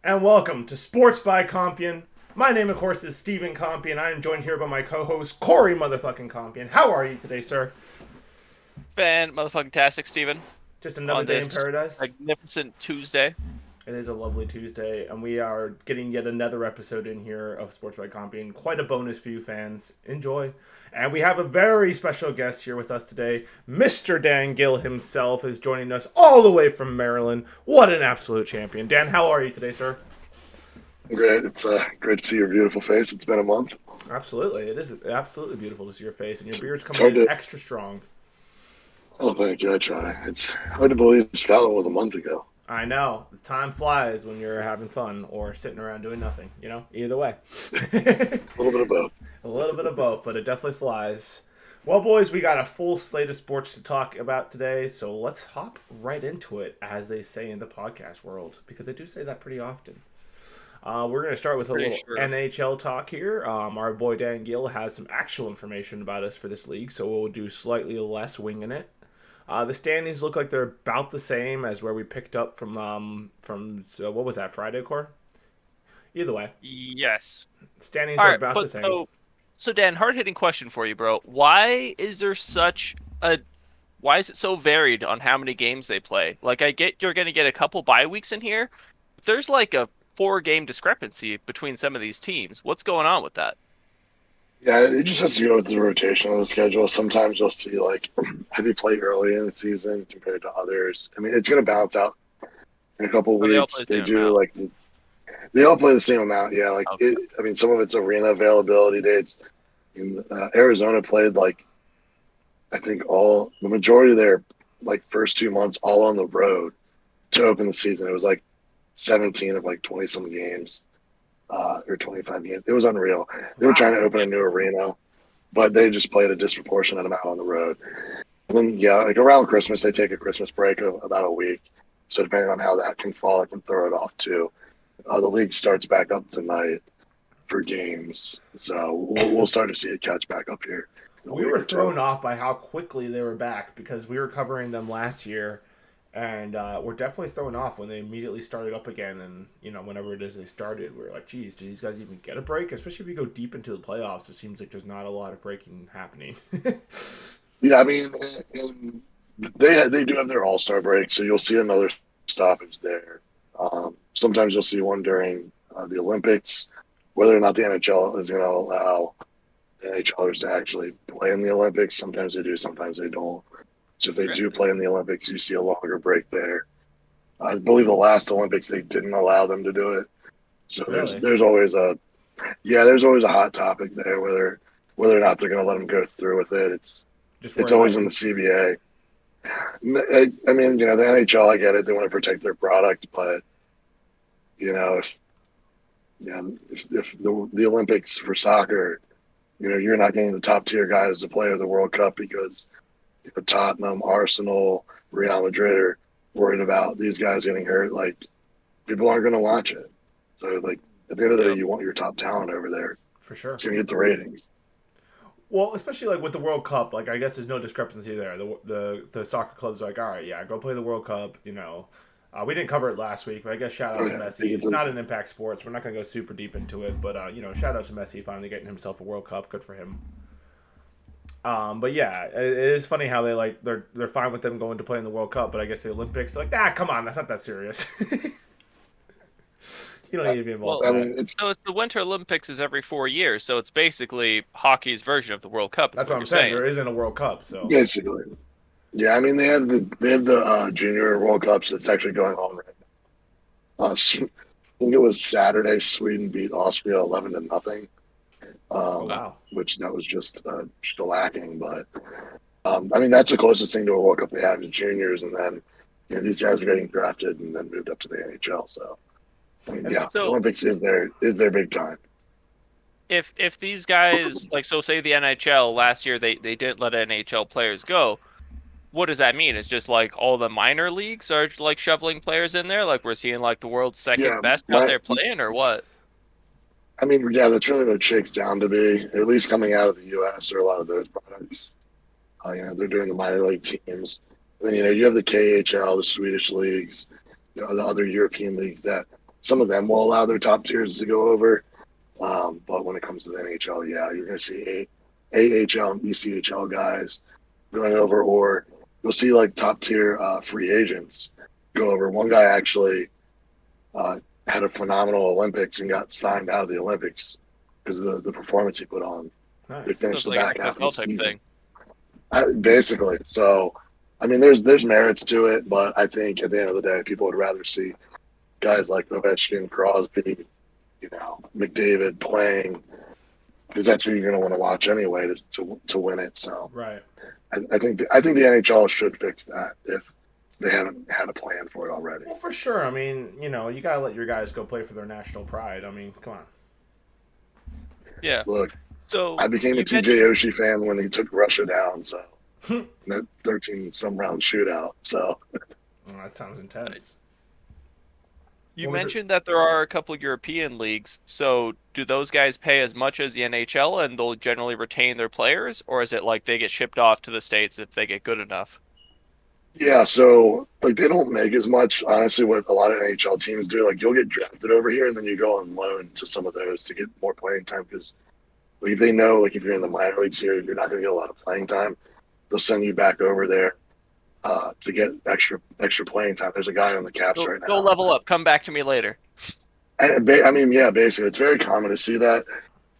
and welcome to Sports by Compian. My name, of course, is Stephen Compian. I am joined here by my co-host Corey motherfucking Compian. How are you today, sir? Fan motherfucking tastic, Steven, Just another on day in this paradise. magnificent Tuesday. It is a lovely Tuesday, and we are getting yet another episode in here of Sports by Compian. Quite a bonus for you fans. Enjoy. And we have a very special guest here with us today. Mr. Dan Gill himself is joining us all the way from Maryland. What an absolute champion. Dan, how are you today, sir? Great. It's great to see your beautiful face. It's been a month. Absolutely. It is absolutely beautiful to see your face, and your beard's It's coming hard in to. extra strong. Oh, thank you. I try. It's hard to believe Scotland was a month ago. I know. The time flies when you're having fun or sitting around doing nothing, you know? Either way. A little bit of both. A little bit of both, but it definitely flies. Well, boys, we got a full slate of sports to talk about today, so let's hop right into it, as they say in the podcast world, because they do say that pretty often. We're going to start with a Pretty little sure. NHL talk here. Our boy Dan Gill has some actual information about us for this league, so we'll do slightly less winging it. The standings look like they're about the same as where we picked up from so what was that, Friday, Core? Either way, Yes. standings All are right, about the but same. so Dan, hard hitting question for you, bro. Why is it so varied on how many games they play? Like, I get you're going to get a couple bye weeks in here. But there's like a 4 game discrepancy between some of these teams. What's going on with that? Yeah, it just has to go with the rotation of the schedule. Sometimes you'll see like heavy play early in the season compared to others. I mean, it's going to balance out in a couple Or they all play weeks. the They same do amount? like they all play the same amount. Yeah, like Okay. I mean, some of it's arena availability dates. Arizona played like I think all the majority of their like first 2 months all on the road to open the season. It was like 17 of like 20 some games, or 25 games. It was unreal. They were trying Wow. to open a new arena, but they just played a disproportionate amount on the road. And then, yeah, like around Christmas, they take a Christmas break of about a week. So depending on how that can fall, I can throw it off too. The league starts back up tonight for games. So we'll start to see it catch back up here in a We week were or two. thrown off by how quickly they were back because we were covering them last year, and we're definitely thrown off when they immediately started up again. And whenever it is they started, we are like, "Geez, do these guys even get a break?" Especially if you go deep into the playoffs, it seems like there's not a lot of breaking happening. Yeah, I mean, and they do have their All Star break, so you'll see another stoppage there. Sometimes you'll see one during the Olympics. Whether or not the NHL is going to allow NHLers to actually play in the Olympics, sometimes they do, sometimes they don't. So if they Okay. do play in the Olympics, you see a longer break there. I believe the last Olympics they didn't allow them to do it. So there's Really, there's always a there's always a hot topic there whether or not they're going to let them go through with it. just It's worry about always in in. the CBA. I mean, the NHL, I get it. They want to protect their product, but if if the Olympics for soccer, you're not getting the top tier guys to play in the World Cup because Tottenham, Arsenal, Real Madrid are worried about these guys getting hurt. Like people aren't going to watch it. So like at the end of the day, Yep. you want your top talent over there. For sure. It's going to get the ratings. Well, especially like with the World Cup, like I guess there's no discrepancy there. The soccer clubs are like, all right, yeah, go play the World Cup. We didn't cover it last week, but I guess shout out Oh to yeah, they Messi. get It's the not an impact sports. We're not gonna go super deep into it, but shout out to Messi finally getting himself a World Cup. Good for him. But yeah, it is funny how they're fine with them going to play in the World Cup, but I guess the Olympics, they're like, come on, that's not that serious. You don't need to be involved Well, in I that. mean, it's so it's the Winter Olympics is every 4 years, so it's basically hockey's version of the World Cup, is That's what what I'm you're saying. saying. There isn't a World Cup, so basically. Yeah, I mean they have the Junior World Cups that's actually going on right now. I think it was Saturday. Sweden beat Austria 11-0, oh um, wow. which that was just shellacking. But I mean that's the closest thing to a World Cup they have is juniors, and then these guys are getting drafted and then moved up to the NHL. So I mean, And yeah, the So Olympics is their big time. if these guys like so say the NHL last year they didn't let NHL players go, what does that mean? It's just like all the minor leagues are like shoveling players in there, like we're seeing like the world's second Yeah, best out my there playing, or what? I mean, yeah, that's really what it shakes down to be. At least coming out of the U.S. or a lot of those products. They're doing the minor league teams. And then you have the KHL, the Swedish leagues, the other European leagues that some of them will allow their top tiers to go over. But when it comes to the NHL, yeah, you're going to see AHL and ECHL guys going over, or you'll see like top tier free agents go over. One guy actually had a phenomenal Olympics and got signed out of the Olympics because of the performance he put on. They Nice. So finished it's the like an back half of the XFL type season. thing. Basically. So, I mean, there's merits to it, but I think at the end of the day, people would rather see guys like Ovechkin, Crosby, McDavid playing, because that's who you're going to want to watch anyway to win it. So, Right. I think the NHL should fix that if they haven't had a plan for it already. Well, for sure. I mean, you got to let your guys go play for their national pride. I mean, come on. Yeah. Look, So I became a you TJ mentioned Oshie fan when he took Russia down, so in that 13 some round shootout. So Oh, that sounds intense. you What was it? mentioned that there are a couple European leagues. So do those guys pay as much as the NHL and they'll generally retain their players, or is it like they get shipped off to the States if they get good enough? yeah, so like they don't make as much. Honestly, what a lot of NHL teams do, like you'll get drafted over here and then you go on loan to some of those to get more playing time because like, if they know like if you're in the minor leagues here, you're not going to get a lot of playing time. They'll send you back over there to get extra playing time. There's a guy on the Caps right Go now. level up. Come back to me later. I mean, yeah, basically, it's very common to see that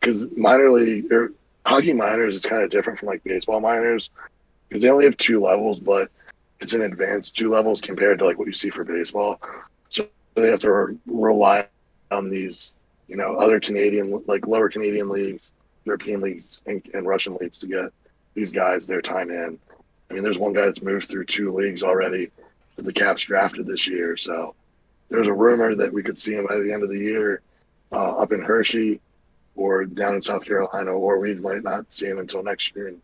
because minor league or hockey minors is kind of different from like baseball minors because they only have two levels, but it's an advanced two levels compared to like what you see for baseball. So they have to rely on these, other Canadian, like lower Canadian leagues, European leagues, and Russian leagues to get these guys their time in. I mean, there's one guy that's moved through two leagues already that the Caps drafted this year. So there's a rumor that we could see him by the end of the year up in Hershey or down in South Carolina, or we might not see him until next year. And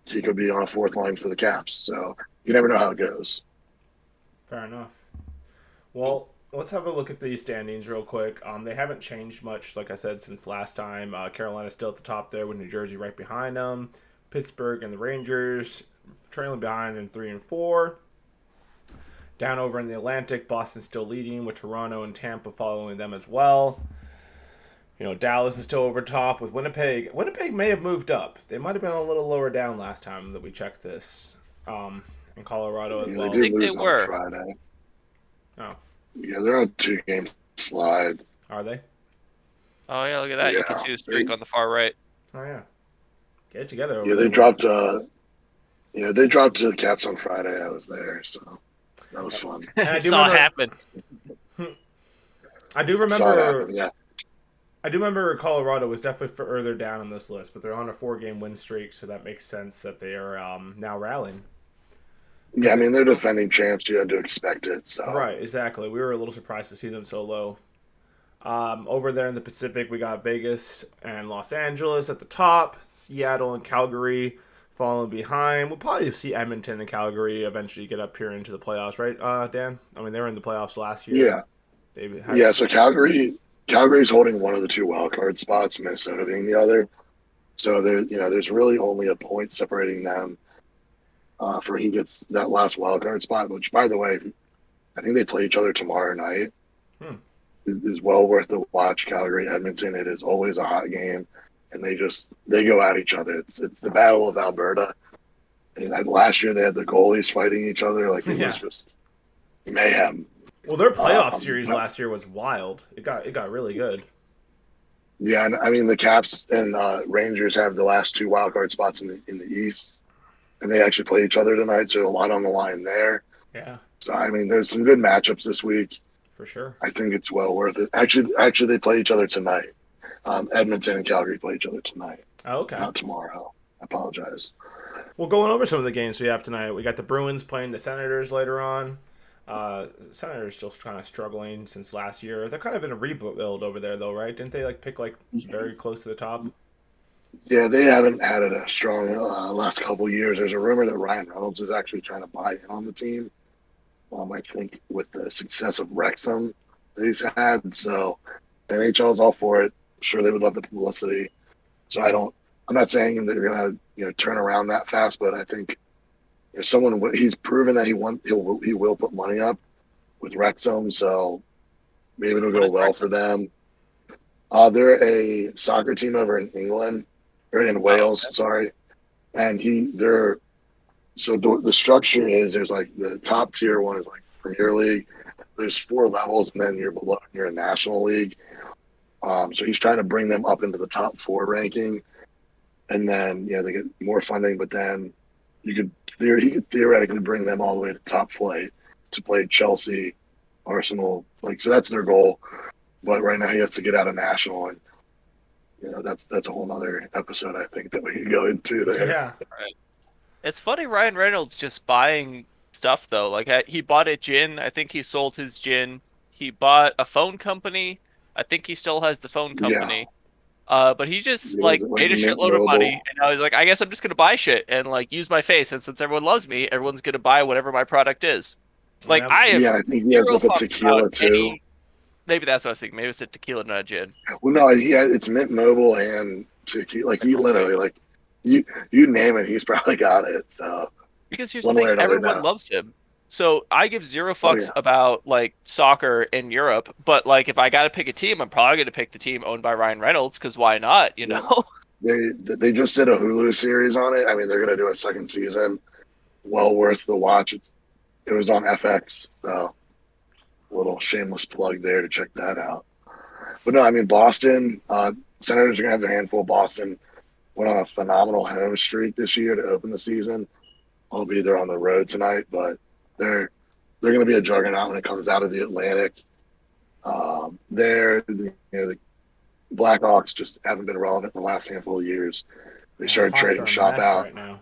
he could be on a fourth line for the Caps. So you never know how it goes. Fair enough. Well, let's have a look at these standings real quick. They haven't changed much, like I said, since last time. Carolina's still at the top there with New Jersey right behind them. Pittsburgh and the Rangers trailing behind in 3 and 4. Down over in the Atlantic, Boston's still leading with Toronto and Tampa following them as well. Dallas is still over top with Winnipeg. Winnipeg may have moved up. They might have been a little lower down last time that we checked this. In Colorado as Yeah, well. they I did think they lose on were. Friday. Oh, Yeah, they're on a 2-game slide. are they? Oh yeah, look at that. You can Yeah, see the streak on the far right. Oh, yeah. Get it together over yeah, there. they dropped. They dropped to the Caps on Friday. I was there, so that was fun. And I do Saw it remember. happen. I do Saw it remember. happen. Yeah, I do remember Colorado was definitely further down on this list, but they're on a 4-game win streak, so that makes sense that they are now rallying. yeah. I mean, they're defending champs. You had to expect it. So Right, exactly. We were a little surprised to see them so low. Over there in the Pacific, we got Vegas and Los Angeles at the top, Seattle and Calgary falling behind. We'll probably see Edmonton and Calgary eventually get up here into the playoffs, right, Dan? I mean, they were in the playoffs last year. yeah. So Calgary's holding one of the two wild card spots, Minnesota being the other. So there's really only a point separating them for he gets that last wild card spot. Which, by the way, I think they play each other tomorrow night. Hmm. It is well worth the watch. Calgary Edmonton. It is always a hot game, and they go at each other. It's the Battle of Alberta. And last year they had the goalies fighting each other. Like it was Yeah. just mayhem. Well, their playoff Um, series last year was wild. It got really good. Yeah, and I mean the Caps and Rangers have the last two wild card spots in the East, and they actually play each other tonight. So a lot on the line there. Yeah, So I mean, there's some good matchups this week. for sure. I think it's well worth it. Actually, they play each other tonight. Edmonton and Calgary play each other tonight, Oh, okay. not tomorrow. I apologize. Well, going over some of the games we have tonight, we got the Bruins playing the Senators later on. Senators still kind of struggling since last year. They're kind of in a rebuild over there, though, right? Didn't they pick very close to the top? Yeah, they haven't had a strong last couple years. There's a rumor that Ryan Reynolds is actually trying to buy in on the team. I think with the success of Wrexham that he's had, so the NHL is all for it. I'm sure they would love the publicity. So I'm not saying that you're gonna turn around that fast, but I think if he's proven that he will put money up with Wrexham. So Maybe it'll What go is well Ryan? for them. They're a soccer team over in England or in Oh, Wales, sorry. And they're so the structure is there's like the top tier one is like Premier League. There's 4 levels, and then you're below you're a National League. So he's trying to bring them up into the top 4 ranking, and then they get more funding. But then he could theoretically bring them all the way to top flight to play Chelsea, Arsenal. Like so, that's their goal. But right now he has to get out of national, and that's a whole other episode I think that we could go into there. Yeah. right. It's funny Ryan Reynolds just buying stuff though. Like he bought a gin. I think he sold his gin. He bought a phone company. I think he still has the phone Yeah, company. But he just was like it like made a Mint shitload of money, Mobile? and now he's like, I guess I'm just gonna buy shit and like use my face, and since everyone loves me, everyone's gonna buy whatever my product is. Like Well, I have Yeah, I think he has zero like a fucks about tequila too. any. Maybe that's what I was thinking. Maybe it's a tequila, not a gin. Well, no, it's Mint Mobile and tequila. Like he Okay. literally like you name it, he's probably got it. So Because here's the one way thing, or another, everyone no. loves him. So I give zero Oh fucks yeah, about like soccer in Europe, but like if I gotta pick a team, I'm probably gonna pick the team owned by Ryan Reynolds, because why not, you yeah. know? They just did a Hulu series on it. I mean, they're gonna do a second season. Well worth the watch. It was on FX, so a little shameless plug there to check that out. But no, I mean Boston. Senators are gonna have their handful. Boston went on a phenomenal home streak this year to open the season. Albeit they're on the road tonight, but they're going to be a juggernaut when it comes out of the Atlantic. The Blackhawks just haven't been relevant in the last handful of years. They yeah, the started Hawks trading are a shop mess out. right now.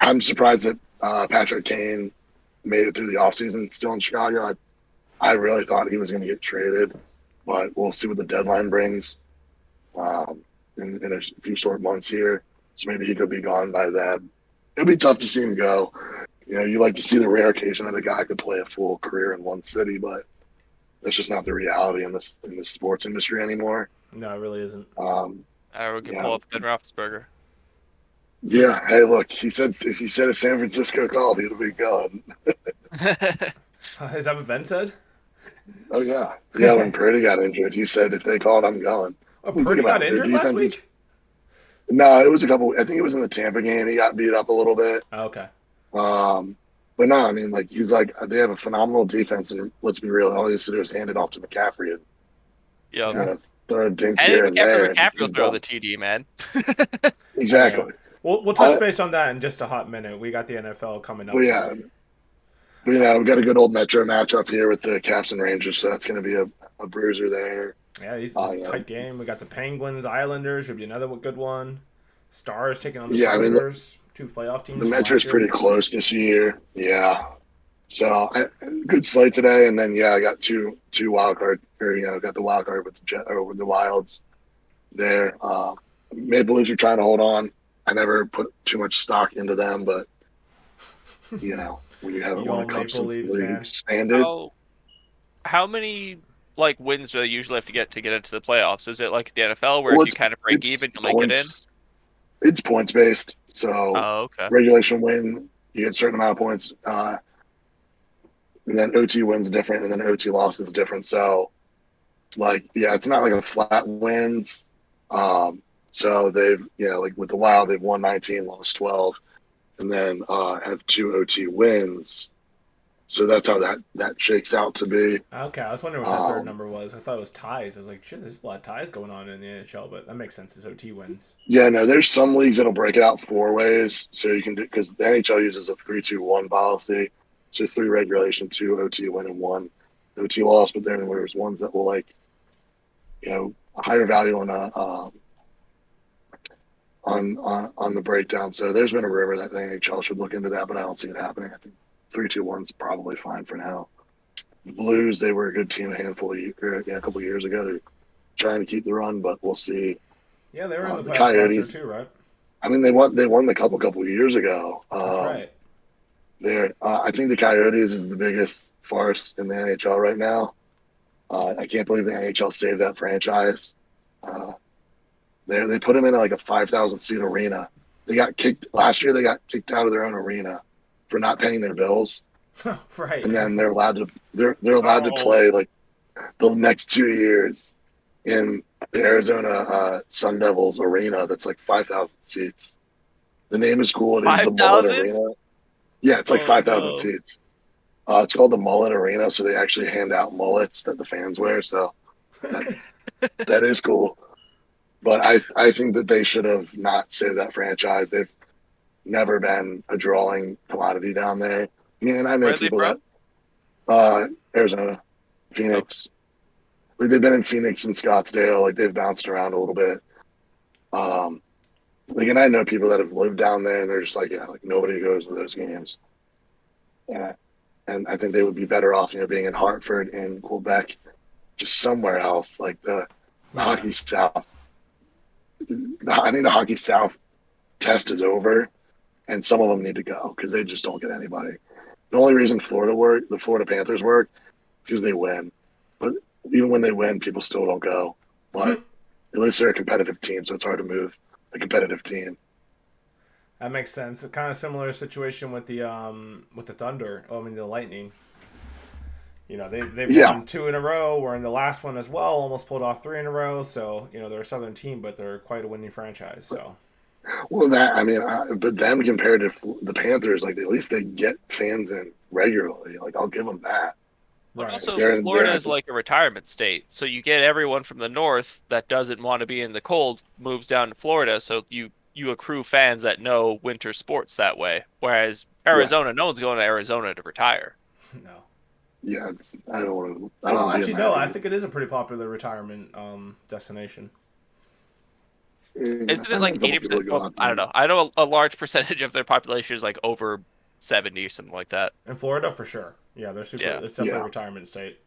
I'm surprised that Patrick Kane made it through the offseason still in Chicago. I really thought he was going to get traded, but we'll see what the deadline brings in a few short months here. So maybe he could be gone by then. It'll be tough to see him go. You like to see the rare occasion that a guy could play a full career in one city, but that's just not the reality in this sports industry anymore. No, it really isn't. Um, We could yeah, pull up Ben Roethlisberger. yeah. Hey, look, he said if San Francisco called, he'd be gone. Is that what Ben said? Oh yeah, yeah. When Purdy got injured, he said if they called, I'm going. Oh, And think Purdy got about it, their injured last defense is week? no. It was a couple. I think it was in the Tampa game. He got beat up a little bit. Oh, okay. But no, I mean, like he's like they have a phenomenal defense, and let's be real, all he has to do is hand it off to McCaffrey and Yep. Yeah. throw a dink And here and there, and McCaffrey will he's throw the done. TD, man. Oh, yeah. Exactly. We'll touch I, base on that in just a hot minute. We got the NFL coming but up yeah, here. we've got a good old Metro matchup here with the Caps and Rangers, so that's going to be a bruiser there. Yeah, these You know, tight game. We got the Penguins, Islanders. Should be another good one. Stars taking on the yeah, I mean Predators. Two playoff the teams from Metro's last year. pretty close this year. Yeah, so good slate today, and then I got two wild card, or got the wild card with the with the Wilds there. Maple Leafs are trying to hold on. I never put too much stock into them, but when you haven't You won a old cup Maple since the Leafs, league man. expanded, How how many like wins do they usually have to get into the playoffs? Is it like the NFL where well, if you kind of break it's even, you'll make it in? points. It's points based. So Oh, okay. regulation win, you get a certain amount of points, and then OT wins different, and then OT loss is different. So it's not like a flat wins. So they've like with the Wild, they've won 19, lost 12, and then have 2 OT wins. So that's how that shakes out to be. Okay, I was wondering what that third Um, number was. I thought it was ties. I was like, shit, there's a lot of ties going on in the NHL, but that makes sense. It's OT wins. yeah, no, there's some leagues that'll break it out 4 ways, so you can do because the NHL uses a 3-2-1 policy, so 3 regulation, 2 OT win, and 1 OT loss. But then there's ones that will a higher value on on the breakdown. So there's been a rumor that the NHL should look into that, but I don't see it happening. I think 3-2-1 is probably fine for now. The Blues, they were a good team a couple of years ago. They're trying to keep the run, but we'll see. Yeah, they were in the The playoffs last year Coyotes, too, right? I mean, they won the couple of years ago. That's right. I think the Coyotes is the biggest farce in the NHL right now. I can't believe the NHL saved that franchise. They put them in like a 5,000 seat arena. They got kicked last year. They got kicked out of their own arena for not paying their bills, Right. and then they're allowed to Oh, play like the next 2 years in the Arizona Sun Devils arena that's like 5,000 seats. The name is cool. It is the Mullet 5,000? Arena. Yeah, it's like Oh 5,000 no. seats. It's called the Mullet Arena, so they actually hand out mullets that the fans wear. So that, that is cool. But I think that they should have not saved that franchise. They've never been a drawing commodity down there. I mean, and I know Where are they people from? that Arizona, Oh, Phoenix. Like they've been in Phoenix and Scottsdale. Like they've bounced around a little bit. Like, and I know people that have lived down there, and they're just like, yeah, like nobody goes to those games. Yeah, and I think they would be better off, being in Hartford and Quebec, just somewhere else. Like the Yeah. Hockey South. I think the Hockey South test is over, and some of them need to go because they just don't get anybody. The only reason the Florida Panthers work, because they win. But even when they win, people still don't go. But at least they're a competitive team, so it's hard to move a competitive team. That makes sense. A kind of similar situation with the Thunder. Oh, I mean the Lightning. They've Yeah. won 2 in a row. We're in the last one as well. Almost pulled off 3 in a row. So they're a Southern team, but they're quite a winning franchise. So Well, but them compared to the Panthers, like at least they get fans in regularly. Like I'll give them that. but right. also They're Florida at is like a retirement state, so you get everyone from the north that doesn't want to be in the cold moves down to Florida, so you accrue fans that know winter sports that way. Whereas yeah, Arizona, no one's going to Arizona to retire. No. yeah. I don't want Well, to be in actually, that no. I heat. think it is a pretty popular retirement destination. Isn't I it know like a couple people 80%? that go Well, out I there. don't know. I know a large percentage of their population is like over 70 or something like that. In Florida, for sure. Yeah, they're super. Yeah. It's definitely a Yeah, retirement state.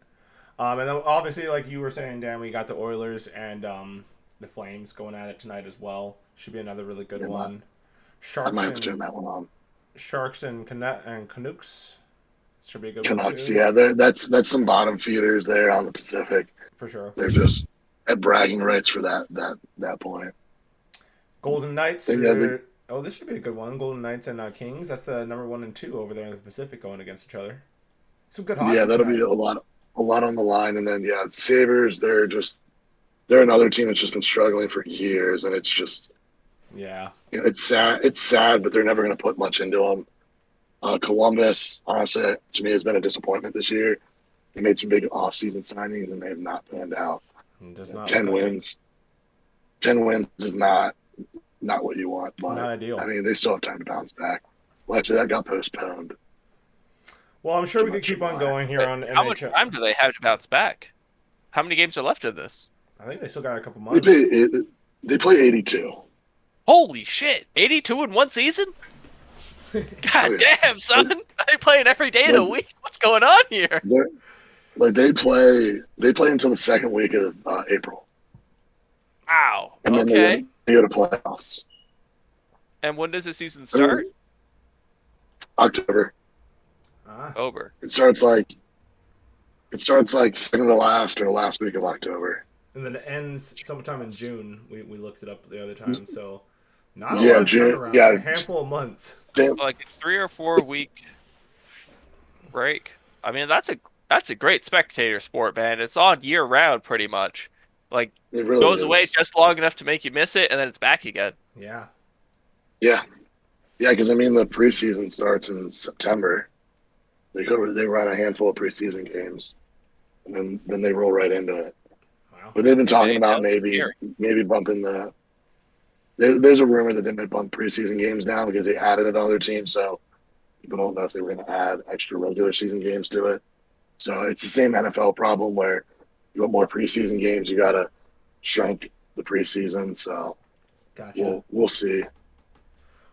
And then obviously, like you were saying, Dan, we got the Oilers and the Flames going at it tonight as well. Should be another really good yeah, one. I might Sharks have to turn and that one on. Canucks should be a good one Canucks, too, yeah, that's some bottom feeders there on the Pacific. for sure. They're just at bragging rights for that point. Golden Knights. And yeah, This should be a good one. Golden Knights and Kings. That's the number 1 and 2 over there in the Pacific going against each other. Some good hockey that'll be tonight. a lot on the line. And then Sabres, they're another team that's just been struggling for years, and it's just Yeah. it's sad. It's sad, but they're never going to put much into them. Columbus, honestly, to me, has been a disappointment this year. They made some big off-season signings, and they have not panned out. It does not look 10 like it. wins, 10 wins is not what you want, Not but I ideal. mean, they still have time to bounce back. Well, actually, that got postponed. Well, I'm sure Too we could much keep of on why. going here Wait, on how much NHL. time do they have to bounce back? How many games are left in this? I think they still got a couple They months. play 82. Holy shit! 82 in one season? God Oh, yeah. damn, son! They're playing every day of the week. What's going on here? They're like they play until the second week of April, Wow. and then Okay. they go to playoffs. And when does the season start? October. Ah, October. It starts like second to last or last week of October. and then it ends sometime in June. We looked it up the other time, so not a Yeah, lot of June. turnaround. Yeah, A handful of months. Like a 3 or 4 week break. I mean, that's a great spectator sport, man. It's on year round, pretty much. Like it really goes away is. just long enough to make you miss it, and then it's back again. Yeah. Yeah, because I mean the preseason starts in September. They run a handful of preseason games, and then they roll right into it. Wow. But they've been talking Hey, about that's maybe scary. bumping the. There's a rumor that they might bump preseason games down because they added another team, so people don't know if they were going to add extra regular season games to it. So it's the same NFL problem where you want more preseason games, you got to shrink the preseason. So Gotcha. we'll see.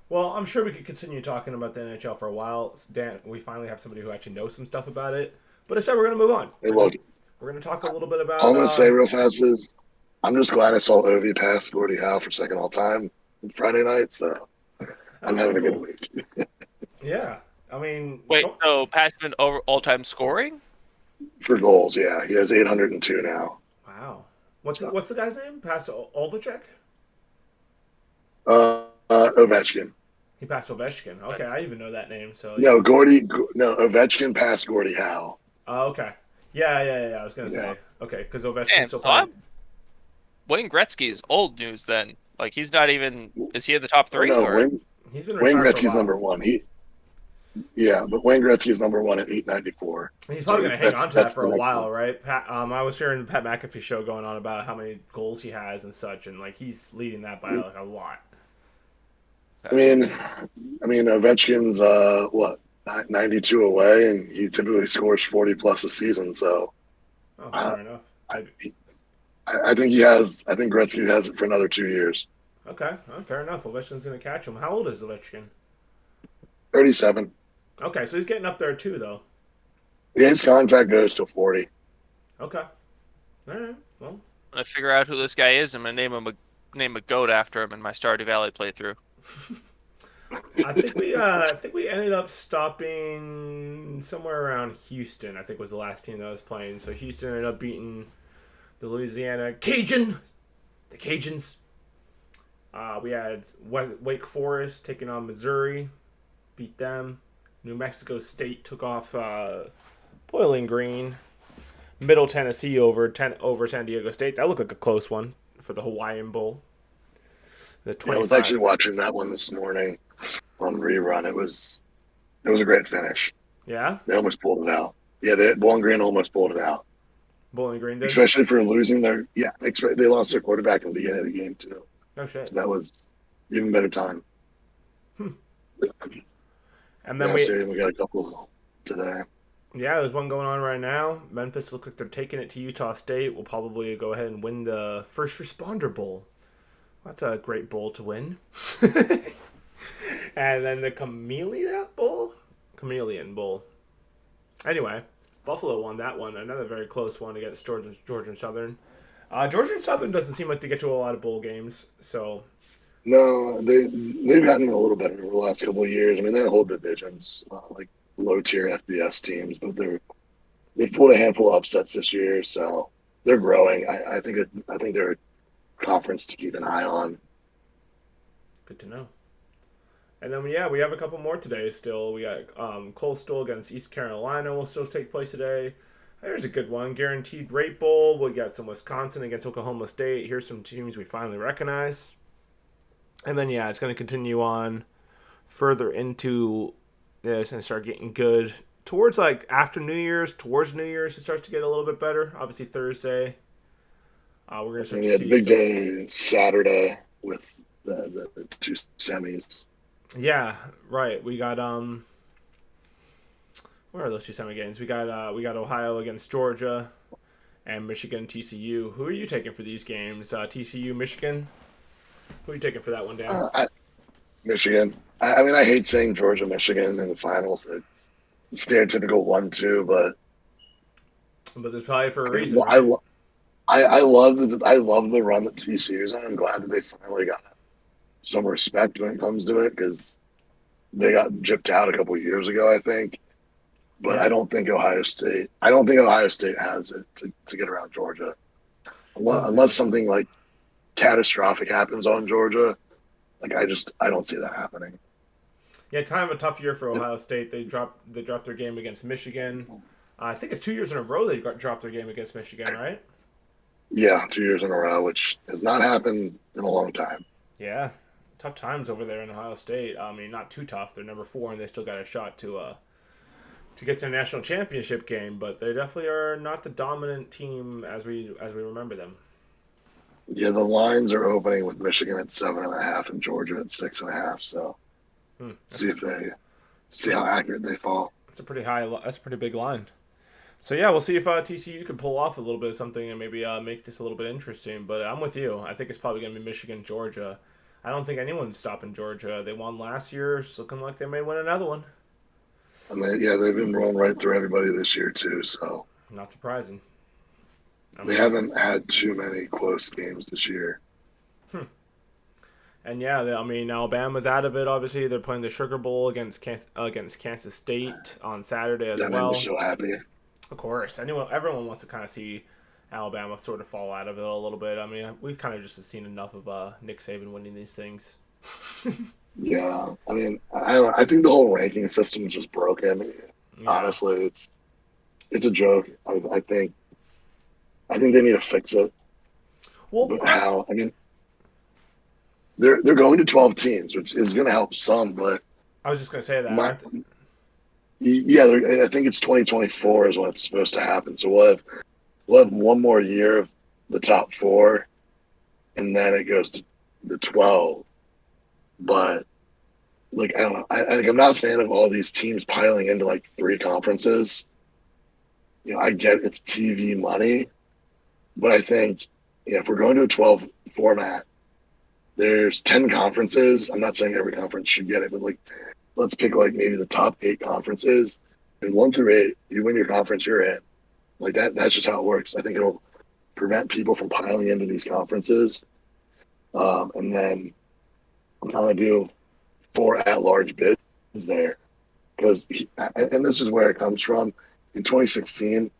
Well, I'm sure we could continue talking about the NHL for a while. Dan, we finally have somebody who actually knows some stuff about it. But instead, we're going to move on. Hey, look, We're going to talk a little bit about. all I'm going to say real fast is I'm just glad I saw Ovi pass Gordie Howe for second all time Friday night. So I'm having a good week. Yeah. I mean. Wait, so Passman over all-time scoring? For goals, yeah. He has 802 now. Wow. What's the guy's name? Passed Olvacek? Ovechkin. He passed Ovechkin. Okay, I even know that name. So No, Ovechkin passed Gordie Howe. Oh, okay. Yeah. I was gonna Yeah. say Okay, because Ovechkin's Damn, still so playing. Wayne Gretzky's old news then. Like he's not even. Is he in the top Oh 3 no, or? He's been Wayne retired for a Gretzky's while. number one. But Wayne Gretzky's number one at 894. He's So probably going to hang on to that that's for the a next one. while, right? I was hearing the Pat McAfee show going on about how many goals he has and such, and like he's leading that by like a lot. I mean, Ovechkin's 92 away, and he typically scores 40 plus a season. So Oh, uh, fair enough. I, I think he has. I think Gretzky has it for another 2 years. Okay, fair enough. Ovechkin's going to catch him. How old is Ovechkin? 37. Okay, so he's getting up there too, though. Yeah, his contract goes to 40. Okay. All right. Well, I'm gonna figure out who this guy is. I'm gonna name a goat after him in my Stardew Valley playthrough. I think we ended up stopping somewhere around Houston. I think was the last team that was playing. So Houston ended up beating the Louisiana the Cajuns. We had Wake Forest taking on Missouri, beat them. New Mexico State took off Bowling Green. Middle Tennessee over San Diego State. That looked like a close one for the Hawaiian Bowl. The Yeah, I was 25. actually watching that one this morning on rerun. It was a great finish. Yeah, They almost pulled it out. Yeah, Bowling Green almost pulled it out, Bowling Green did. especially for losing their. Yeah, they lost their quarterback in the beginning of the game too. No shit. So that was even better time. And then Yeah, so we got a couple today. yeah, there's one going on right now. Memphis looks like they're taking it to Utah State. We'll probably go ahead and win the First Responder Bowl. That's a great bowl to win. And then the Chameleon Bowl. Anyway, Buffalo won that one. Another very close one against Georgia Southern. Georgia Southern doesn't seem like they get to a lot of bowl games, so No, they've gotten a little better over the last couple of years. I mean, they hold divisions like low tier FBS teams, but they've pulled a handful of upsets this year, so they're growing. I think they're a conference to keep an eye on. good to know. And then, yeah, we have a couple more today still. We got Coastal against East Carolina will still take place today. There's a good one. Guaranteed Rate Bowl. We got some Wisconsin against Oklahoma State. Here's some teams we finally recognize. And then, yeah, it's going to continue on further into this and start getting good. Towards, like, after New Year's, towards New Year's, it starts to get a little bit better. Obviously, Thursday. We're going to start And we to had see a big some... day Saturday with the two semis. Yeah, right. We got where are those two semi games? We got Ohio against Georgia and Michigan TCU. Who are you taking for these games? TCU Michigan. Who are you taking for that one, Dan? Michigan. I mean, I hate saying Georgia, Michigan in the finals. It's stereotypical 1-2, but There's probably for a reason, well, right? I love the run that TCU's on. I'm glad that they finally got some respect when it comes to it because they got gypped out a couple of years ago, I think. But Yeah. I don't think Ohio State has it to get around Georgia unless something like catastrophic happens on Georgia. Like I don't see that happening. Yeah, kind of a tough year for Ohio State. They dropped their game against Michigan. I think it's 2 years in a row they dropped their game against Michigan, right? Yeah, 2 years in a row, which has not happened in a long time. Yeah, tough times over there in Ohio State. I mean, not too tough. They're number 4, and they still got a shot to get to the national championship game. But they definitely are not the dominant team as we remember them. Yeah, the lines are opening with Michigan at 7.5 and Georgia at 6.5. So see how accurate they fall. That's a pretty high. That's a pretty big line. So yeah, we'll see if TCU can pull off a little bit of something and maybe make this a little bit interesting. But I'm with you. I think it's probably going to be Michigan, Georgia. I don't think anyone's stopping Georgia. They won last year. It's looking like they may win another one. And they've been rolling right through everybody this year too. So Not surprising. they haven't had too many close games this year. And yeah, I mean Alabama's out of it. Obviously, they're playing the Sugar Bowl against Kansas State on Saturday as That made well. me so happy. Of course, everyone wants to kind of see Alabama sort of fall out of it a little bit. I mean, we've kind of just seen enough of Nick Saban winning these things. Yeah, I mean, I think the whole ranking system is just broken. Yeah. Honestly, it's a joke. I think I think they need to fix it. Well, But how? I mean, they're going to 12 teams, which is going to help some. But I was just gonna say that, my, aren't they? yeah, I think it's 2024 is when it's supposed to happen. So we'll have one more year of the top four, and then it goes to the 12. But like I don't know, I'm not a fan of all these teams piling into like three conferences. I get it's TV money, but I think if we're going to a 12 format, there's 10 conferences. I'm not saying every conference should get it, but like let's pick like maybe the top 8 conferences, and 1 through 8, you win your conference, you're in. Like that's just how it works. I think it'll prevent people from piling into these conferences. And then I'm trying to do 4 at-large bids there because, and this is where it comes from. In 2016,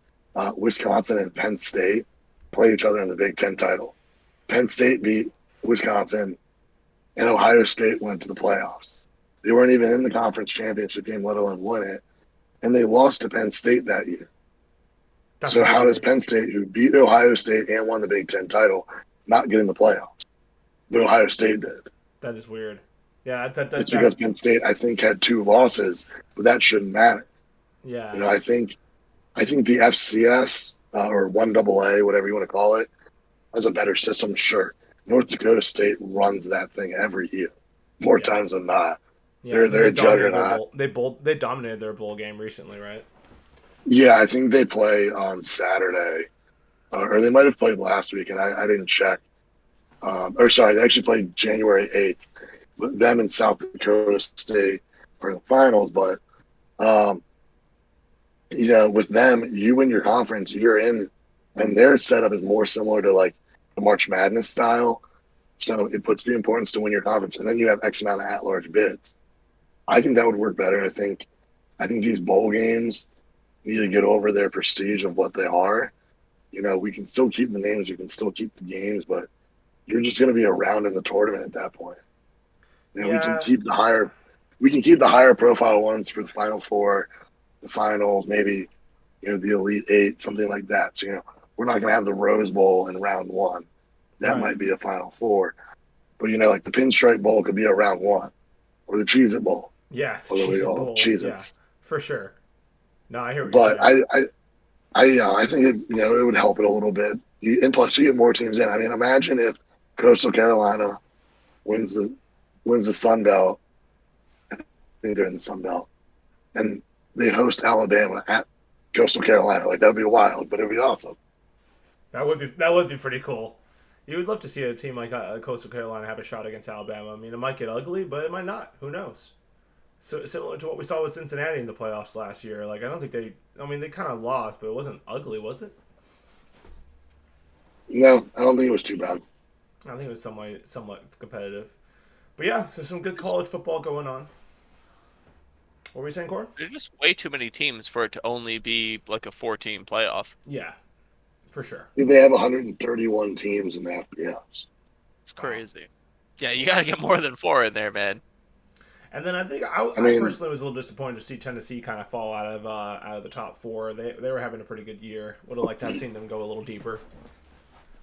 Wisconsin and Penn State played each other in the Big Ten title. Penn State beat Wisconsin, and Ohio State went to the playoffs. They weren't even in the conference championship game, let alone win it, and they lost to Penn State that year. That's So how weird. does Penn State, who beat Ohio State and won the Big Ten title, not get in the playoffs? But Ohio State did. That is weird. Yeah, It's because Penn State, I think, had 2 losses, but that shouldn't matter. yeah. I think the FCS or 1AA, whatever you want to call it, has a better system. Sure, North Dakota State runs that thing every year, more times than not. Yeah, They're a juggernaut. They dominated their bowl game recently, right? Yeah, I think they play on Saturday, or they might have played last week, and I didn't check. Or sorry, they actually played January 8th. But them and South Dakota State are in the finals. But with them, you win your conference, you're in, and their setup is more similar to like the March Madness style. So it puts the importance to win your conference, and then you have X amount of at-large bids. I think that would work better. I think these bowl games need to get over their prestige of what they are. We can still keep the names, we can still keep the games, but you're just going to be around in the tournament at that point. We can keep the higher profile ones for the Final Four, the finals, maybe the Elite Eight, something like that. So we're not going to have the Rose Bowl in round one. That might be a Final Four, but like the Pinstripe Bowl could be a round one, or the Cheez-It Bowl. Yeah, the Cheez-It Bowl. Cheez-Its. Yeah, for sure. No, I hear what you're saying. But I think it would help it a little bit. And plus, you get more teams in. I mean, imagine if Coastal Carolina wins the Sun Belt. I think they're in the Sun Belt, and they host Alabama at Coastal Carolina. Like that'd be wild, but it'd be awesome. That would be pretty cool. You would love to see a team like Coastal Carolina have a shot against Alabama. I mean, it might get ugly, but it might not. Who knows? So similar to what we saw with Cincinnati in the playoffs last year. Like I don't think they kind of lost, but it wasn't ugly, was it? No, I don't think it was too bad. I think it was somewhat competitive. But yeah, so some good college football going on. What were you saying, Cor? There's just way too many teams for it to only be like a 4-team playoff. Yeah, for sure. They have 131 teams in the FBS. It's crazy. Yeah, you got to get more than 4 in there, man. And then I think I personally was a little disappointed to see Tennessee kind of fall out of the top 4. They were having a pretty good year. Would have liked to have seen them go a little deeper.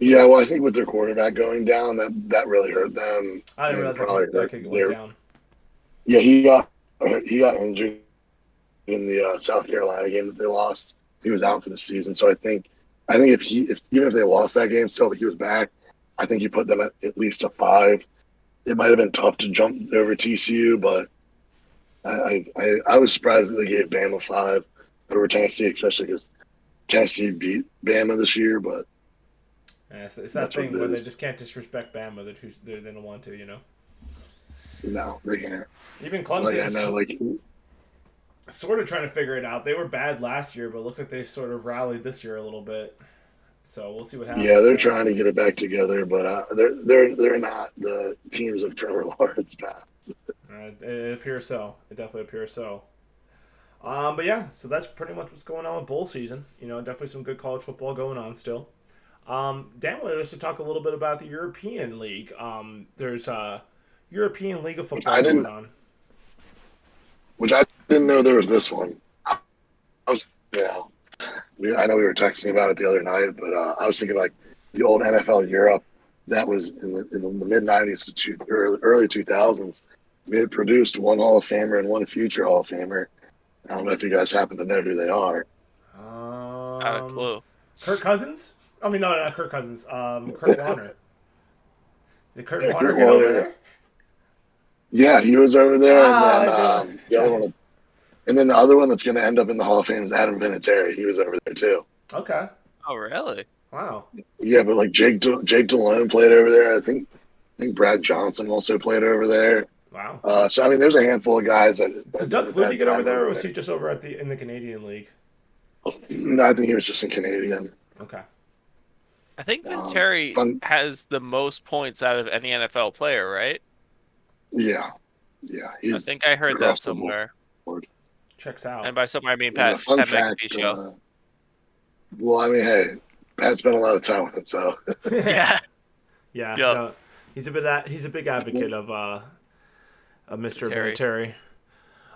Yeah, well, I think with their quarterback going down, that really hurt them. I didn't realize that could go down. Yeah, he got injured in the South Carolina game that they lost. He was out for the season. So I think even if they lost that game, still if he was back, I think you put them at least a 5. It might have been tough to jump over TCU, but I was surprised that they gave Bama 5 over Tennessee, especially because Tennessee beat Bama this year. But yeah, it's that thing where they just can't disrespect Bama. They don't want to, No, they can't. Even Clemson sort of trying to figure it out. They were bad last year, but it looks like they sort of rallied this year a little bit. So we'll see what happens. Yeah, they're trying to get it back together, but they're not the teams of Trevor Lawrence past. It appears so. It definitely appears so. But yeah, so that's pretty much what's going on with bowl season. Definitely some good college football going on still. Dan wanted us to talk a little bit about the European League. There's a European League of Football going on. Which I didn't know there was this one. I know we were texting about it the other night, but I was thinking like the old NFL Europe that was in the mid '90s to early 2000s. We had produced one Hall of Famer and one future Hall of Famer. I don't know if you guys happen to know who they are. Not a Um, clue. Kirk Cousins? I mean, no, not Kirk Cousins. Kurt Warner. Did Kurt Yeah, Warner Kurt get over Warner. there? Yeah, he was over there, and Ah, then I do. the other one, Nice. and then the other one that's going to end up in the Hall of Fame is Adam Vinatieri. He was over there too. Okay. Oh, really? Wow. Yeah, but like Jake Delhomme played over there. I think Brad Johnson also played over there. Wow. So I mean, there's a handful of guys Did that Doug have Flutie had get over time there, over or was there. he just over at the in the Canadian League? No, I think he was just in Canadian. Okay. I think Um, Vinatieri fun, has the most points out of any NFL player, right? yeah, yeah, I he's think I heard that across the board. somewhere. Checks And out. by somewhere I mean Fun Pat fact. McAfee show. Well, I mean, hey, Pat spent a lot of time with him, so Yeah. Yeah. Yep. No. He's a big advocate of Mr. Terry. Vinatieri.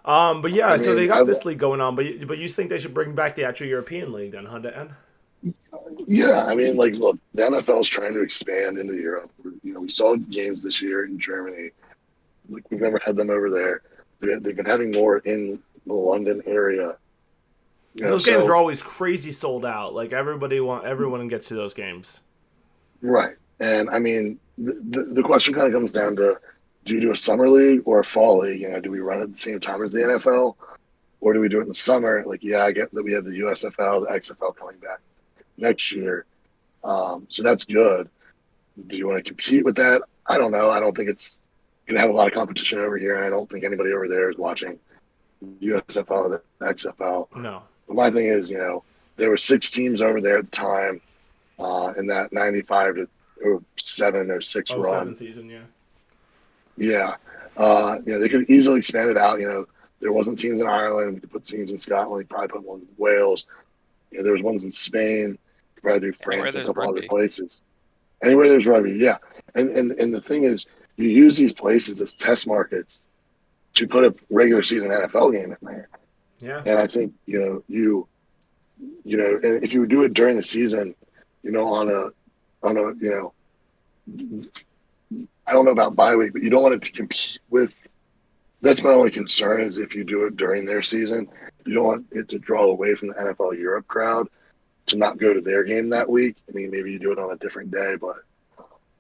But I yeah, so they mean, got this league going on, but you think they should bring back the actual European league then, huh? yeah, I mean, like, look, the NFL is trying to expand into Europe. We saw games this year in Germany. Like, we've never had them over there. They've been having more in the London area. And those games are So always crazy sold out. Like everyone gets to those games. right, and I mean, the question kind of comes down to: do you do a summer league or a fall league? Do we run at the same time as the NFL, or do we do it in the summer? Like, yeah, I get that we have the USFL, the XFL coming back next year, so that's good. Do you want to compete with that? I don't know. I don't think it's going to have a lot of competition over here, and I don't think anybody over there is watching USFL or the XFL. No. But my thing is, there were 6 teams over there at the time in that 95 to 7 or 6 Oh, seven run. season, yeah. Yeah. They could easily expand it out. There wasn't teams in Ireland. We could put teams in Scotland. Probably put one in Wales. There was ones in Spain. Could probably do Anywhere France and a there's couple other rugby. places. Anywhere there's rugby, yeah. And the thing is, you use these places as test markets to put a regular season NFL game in there. Yeah. And I think and if you do it during the season, on a I don't know about bye week, but you don't want it to compete with. That's my only concern is if you do it during their season, you don't want it to draw away from the NFL Europe crowd to not go to their game that week. I mean, maybe you do it on a different day, but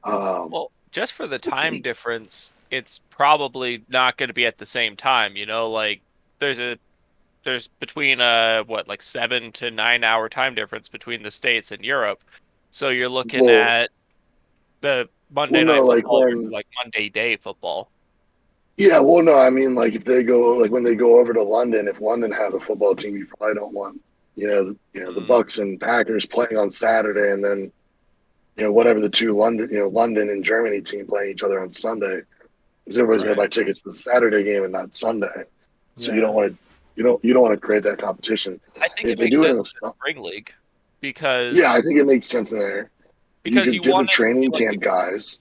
Well, just for the time difference, it's probably not going to be at the same time. Like there's between like 7 to 9 hour time difference between the States and Europe. So you're looking well, at the Monday well, night no, like football versus when, like Monday day football. yeah, well, no, I mean, like if they go, like when they go over to London, if London has a football team, you probably don't want, the Mm, Bucks and Packers playing on Saturday, and then, whatever the two London and Germany team playing each other on Sunday, because everybody's going to Right. buy tickets to the Saturday game and not Sunday. So you Yeah. don't want to, you don't want to create that competition. I think If it they makes do it in sense the, in the summer, spring league yeah, because I think it makes sense in there. You could you get the want it to be training like camp guys.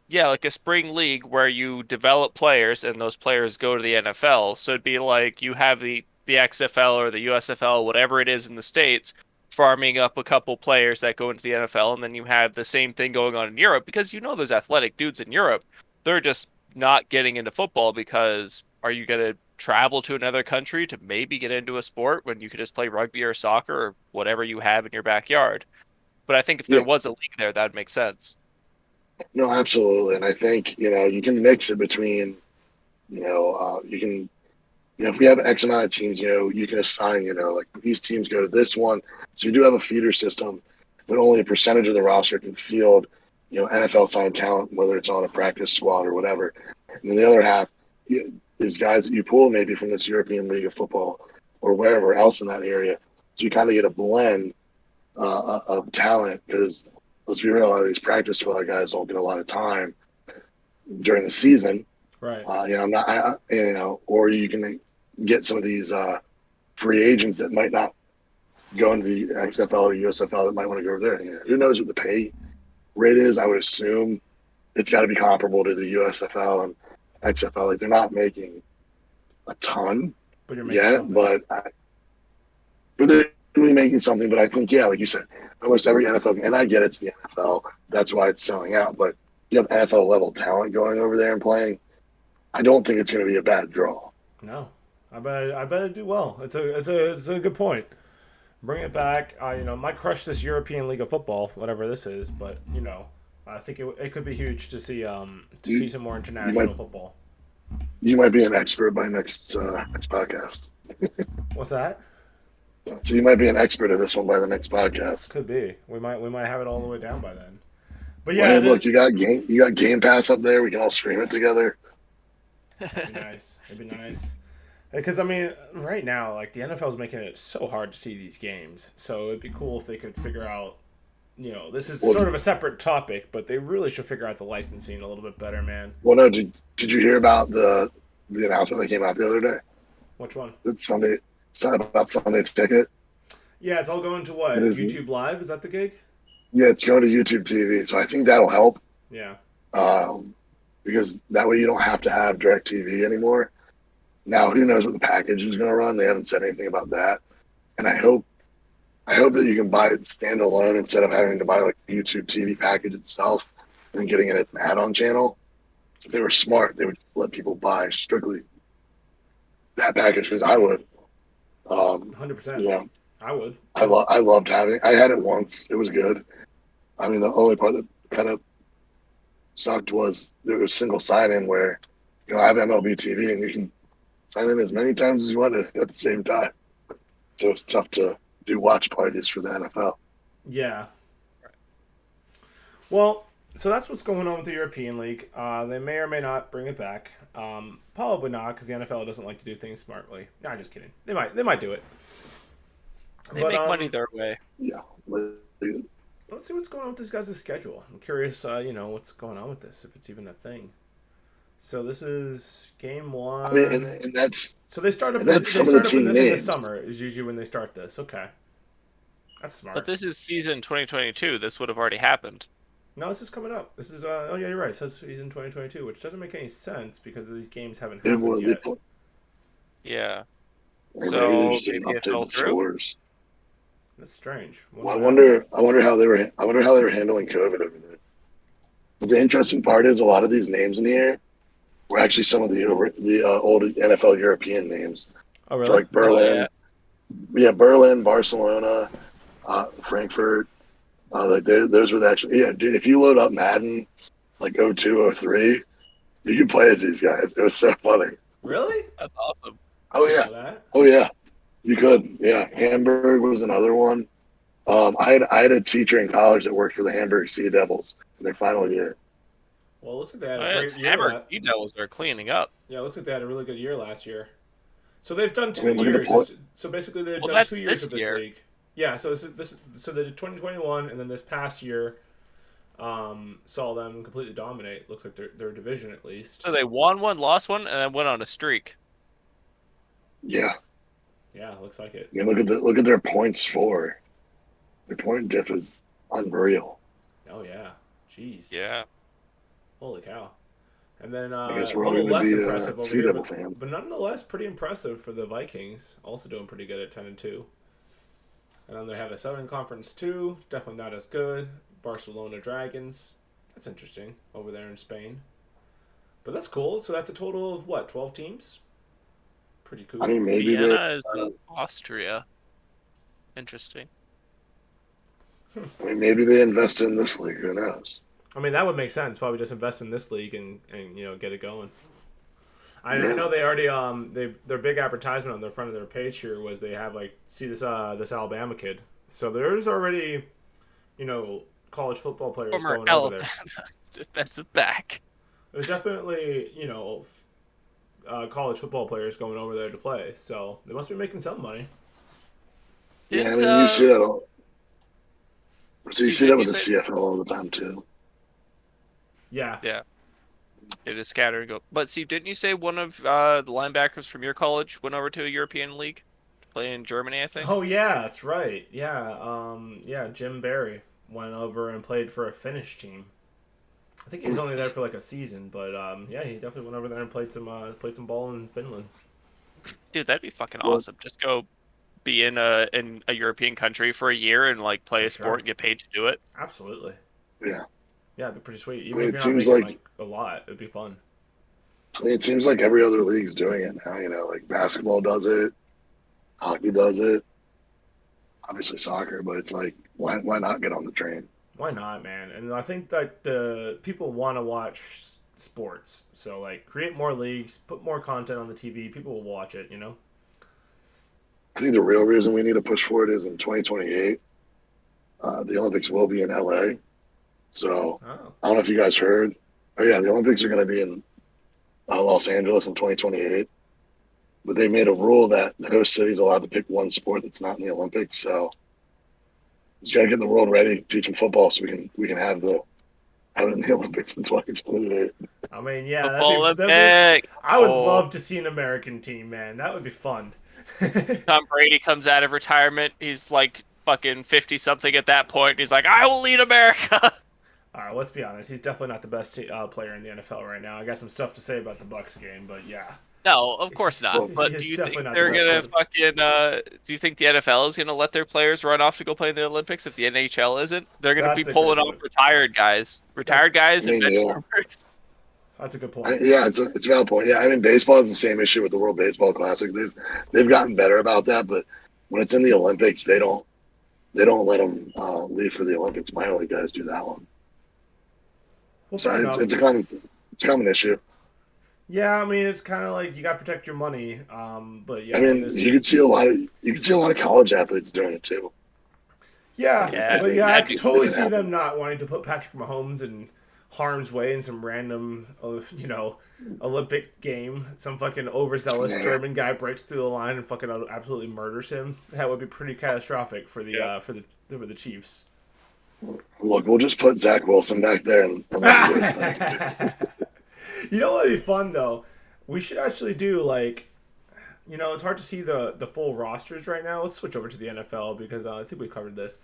yeah, like a spring league where you develop players and those players go to the NFL. So it'd be like you have the XFL or the USFL, whatever it is in the States, farming up a couple players that go into the NFL, and then you have the same thing going on in Europe because those athletic dudes in Europe, they're just not getting into football because are you going to travel to another country to maybe get into a sport when you could just play rugby or soccer or whatever you have in your backyard? But I think if Yeah, there was a league there, that would make sense. no, absolutely. And I think, you can mix it between, you can, if we have X amount of teams, you can assign, like these teams go to this one. So you do have a feeder system, but only a percentage of the roster can field, NFL signed talent, whether it's on a practice squad or whatever. And then the other half is guys that you pull maybe from this European League of Football or wherever else in that area. So you kind of get a blend of talent because let's be real, a lot of these practice squad guys don't get a lot of time during the season. Right. I'm not, or you can get some of these free agents that might not go into the XFL or USFL that might want to go over there. Who knows what the pay rate is? I would assume it's got to be comparable to the USFL and XFL. Like they're not making a ton But you're making yet, something. but they're be making something, but I think, yeah, like you said, almost every NFL, and I get it's the NFL, that's why it's selling out, but you have NFL level talent going over there and playing. I don't think it's going to be a bad draw. No, I bet it do well. It's a good point. Bring it back. Might crush this European League of Football, whatever this is, but I think it could be huge to see some more You might international football. you might be an expert by next podcast. What's that? So you might be an expert at this one by the next podcast. Could be. We might have it all the way down by then. But Well, yeah, hey, look, you got Game Pass up there. We can all stream it together. it'd be nice. It'd be nice. Because I mean, right now, like the NFL is making it so hard to see these games. So it'd be cool if they could figure out. This is Well, sort of a separate topic, but they really should figure out the licensing a little bit better, man. Well, no, did you hear about the announcement that came out the other day? Which one? It's Sunday. It's not about Sunday Ticket. Yeah, it's all going to what? It is. YouTube Live? Is that the gig? Yeah, it's going to YouTube TV. So I think that'll help. Yeah. Because that way you don't have to have DirecTV anymore. Now, who knows what the package is going to run? They haven't said anything about that. And I hope that you can buy it standalone instead of having to buy like the YouTube TV package itself and getting it as an add-on channel. If they were smart, they would let people buy strictly that package because I would. 100%. Yeah, I would. I loved having it. I had it once. It was good. I mean, the only part that kind of sucked was there was single sign-in where I have MLB TV and you can sign in as many times as you want at the same time. So it's tough to do watch parties for the NFL. Yeah. Well, so that's what's going on with the European League. They may or may not bring it back. Probably not, because the NFL doesn't like to do things smartly. Nah, just kidding. They might do it. They make money their way. Yeah. Let's see what's going on with this guy's schedule. I'm curious, what's going on with this, if it's even a thing. So this is game one. I mean, and that's so they start up. That's some of the team in the names. summer is usually when they start this. Okay, that's smart. But this is season 2022. This would have already happened. No, this is coming up. This is oh yeah, you're right. It says season 2022, which doesn't make any sense because these games haven't happened yet. Yeah. So So maybe it fell through. Scores. That's strange. Well, I wonder how they were handling COVID over there. But the interesting part is a lot of these names in here were actually some of the old NFL European names. Oh really? So like Berlin, Berlin, Barcelona, Frankfurt. Like those were actually dude. If you load up Madden like 02, 03, you can play as these guys. It was so funny. Really? That's awesome. Oh yeah, you could. Yeah, Hamburg was another one. I had a teacher in college that worked for the Hamburg Sea Devils in their final year. Well, it looks like they had a great year. Hamburg Sea Devils are cleaning up. Yeah, it looks like they had a really good year last year. So they've done 2 look at the years. So basically, they've done 2 years of this year. league. Yeah, so so they did 2021, and then this past year saw them completely dominate. Looks like their division at least. So they won one, lost one, and then went on a streak. Yeah. Yeah, looks like it. Yeah, look at their points for. Their point diff is unreal. Oh yeah, jeez. Yeah. Holy cow! And then I guess a we're all little going less to be impressive over Sea here, Devil but, fans. but nonetheless pretty impressive for the Vikings. Also doing pretty good at 10-2. And then they have a Southern Conference 2, definitely not as good. Barcelona Dragons, that's interesting over there in Spain. But that's cool. So that's a total of what, 12 teams? Pretty cool. I mean, maybe Vienna is Austria. Interesting. maybe they invest in this league. Who knows? I mean, that would make sense. Probably just invest in this league and get it going. I know they already their big advertisement on the front of their page here was they have this Alabama kid. So there's already college football players Former going over Alabama there. defensive back. There's definitely college football players going over there to play. So they must be making some money. Yeah, I mean, you see that all. So you see that with the CFL all the time too. Yeah. Yeah. It is scattered. But see, didn't you say one of the linebackers from your college went over to a European league to play in Germany, I think? Oh, yeah, that's right. Yeah, Jim Barry went over and played for a Finnish team. I think he was only there for a season, but yeah, he definitely went over there and played some ball in Finland. Dude, that'd be fucking awesome. Just go be in a European country for a year and like play For a sport sure. and get paid to do it. Absolutely. Yeah. Yeah, it'd be pretty sweet. I Even mean, if it you're not seems making like like a lot, it'd be fun. it seems like every other league's doing it now. Like basketball does it, hockey does it, obviously soccer. But it's like, why not get on the train? Why not, man? And I think that the people want to watch sports. So like, create more leagues, put more content on the TV. People will watch it. I think the real reason we need to push for it is in 2028, the Olympics will be in LA. So Oh, I don't know if you guys heard. Oh yeah, the Olympics are going to be in Los Angeles in 2028. But they made a rule that the host city is allowed to pick one sport that's not in the Olympics. So just got to get the world ready, teach them football, so we can have it in the Olympics in 2028. I mean, yeah, Football that'd be. Olympic. I would Oh, love to see an American team, man. That would be fun. Tom Brady comes out of retirement. He's like fucking 50 something at that point. He's like, I will lead America. All right, let's be honest. He's definitely not the best player in the NFL right now. I got some stuff to say about the Bucks game, but yeah, No, of course not. Well, But he do is you definitely think not the they're best gonna quarterback. fucking? Do you think the NFL is gonna let their players run off to go play in the Olympics if the NHL isn't? They're gonna be That's a good pulling point. off retired guys, I and mean, bench yeah, warmers. That's a good point. yeah, it's a valid point. Yeah, I mean, baseball has the same issue with the World Baseball Classic. They've gotten better about that, but when it's in the Olympics, they don't let them leave for the Olympics. Minor league guys do that one, Well, so fair enough. it's a common issue. Yeah, I mean, it's kind of like you got to protect your money. But I yeah, when mean, this, you can see a lot of college athletes doing it too. yeah, Like Yeah, but they yeah, I that'd could be totally can see have them not wanting to put Patrick Mahomes in harm's way in some random, Olympic game. Some fucking overzealous yeah. German guy breaks through the line and fucking absolutely murders him. That would be pretty catastrophic for the yeah. for the Chiefs. Look, we'll just put Zach Wilson back there and let him do his thing. You know what would be fun though? We should actually do like, it's hard to see the full rosters right now. Let's switch over to the NFL because I think we covered this.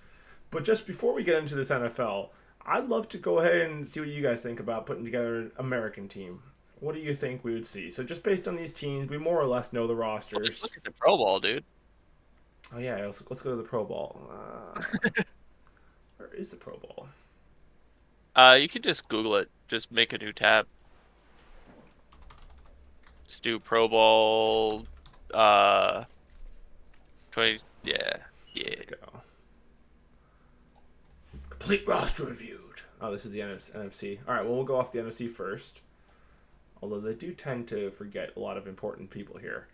But just before we get into this NFL, I'd love to go ahead and see what you guys think about putting together an American team. What do you think we would see? So just based on these teams, we more or less know the Let's rosters. look at the Pro Bowl, dude. Oh yeah, let's go to the Pro Bowl. Where is the Pro Bowl? You can just Google it. Just make a new tab. Just do Pro Bowl. 20. Yeah, yeah. There we go. Complete roster reviewed. Oh, this is the NFC. All right, well, we'll go off the NFC first. Although they do tend to forget a lot of important people here.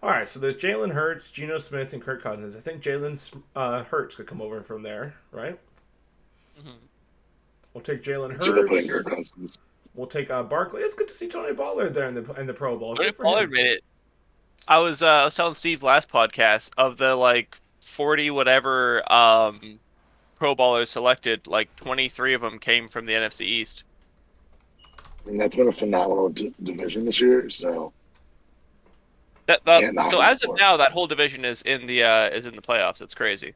All right, so there's Jalen Hurts, Geno Smith, and Kirk Cousins. I think Jalen Hurts could come over from there, right? Mm-hmm. We'll take Jalen So they're putting Hurts. Kirk Cousins. We'll take Barkley. It's good to see Tony Pollard there in the Pro Bowl. Tony Good for Pollard him. made it. I was telling Steve last podcast of the like 40 whatever Pro Bowlers selected, like 23 of them came from the NFC East. And that's been a phenomenal division this year. So That can't knock so them as of for it. now, that whole division is in the playoffs. It's crazy.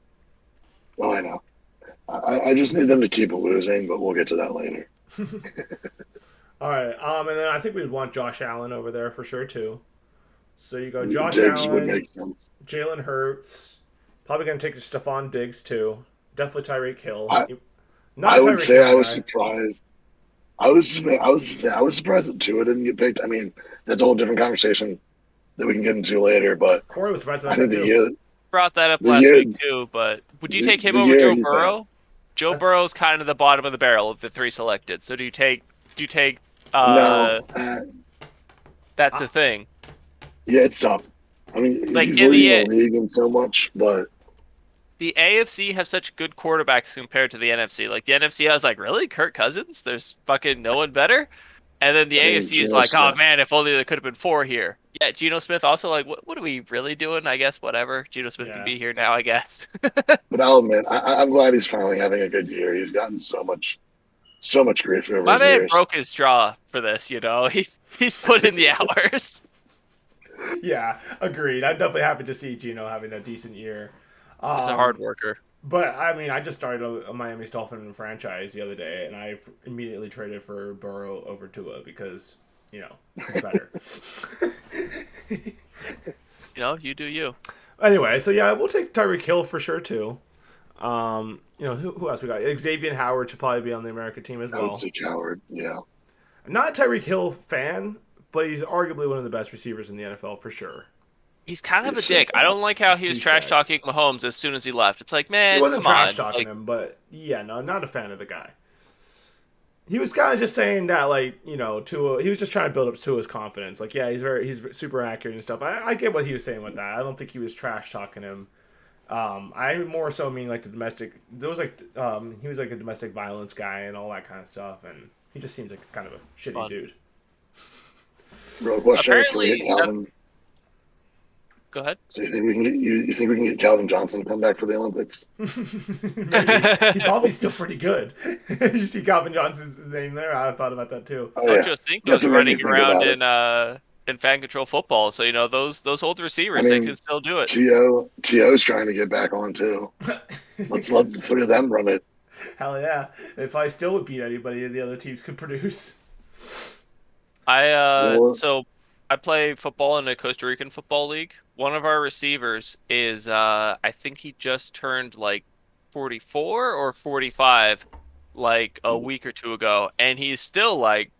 Oh, I know. I just need them to keep losing, but we'll get to that later. All right, and then I think we'd want Josh Allen over there for sure too. So you go Josh Diggs would Allen, make sense. Jalen Hurts, probably going to take Stephon Diggs too. Definitely Tyreek Hill. I, Not I a would Tyreek say Hill I was guy. surprised. I was surprised that Tua didn't get picked. I mean, that's a whole different conversation that we can get into later. But Corey was surprised I about that think the too. year, Brought that up the last year, week too, but would you the, take him the over year Joe he's had. Burrow? Joe That's, Burrow's kind of the bottom of the barrel of the three selected. So do you take No, that's I, the thing. yeah, it's tough. I mean, Like he's in leading the the league in so much, but the AFC have such good quarterbacks compared to the NFC. Like the NFC, I was like, really? Kirk Cousins? There's fucking no one better. And then the I mean, AFC is Geno like, oh Smith. man, if only there could have been four here. Yeah, Geno Smith also like, what are we really doing? I guess whatever. Geno Smith can yeah. be here now, I guess. But I'll admit, I'm glad he's finally having a good year. He's gotten so much grief over My his man years. broke his jaw for this, he's put in the hours. Yeah, agreed. I'm definitely happy to see Gino having a decent year. He's a hard worker. But I mean, I just started a Miami Dolphin franchise the other day, and I immediately traded for Burrow over Tua because he's better. You do you. Anyway, so yeah, we'll take Tyreek Hill for sure too. Who else we got? Xavier Howard should probably be on the America team as I would well. say Coward. Yeah. I'm not a Tyreek Hill fan, but he's arguably one of the best receivers in the NFL for sure. He's kind of a He's dick. so I don't fast. like how he was trash Douchebag. talking Mahomes as soon as he left. It's like, He man, wasn't come trash on. talking Like, him, but yeah, no, not a fan of the guy. He was kind of just saying that, like, Tua. He was just trying to build up Tua's confidence. Like, yeah, he's super accurate and stuff. I get what he was saying with that. I don't think he was trash talking him. I more so mean like the domestic. There was like he was like a domestic violence guy and all that kind of stuff, and he just seems like kind of a shitty Fun. dude. Real question is, can we Apparently, get Calvin? go ahead. So you think we can get you think we can get Calvin Johnson to come back for the Olympics? Maybe. He's probably still pretty good. You see Calvin Johnson's name there? I thought about that too. Oh, yeah. Ocho Cinco's That's what made me running think around about it. in fan control football, so those old receivers, I they mean, can still do it. T.O.'s trying to get back on too. Let's let the three of them run it. Hell yeah! If I still would beat anybody the other teams could produce. So I play football in a Costa Rican football league. One of our receivers is I think he just turned like 44 or 45 like a week or two ago, and he's still like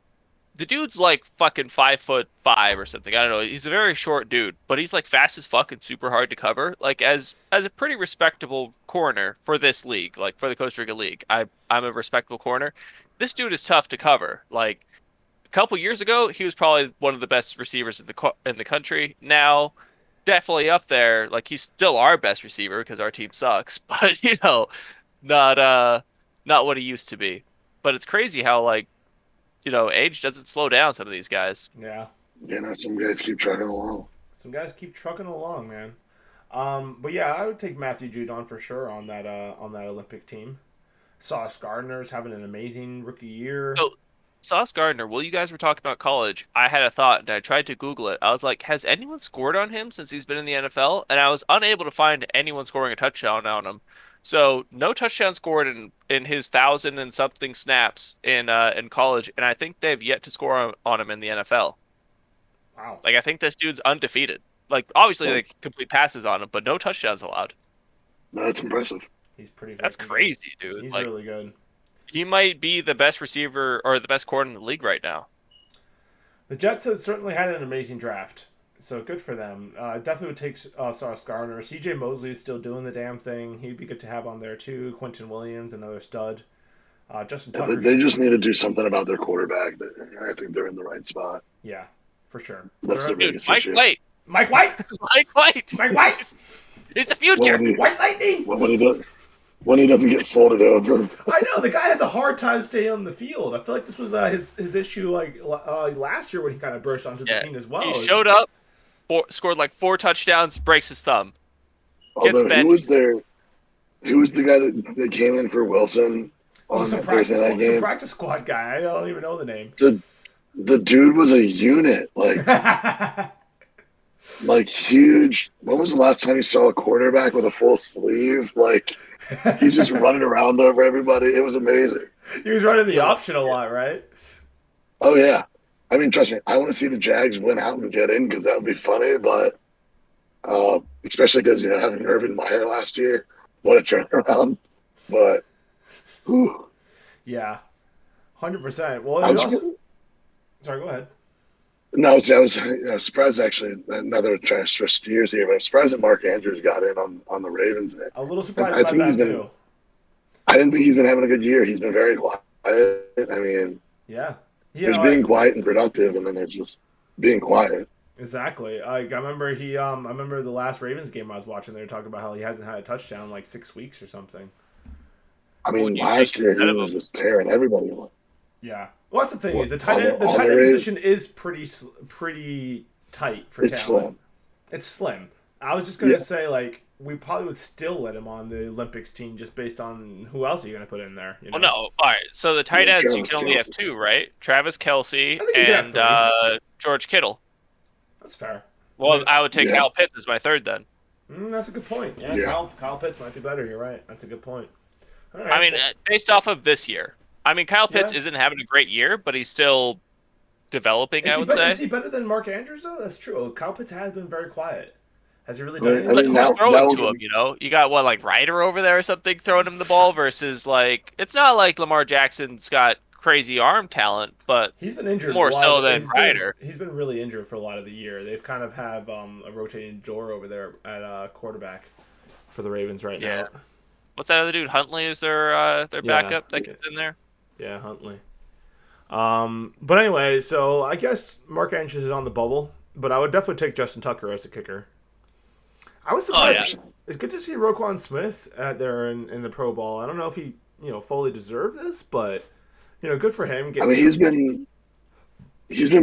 the dude's like fucking 5'5" or something. I don't know. He's a very short dude, but he's like fast as fuck and super hard to cover. Like as a pretty respectable corner for this league, like for the Costa Rica league. I'm a respectable corner. This dude is tough to cover. Like a couple years ago, he was probably one of the best receivers in the country. Now, definitely up there. Like he's still our best receiver because our team sucks, but not not what he used to be. But it's crazy how like age doesn't slow down some of these guys. Yeah. Some guys keep trucking along. Some guys keep trucking along, man. But yeah, I would take Matthew Judon for sure on that Olympic team. Sauce Gardner's having an amazing rookie year. So, Sauce Gardner, while you guys were talking about college, I had a thought and I tried to Google it. I was like, has anyone scored on him since he's been in the NFL? And I was unable to find anyone scoring a touchdown on him. So no touchdown scored in his 1,000 and something snaps in college, and I think they've yet to score on him in the NFL. Wow. Like I think this dude's undefeated. Like obviously they That's- complete passes on him, but no touchdowns allowed. No, that's impressive. He's pretty. That's freaking crazy, good. dude. He's Like really good. he might be the best receiver or the best corner in the league right now. The Jets have certainly had an amazing draft, so good for them. Definitely would take Sauce Gardner. C.J. Mosley is still doing the damn thing. He'd be good to have on there too. Quentin Williams, another stud. Justin Yeah, Tucker. they just need to do something about their quarterback. I think they're in the right spot. Yeah, for sure. That's the Dude, biggest Mike issue. White. Mike White. Mike White. Mike White. He's the future. White Lightning. When he doesn't get folded over. I know the guy has a hard time staying on the field. I feel like this was his issue last year when he kind of burst onto the scene as well. He showed up, scored like 4 touchdowns, breaks his thumb. Although who was the guy that came in for Wilson on some Thursday night game? Some practice squad guy. I don't even know the name. The dude was a unit, like huge. When was the last time you saw a quarterback with a full sleeve? Like he's just running around over everybody. It was amazing. He was running the option a lot, right? Oh yeah. I mean, trust me, I want to see the Jags win out and get in because that would be funny. But especially because having Urban Meyer last year, what a turnaround. But whew. Yeah, 100%. Well, sorry, go ahead. No, I was surprised actually. Another trying to switch gears here, but I'm surprised that Mark Andrews got in on the Ravens. A little surprised about that too. I didn't think he's been having a good year. He's been very quiet. I mean, yeah, there's being quiet and productive, and then there's just being quiet. Exactly. I remember I remember the last Ravens game I was watching. They were talking about how he hasn't had a touchdown in like 6 weeks or something. I mean, last year he was just tearing everybody away. Yeah. Well, that's the thing is the tight end position is pretty tight for talent. Slim. It's slim. I was just gonna say like we probably would still let him on the Olympics team just based on who else are you gonna put in there. Well, no. All right. So the tight ends you can only have 2, right? Travis Kelce and George Kittle. That's fair. Well, I would take Kyle Pitts as my third then. That's a good point. Yeah. Kyle Pitts might be better. You're right. That's a good point. All right, I mean, based off of this year. I mean, Kyle Pitts isn't having a great year, but he's still developing, I would say. Is he better than Mark Andrews, though? That's true. Kyle Pitts has been very quiet. Has he really I done mean, I anything? mean Who's that throwing will to him? You know, you got what, like Ryder over there or something throwing him the ball versus like it's not like Lamar Jackson's got crazy arm talent, but He's been injured a more lot. so than Ryder. He's been really injured for a lot of the year. They've kind of have a rotating door over there at quarterback for the Ravens right Yeah. now. What's that other dude? Huntley is their Yeah, backup that gets in there. yeah, Huntley. But anyway, so I guess Mark Andrews is on the bubble, but I would definitely take Justin Tucker as a kicker. I was Oh yeah. surprised. It's good to see Roquan Smith at there in the Pro Bowl. I don't know if he fully deserved this, but good for him. I mean, he's been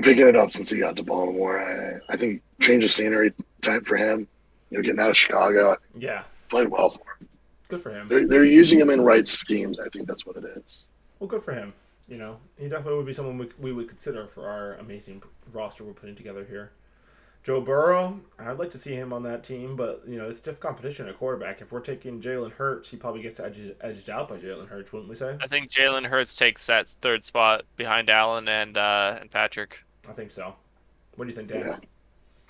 picking it up since he got to Baltimore. I think change of scenery time for him. Getting out of Chicago, I think Yeah, played well for him. good for him. They're using him in right schemes. I think that's what it is. Well, good for him. He definitely would be someone we would consider for our amazing roster we're putting together here. Joe Burrow, I'd like to see him on that team, but it's stiff competition at quarterback. If we're taking Jalen Hurts, he probably gets edged out by Jalen Hurts, wouldn't we say? I think Jalen Hurts takes that third spot behind Allen and Patrick. I think so. What do you think, Dan?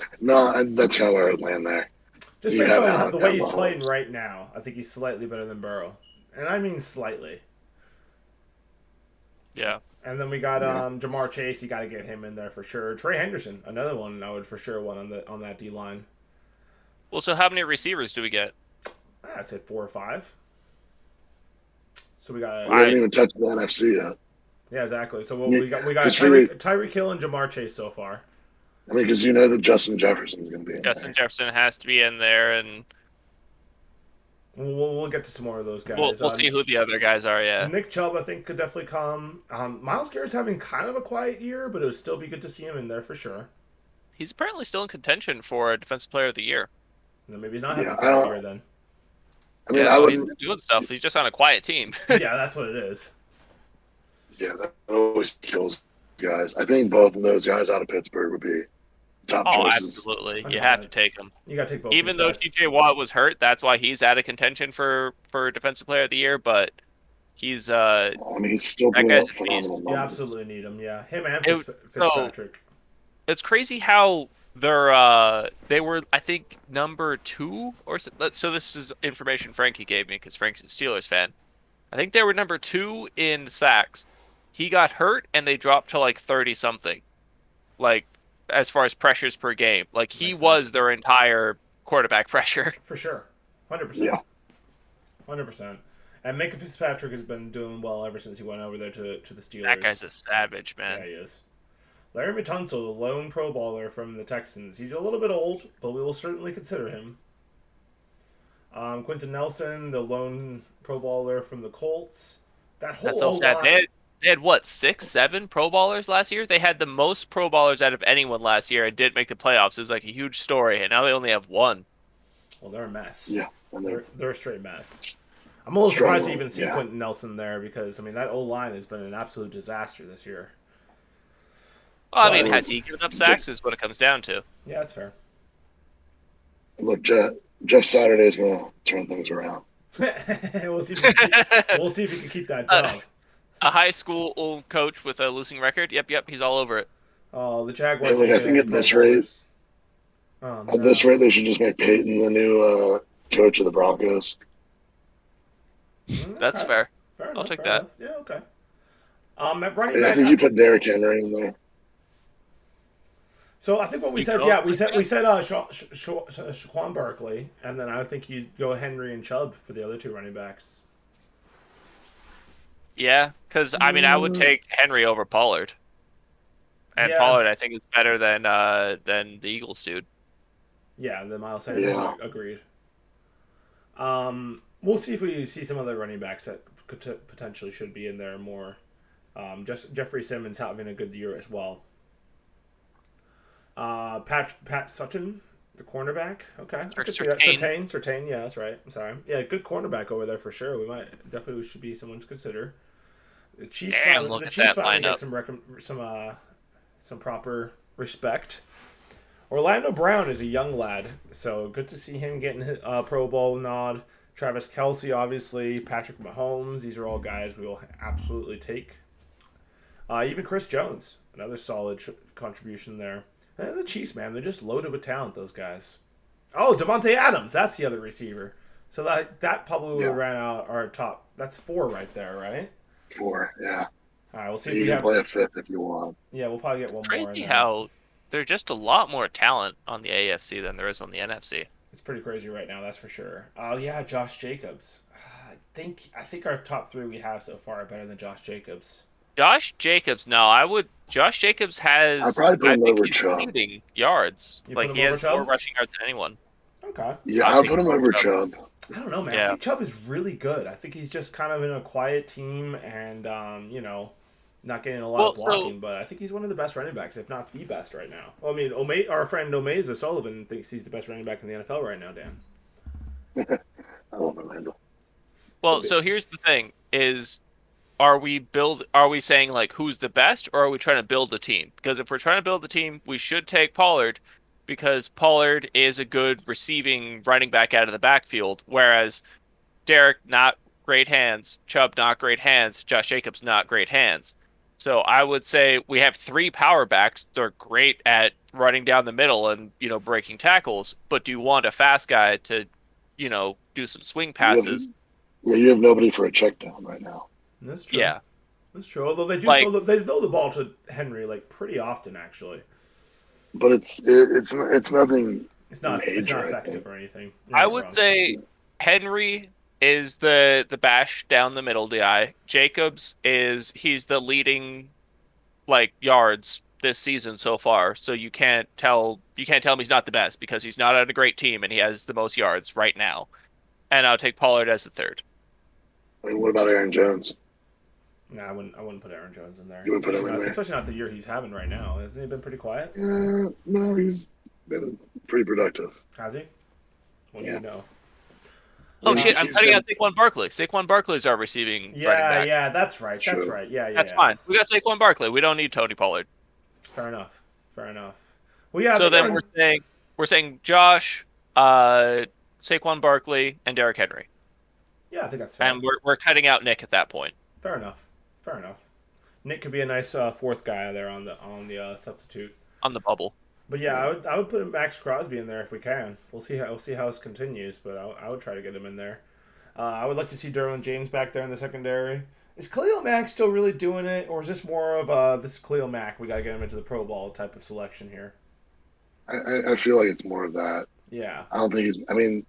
Yeah. No, that's kind of where I would land there. Just You based have on Allen, the way you he's have playing Mahomes. right now, I think he's slightly better than Burrow, and I mean slightly. Yeah. And then we got Jamar Chase. You got to get him in there for sure. Trey Henderson, another one I would for sure want on that D line. Well, so how many receivers do we get? I'd say 4 or 5. So we got We haven't even touched the NFC yet. yeah, exactly. So Yeah, we got just Tyreek Hill and Jamar Chase so far. I mean, because that Justin Jefferson's going to be in Justin there. Jefferson has to be in there, and We'll get to some more of those guys. we'll see who the other guys are. Yeah. Nick Chubb, I think, could definitely come. Myles Garrett's having kind of a quiet year, but it would still be good to see him in there for sure. He's apparently still in contention for Defensive Player of the Year. And maybe not having a I quiet don't. year then. I mean, Yeah, I no, would. he's been doing stuff. He's just on a quiet team. Yeah, that's what it is. Yeah, that always kills guys. I think both of those guys out of Pittsburgh would be top Oh, choices. absolutely. You have to take him. You got to take both. Even these though guys. TJ Watt was hurt, that's why he's out of contention for Defensive Player of the Year. But he's I mean, he's still that putting guy's up a beast. phenomenal You numbers. absolutely need him. Yeah, him and It- Fitzpatrick. it's crazy how they were, I think, number 2 or so. This is information Frankie gave me because Frank's a Steelers fan. I think they were number 2 in sacks. He got hurt and they dropped to like 30 something, like as far as pressures per game. Like he Makes was sense. their entire quarterback pressure. For sure. 100%. Yeah. 100%. And Minka Fitzpatrick has been doing well ever since he went over there to the Steelers. That guy's a savage, Yeah, man. he is. Larry Tunsil, the lone Pro Bowler from the Texans. He's a little bit old, but we will certainly consider him. Quentin Nelson, the lone Pro Bowler from the Colts. That whole That's so sad. O-line- They had what, 6, 7 Pro Bowlers last year? They had the most Pro Bowlers out of anyone last year and didn't make the playoffs. It was like a huge story, and now they only have 1. Well, they're a mess. Yeah, and They're a straight mess. I'm a little surprised to even see Yeah. Quentin Nelson there because, I mean, that O-line has been an absolute disaster this year. Well, I mean, Well, has he given up sacks? Is what it comes down to. Yeah, that's fair. look, Jeff Saturday's going to turn things around. we'll see if he can keep that job. A high school old coach with a losing record. Yep, he's all over it. Oh, the Jaguars. Hey, look, I need think any at Pro this rate- Bowlers. Oh, At this rate, they should just make Peyton the new coach of the Broncos. That's Okay. fair. Fair I'll enough, take fair that. enough. Yeah, okay. At running I back, think you put Derrick Henry in there. so I think what we You said, go? yeah, we said Shaquan Barkley, and then I think you go Henry and Chubb for the other 2 running backs. Yeah, because I mean, I would take Henry over Pollard, and Yeah. Pollard I think is better than the Eagles dude. Yeah, the Miles Sanders agreed. We'll see if we see some other running backs that could potentially should be in there more. Just Jeffrey Simmons having a good year as well. Pat Sutton, the cornerback. Okay, I could see that. Surtain, yeah, that's right. I'm sorry. Yeah, good cornerback over there for sure. We might definitely should be someone to consider. The Chiefs Damn, finally get some proper respect. Orlando Brown is a young lad, so good to see him getting a Pro Bowl nod. Travis Kelce, obviously, Patrick Mahomes. These are all guys we will absolutely take. Even Chris Jones, another solid contribution there. And the Chiefs, man, they're just loaded with talent, those guys. Oh, Devontae Adams. That's the other receiver. So that probably would Yeah, have ran out our top. That's 4 right there, right? 4. Yeah, All right, we'll see if you we can have. play a fifth if you want. Yeah, we'll probably get It's one more in crazy there. how there's just a lot more talent on the AFC than there is on the NFC. It's pretty crazy right now, that's for sure. Oh yeah, Josh Jacobs. I think our top 3 we have so far are better than Josh Jacobs. Josh Jacobs, no, I would. Josh Jacobs I'd has, probably put I him think over he's Chubb. leading yards. You put Like him he over has more Chubb? rushing yards than anyone. Okay. Yeah, I'll I'll take put him over Chubb. Chubb. I don't know, man. I Yeah. think Chubb is really good. I think he's just kind of in a quiet team and not getting a lot Well, of so blocking, but I think he's one of the best running backs, if not the best right now. Well, I mean, our friend Omeza Sullivan thinks he's the best running back in the NFL right now, Dan. I love Orlando. well, so here's the thing: is are we saying like who's the best, or are we trying to build a team? Because if we're trying to build a team, we should take Pollard because Pollard is a good receiving running back out of the backfield, whereas Derek not great hands, Chubb not great hands, Josh Jacobs not great hands. So I would say we have 3 power backs. They're great at running down the middle and breaking tackles. But do you want a fast guy to do some swing You have passes? you have nobody for a check down right now. That's true. Yeah, That's true. Although they do like they throw the ball to Henry like pretty often, actually. But it's nothing It's not major. I effective think. or anything. You're I not would wrong. say Henry is the bash down the middle guy. Jacobs he's the leading like yards this season so far. So you can't tell him he's not the best because he's not on a great team and he has the most yards right now. And I'll take Pollard as the third. I mean, what about Aaron Jones? Nah, I wouldn't put Aaron Jones in there, You would put him in there. especially not the year he's having right now. Hasn't he been pretty quiet? No, he's been pretty productive. Has he? What do Yeah. you know? Oh Yeah, shit, I'm he's cutting been- out Saquon Barkley. Saquon Barkley's our receiving running Yeah, back. yeah, that's right. That's Sure. right. Yeah, yeah, That's yeah. fine. We got Saquon Barkley. We don't need Tony Pollard. Fair enough. Fair enough. Well, yeah. I So think then Aaron- we're saying Josh, Saquon Barkley, and Derrick Henry. Yeah, I think that's fair. And we're cutting out Nick at that point. Fair enough. Fair enough. Nick could be a nice fourth guy there on the substitute. On the bubble. But yeah, I would put Max Crosby in there if we can. We'll see how this continues, but I would try to get him in there. I would like to see Derwin James back there in the secondary. Is Khalil Mack still really doing it, or is this more of this is Khalil Mack? We got to get him into the Pro Bowl type of selection here. I feel like it's more of that. Yeah, I don't think he's. I mean,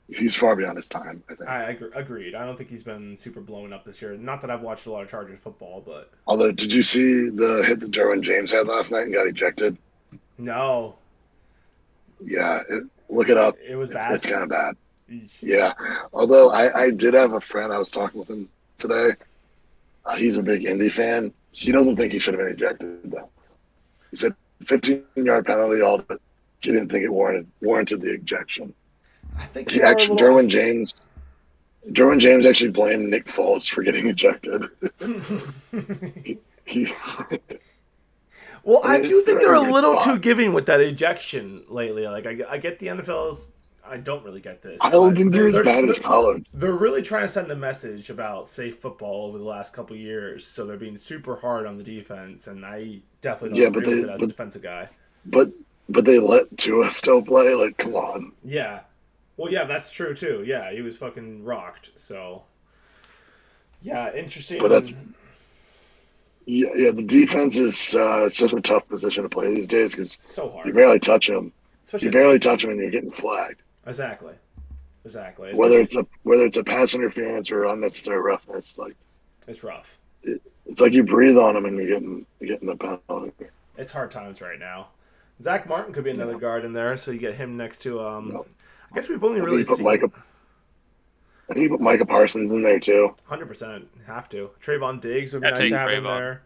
he's far beyond his time. I think. agreed. I don't think he's been super blowing up this year. Not that I've watched a lot of Chargers football, but Although, did you see the hit that Derwin James had last night and got ejected? no, Yeah, look it up. it was It's, bad. it's kind of bad. Eesh. Yeah. Although I did have a friend, I was talking with him today. He's a big Indy fan. He doesn't think he should have been ejected, though. He said 15-yard penalty, all, but he didn't think it warranted the ejection. I think He they are a actually, little- Derwin James actually blamed Nick Foles for getting ejected. He, Well, I do It's think they're a very little good too spot. giving with that ejection lately. Like, I get the NFL's. I don't really get this. I don't but think they're as bad as they're- Pollard. They're really trying to send a message about safe football over the last couple of years, so they're being super hard on the defense, and I definitely don't agree with it as a defensive guy. But they let Tua still play. Like, come on. Yeah. Well, yeah, that's true, too. Yeah, he was fucking rocked, so. Yeah, interesting. But that's- Yeah. The defense is such a tough position to play these days because so hard. you barely touch them. Especially You at barely safety. touch them, and you're getting flagged. Exactly. Whether it's a pass interference or unnecessary roughness, like It's rough. it's like you breathe on them and you're getting the penalty. It's hard times right now. Zach Martin could be another guard in there, so you get him next to. No. I guess we've only I really think seen. I think you put Micah Parsons in there too. 100% have to. Trayvon Diggs would be Yeah, nice take to have in Trayvon. there.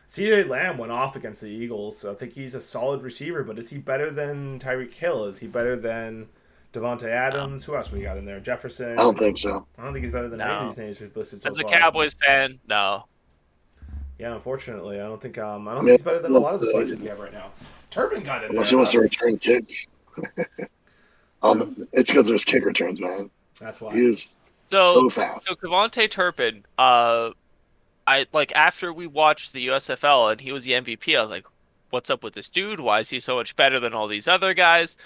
CJ Lamb went off against the Eagles, so I think he's a solid receiver. But is he better than Tyreek Hill? Is he better than Devontae Adams? Who else we got in there? Jefferson. I don't think so. I don't think he's better than No. any of these names we've listed so As a far. Cowboys fan, no. Yeah, unfortunately, I don't think mean, he's better than a lot of the let's, selections we have right now. Turpin got in Unless there. he wants to huh? return kicks. It's because there's kick returns, man. That's why. He is so fast. So Kevontae Turpin, I like after we watched the USFL and he was the MVP, I was like, what's up with this dude? Why is he so much better than all these other guys?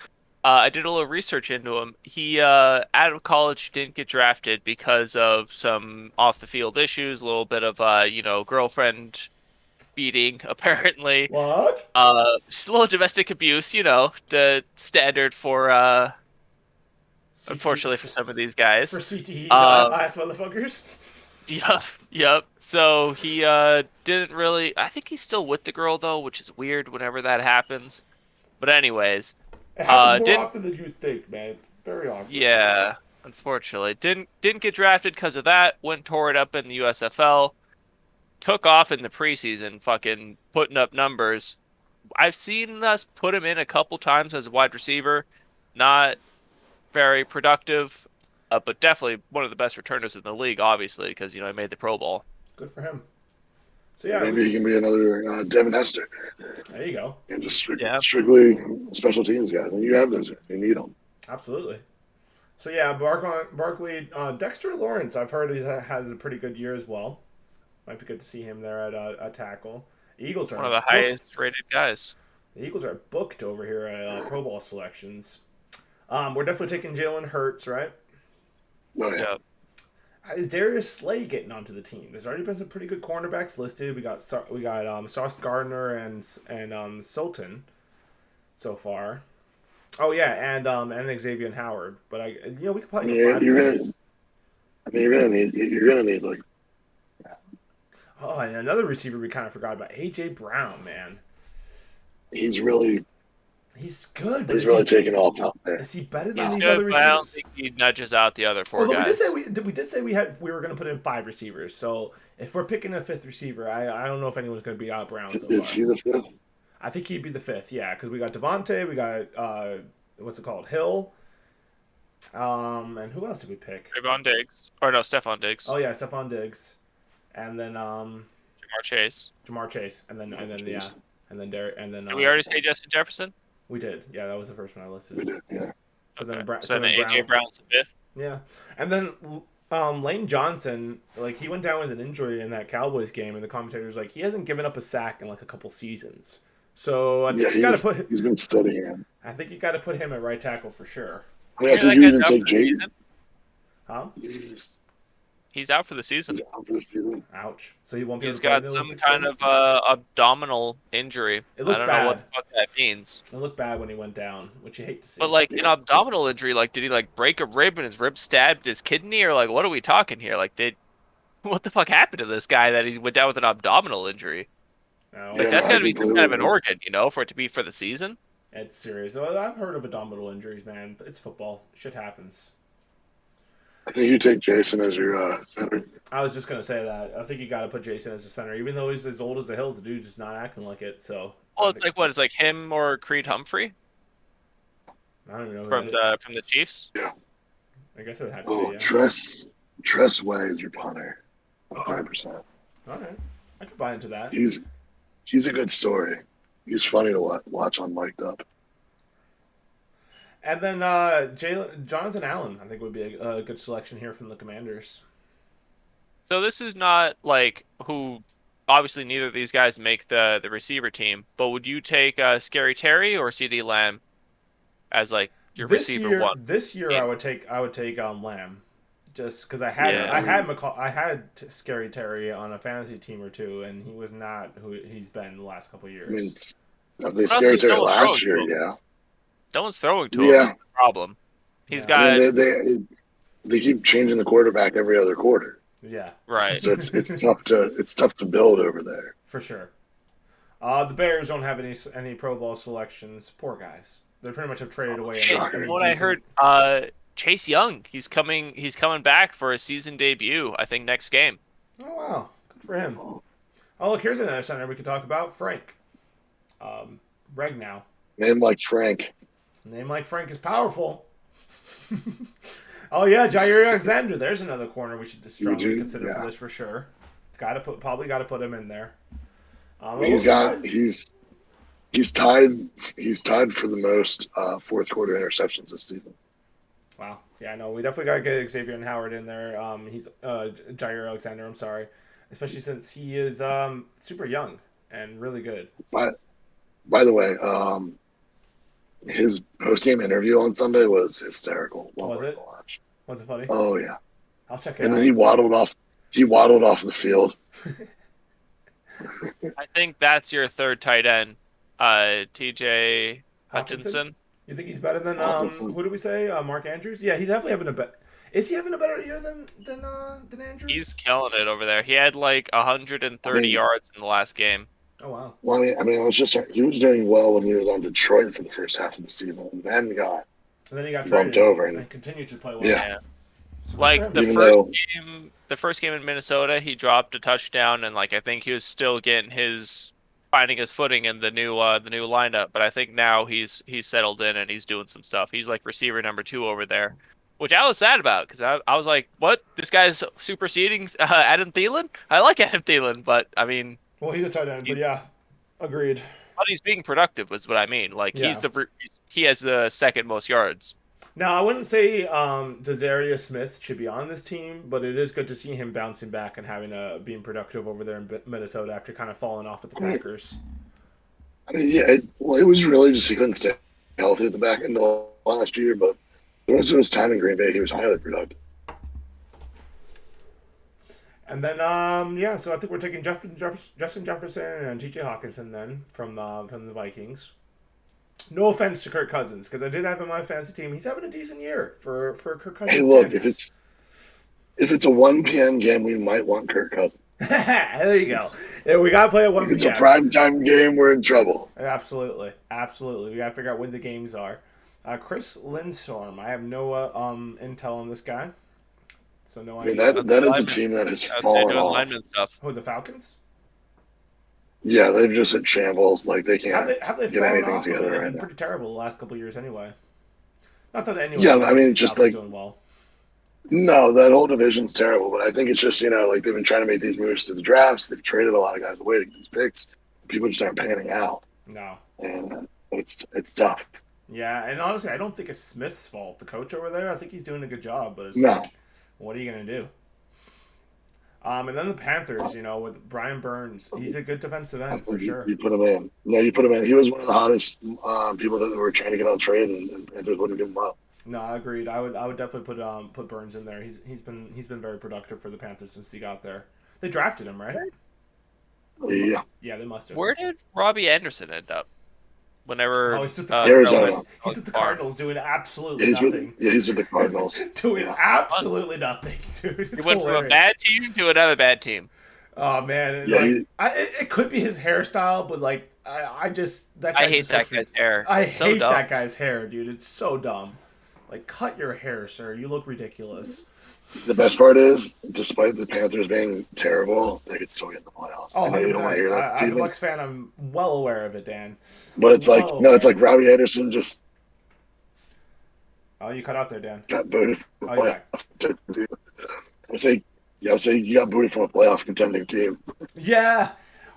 I did a little research into him. He out of college didn't get drafted because of some off the field issues, a little bit of girlfriend beating apparently. What? Just a little domestic abuse, the standard for CT unfortunately for some of these for guys. CTE Um, ass motherfuckers. yep, yep. So he didn't really. I think he's still with the girl though, which is weird whenever that happens. But anyways, It happens more didn't. often than you think, man. Very often. Yeah, unfortunately, didn't get drafted because of that. Went tore it up in the USFL. Took off in the preseason, fucking putting up numbers. I've seen us put him in a couple times as a wide receiver. Not very productive, but definitely one of the best returners in the league, obviously, because he made the Pro Bowl. Good for him. So yeah, Maybe he can be another Devin Hester there you go. and just Yeah, strictly special teams guys. And you have those. You need them. Absolutely. So yeah, Barkley, Dexter Lawrence. I've heard he has a pretty good year as well. Might be good to see him there at a tackle. Eagles are one of the booked. highest rated guys. The Eagles are booked over here at Pro Bowl selections. We're definitely taking Jalen Hurts, right? Oh, yeah. Yeah. Is Darius Slay getting onto the team? There's already been some pretty good cornerbacks listed. We got Sauce Gardner and Sultan so far. Oh yeah, and Xavier Howard. But we could probably Yeah, get 5 guys. You're gonna need like Oh, and another receiver we kind of forgot about, AJ Brown, man. he's really He's good, but he's really taking off out there. is he better than He's these good, other but I don't receivers? think he nudges out the other four Although guys. we did say we were going to put in 5 receivers. So if we're picking a 5th receiver, I don't know if anyone's going to beat out Brown so Is far. he the fifth? I think he'd be the 5th, yeah, because we got Devontae, we got what's it called, Hill, and who else did we pick? Trayvon Diggs, or no, Stephon Diggs, Oh yeah, Stephon Diggs, and then Jamar Chase. Jamar Chase, and then yeah, and then Derek, and then Did we already say Justin Jefferson? we did, yeah, that was the first one I We listed. did, yeah. So Okay. then then Brown, AJ Brown's the fifth. yeah, and then Lane Johnson, like he went down with an injury in that Cowboys game, and the commentators like he hasn't given up a sack in like a couple seasons. So I think you got to he's been studying. I think you got to put him at right tackle for sure. I mean, I Yeah, think that you guy's even out take for the Jake. season. Huh? He's out for the season. He's out for the season. Ouch. So he won't be. He's able to play in got the some Olympics kind then? of abdominal injury. It I looked don't know what bad. the fuck that means. It looked bad when he went down, which you hate to see. But like an Yeah. abdominal injury, like did he like break a rib and his rib stabbed his kidney, or like what are we talking here? Like what the fuck happened to this guy that he went down with an abdominal injury? No, Like Yeah, that's no, got I to be think some kind of an Lou is- organ, for it to be for the season. it's serious. Well, I've heard of abdominal injuries, man. It's football. Shit happens. I think you take Jason as your center. I was just gonna say that. I think you got to put Jason as the center, even though he's as old as the hills. The dude's just not acting like it. So. Well, I it's think- like what? It's like him or Creed Humphrey I don't even know who from that is. the Chiefs. I guess it would have to Oh, be. Yeah. Tress Way is your punter. 100%. All right. I could buy into that. He's a good story. He's funny to watch on Mic'd Up. And then Jonathan Allen, I think would be a good selection here from the Commanders. So this is not like who. Obviously, neither of these guys make the receiver team. But would you take Scary Terry or CD Lamb as like your receiver one? This year, Yeah. I would take Lamb, just because I had I had Scary Terry on a fantasy team or two, and he was not who he's been the last couple of years. I mean, they also, scared he's Terry no one last throwing year, to him. yeah. No one's throwing to him. Yeah. That's the problem. He's Yeah. got I mean, they keep changing the quarterback every other quarter, Yeah, right. so it's tough to build over there. for sure. The Bears don't have any Pro Bowl selections. Poor guys. They pretty much have traded away. Shocking. any What I decent- heard, Chase Young, he's coming back for a season debut. I think next game. Oh wow, good for him. Oh look, here's another center we could talk about. Frank. Regnow. Name like Frank. Name like Frank is powerful. Oh yeah, Jair Alexander. There's another corner we should strongly consider for this for sure. Probably got to put him in there. He's tied for the most fourth quarter interceptions this season. Wow. Yeah, no, we definitely got to get Xavier and Howard in there. He's Jair Alexander. I'm sorry, especially since he is super young and really good. By the way, his post-game interview on Sunday was hysterical. Well Was worth it? a watch. Was it funny? Oh yeah. I'll check it And out. then he waddled off. He waddled off the field. I think that's your third tight end, TJ Hutchinson. You think he's better than Hawkinson. who do we say? Mark Andrews? Yeah, he's definitely having a bet. Is he having a better year than Andrews? He's killing it over there. He had like 130 yards in the last game. Oh wow. Well, I was just he was doing well when he was on Detroit for the first half of the season, and then got And then he got bumped traded over and continued to play well. Yeah. So Like the Even first though- game, the first game in Minnesota, he dropped a touchdown, and like I think he was still finding his footing in the new lineup. But I think now he's settled in and he's doing some stuff. He's like receiver number 2 over there, which I was sad about because I was like, what? This guy's superseding Adam Thielen? I like Adam Thielen, but I mean, well, he's a tight end, but yeah, agreed. but he's being productive was what I mean. Like Yeah. he has the second most yards. Now, I wouldn't say Zadarius Smith should be on this team, but it is good to see him bouncing back and being productive over there in Minnesota after kind of falling off with the Packers. I mean, yeah, it was really just he couldn't stay healthy at the back end of last year, but the rest of his time in Green Bay, he was highly productive. And then, so I think we're taking Justin Jefferson and T.J. Hawkinson then from the Vikings. No offense to Kirk Cousins, because I did have him on my fantasy team. He's having a decent year for Kirk Cousins. Hey, look, if it's a 1 p.m. game, we might want Kirk Cousins. There you go. Yeah, we got to play at 1 p.m. If it's a primetime game, we're in trouble. Absolutely. We got to figure out when the games are. Chris Lindstorm. I have no intel on this guy. So no idea. That is a team that has fallen off. Lineman stuff. Who, the Falcons? Yeah, they've just hit shambles. Like they can't have they get fallen anything off? together They've right been now. pretty terrible the last couple of years anyway. Not that anyone. Yeah, I mean, just like doing well. No, that whole division's terrible. But I think it's just like they've been trying to make these moves to the drafts. They've traded a lot of guys away to get these picks. People just aren't panning out. No, and it's tough. Yeah, and honestly, I don't think it's Smith's fault. The coach over there, I think he's doing a good job. But it's No. like, what are you gonna do? And then the Panthers, with Brian Burns, he's a good defensive end for sure. You put him in. No, you put him in. He was one of the hottest people that were trying to get on trade, and Panthers wouldn't give him up. No, I agreed. I would definitely put Burns in there. He's been very productive for the Panthers since he got there. They drafted him, right? Yeah. Yeah, they must have. Where did Robbie Anderson end up? Whenever he's with the Arizona. He's with the Cardinals doing absolutely nothing. He's with the Cardinals. Doing absolutely nothing, dude. He went from a bad team to another bad team. Oh man, Yeah, it could be his hairstyle, but like I hate that guy's hair. I It's so hate dumb. that guy's hair, dude. It's so dumb. Like, cut your hair, sir. You look ridiculous. The best part is, despite the Panthers being terrible, they could still get in the playoffs. Oh, I know you don't want to hear that, as a Steven. Bucks fan, I'm well aware of it, Dan. But it's like it's like Robbie Anderson just Oh, you cut out there, Dan. got booted from a Oh, yeah. playoff team. I say you got booted from a playoff contending team. Yeah.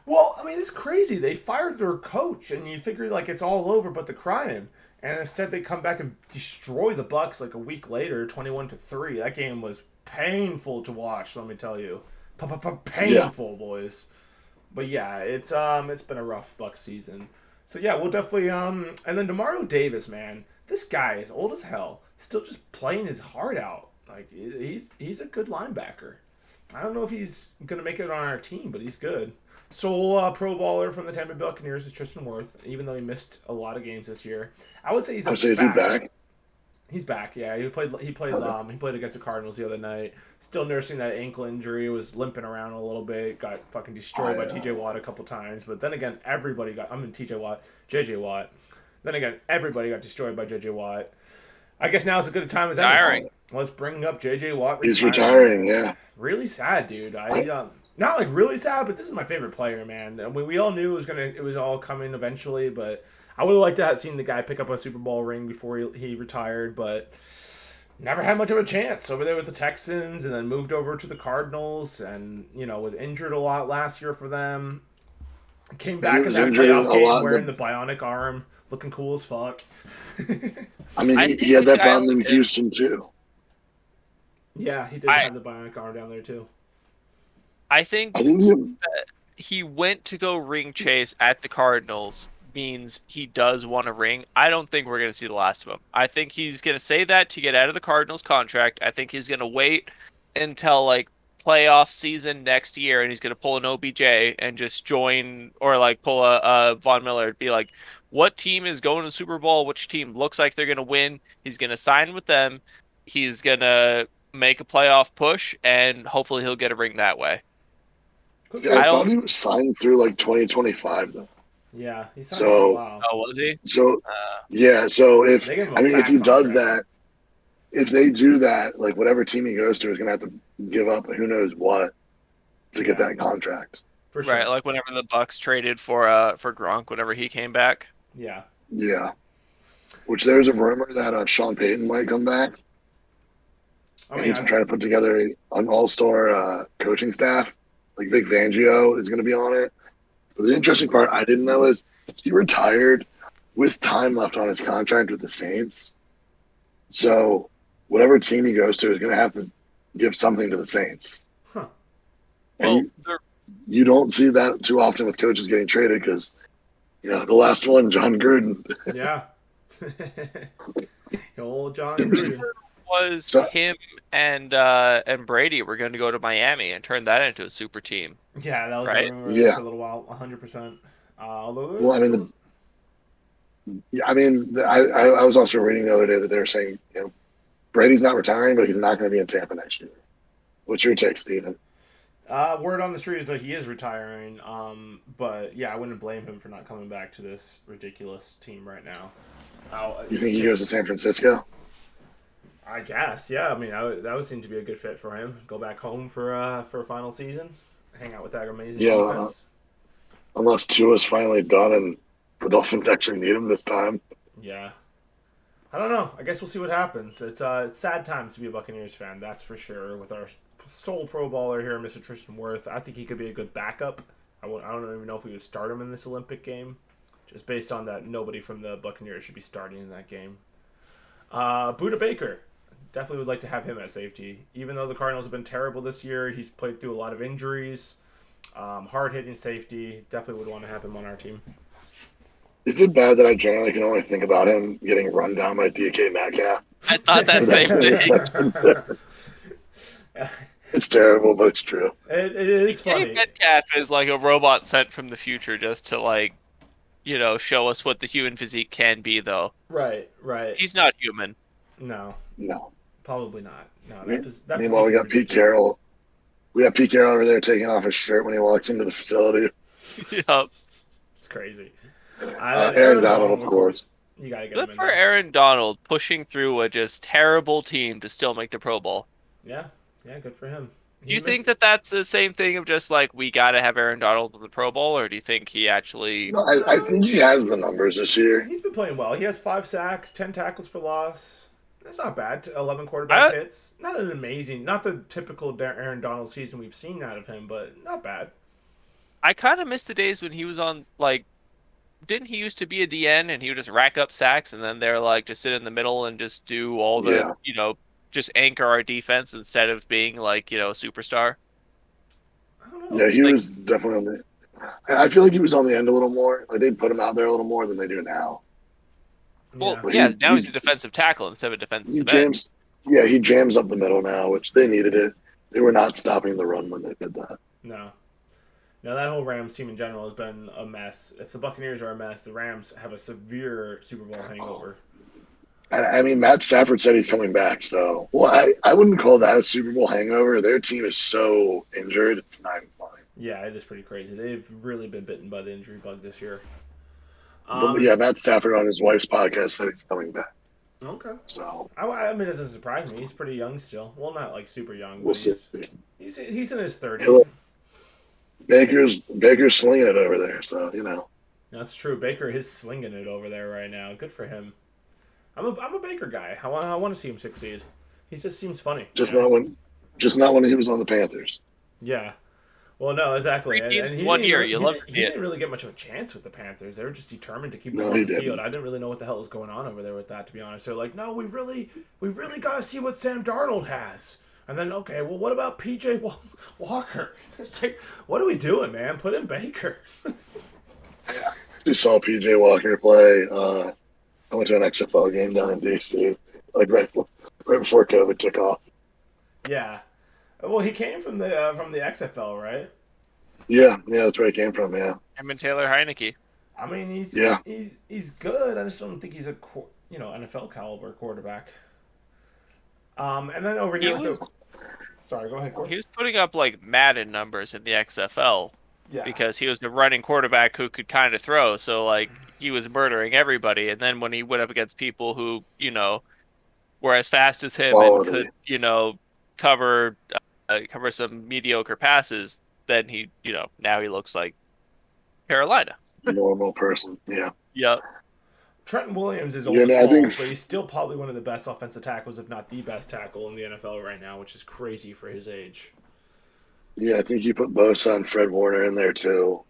Well, I mean, it's crazy. They fired their coach, and you figure like it's all over but the crying. And instead, they come back and destroy the Bucks like a week later, 21-3. That game was painful to watch. Let me tell you, painful, boys. But yeah, it's been a rough Bucks season. So yeah, we'll definitely And then Demario Davis, man, this guy is old as hell, still just playing his heart out. Like he's a good linebacker. I don't know if he's gonna make it on our team, but he's good. Sole Pro Bowler from the Tampa Bay Buccaneers is Tristan Wirth, even though he missed a lot of games this year. I would say he's Is he back? He's back, yeah. He played against the Cardinals the other night. Still nursing that ankle injury. Was limping around a little bit. Got fucking destroyed by TJ Watt a couple times. But then again, JJ Watt. Then again, everybody got destroyed by JJ Watt. I guess now's as good a time as any. Retiring. Let's bring up JJ Watt. He's retiring, yeah. Really sad, dude. Not like really sad, but this is my favorite player, man. And we all knew it was all coming eventually, but I would have liked to have seen the guy pick up a Super Bowl ring before he retired, but never had much of a chance over there with the Texans, and then moved over to the Cardinals, and was injured a lot last year for them. Came back in that playoff game wearing the bionic arm, looking cool as fuck. I mean, he had that problem in Houston too. Yeah, he did have the bionic arm down there too. I think that he went to go ring chase at the Cardinals, means he does want a ring, I don't think we're going to see the last of him. I think he's going to say that to get out of the Cardinals contract. I think he's going to wait until like playoff season next year, and he's going to pull an OBJ and just join, or like pull a Von Miller. Be like, what team is going to the Super Bowl? Which team looks like they're going to win? He's going to sign with them. He's going to make a playoff push, and hopefully he'll get a ring that way. Yeah, I thought he was signed through like 2025 though. Yeah, he signed for a while. Oh, was he? So yeah, so if if he does contract. that, if they do that, like whatever team he goes to is gonna have to give up who knows what to get that contract. For sure. Right, like whenever the Bucks traded for Gronk whenever he came back. Yeah. Yeah. Which there's a rumor that Sean Payton might come back. He's been trying to put together an all-star coaching staff. Like Vic Fangio is going to be on it. But the interesting part I didn't know is he retired with time left on his contract with the Saints. So whatever team he goes to is going to have to give something to the Saints. Huh. And you don't see that too often with coaches getting traded because, the last one, John Gruden. Yeah. Old John Gruden. Was him and Brady were going to go to Miami and turn that into a super team. Yeah, that was right? a rumor for a little while, 100%. Well, I was also reading the other day that they were saying, Brady's not retiring, but he's not going to be in Tampa next year. What's your take, Steven? Word on the street is that he is retiring. But yeah, I wouldn't blame him for not coming back to this ridiculous team right now. You think he goes to San Francisco? I guess, yeah. I mean, that would seem to be a good fit for him. Go back home for a final season, hang out with that amazing defense. Unless Tua's finally done and the Dolphins actually need him this time. Yeah. I don't know. I guess we'll see what happens. It's sad times to be a Buccaneers fan, that's for sure. With our sole Pro Bowler here, Mr. Tristan Wirth, I think he could be a good backup. I don't even know if we would start him in this Olympic game, just based on that nobody from the Buccaneers should be starting in that game. Budda Baker. Definitely would like to have him at safety. Even though the Cardinals have been terrible this year, he's played through a lot of injuries. Hard-hitting safety. Definitely would want to have him on our team. Is it bad that I generally can only think about him getting run down by DK Metcalf? I thought that same thing. It's terrible, but it's true. It is funny. DK Metcalf is like a robot sent from the future just to, show us what the human physique can be, though. Right. He's not human. No. Probably not. No. Meanwhile, we got Pete Carroll. We got Pete Carroll over there taking off his shirt when he walks into the facility. Yep. It's crazy. Aaron Donald, of course. You gotta get Good him in for there. Aaron Donald pushing through a just terrible team to still make the Pro Bowl. Yeah, good for him. Do you think that that's the same thing of just like we got to have Aaron Donald in the Pro Bowl, or do you think he actually? No, I think he has the numbers this year. He's been playing well. He has 5 sacks, 10 tackles for loss. That's not bad. 11 quarterback hits. Not the typical Aaron Donald season we've seen out of him, but not bad. I kind of miss the days when he was on, didn't he used to be a DN and he would just rack up sacks and then they're just sit in the middle and just do all the, just anchor our defense instead of being a superstar? I don't know. Yeah, he was definitely on the. I feel like he was on the end a little more. Like they put him out there a little more than they do now. Well, now he's a defensive tackle instead of a defensive end. He jams up the middle now, which they needed it. They were not stopping the run when they did that. No, that whole Rams team in general has been a mess. If the Buccaneers are a mess, the Rams have a severe Super Bowl hangover. I mean, Matt Stafford said he's coming back, so I wouldn't call that a Super Bowl hangover. Their team is so injured, it's not even funny. Yeah, it is pretty crazy. They've really been bitten by the injury bug this year. Matt Stafford on his wife's podcast said he's coming back. Okay. So I mean, it doesn't surprise me. He's pretty young still. Well, not super young, but he's in his 30s. Baker's slinging it over there, so That's true. Baker is slinging it over there right now. Good for him. I'm a Baker guy. I want to see him succeed. He just seems funny. Not when he was on the Panthers. Yeah. Well, no, exactly. And 1 year, you love he didn't really get much of a chance with the Panthers. They were just determined to keep him on the field. I didn't really know what the hell was going on over there with that, to be honest. They're like, no, we really got to see what Sam Darnold has. And then, okay, well, what about P.J. Walker? It's like, what are we doing, man? Put in Baker. actually saw PJ Walker play. I went to an XFL game down in DC, like right before COVID took off. Yeah. Well, he came from the XFL, right? Yeah, that's where he came from. Yeah, Him and Taylor Heineke. I mean, yeah. he's good. I just don't think he's a NFL caliber quarterback. And then over here with the sorry, go ahead, He Corey. was putting up like Madden numbers in the XFL Yeah, because he was the running quarterback who could kind of throw. So like he was murdering everybody. And then when he went up against people who were as fast as him and Quality, could cover some mediocre passes, then he now he looks like Carolina. normal person. Yeah, Yep. Trenton Williams is yeah. almost No, I think bald, but he's still probably one of the best offensive tackles, if not the best tackle in the NFL right now, which is crazy for his age. I think you put Bosa and Fred Warner in there too.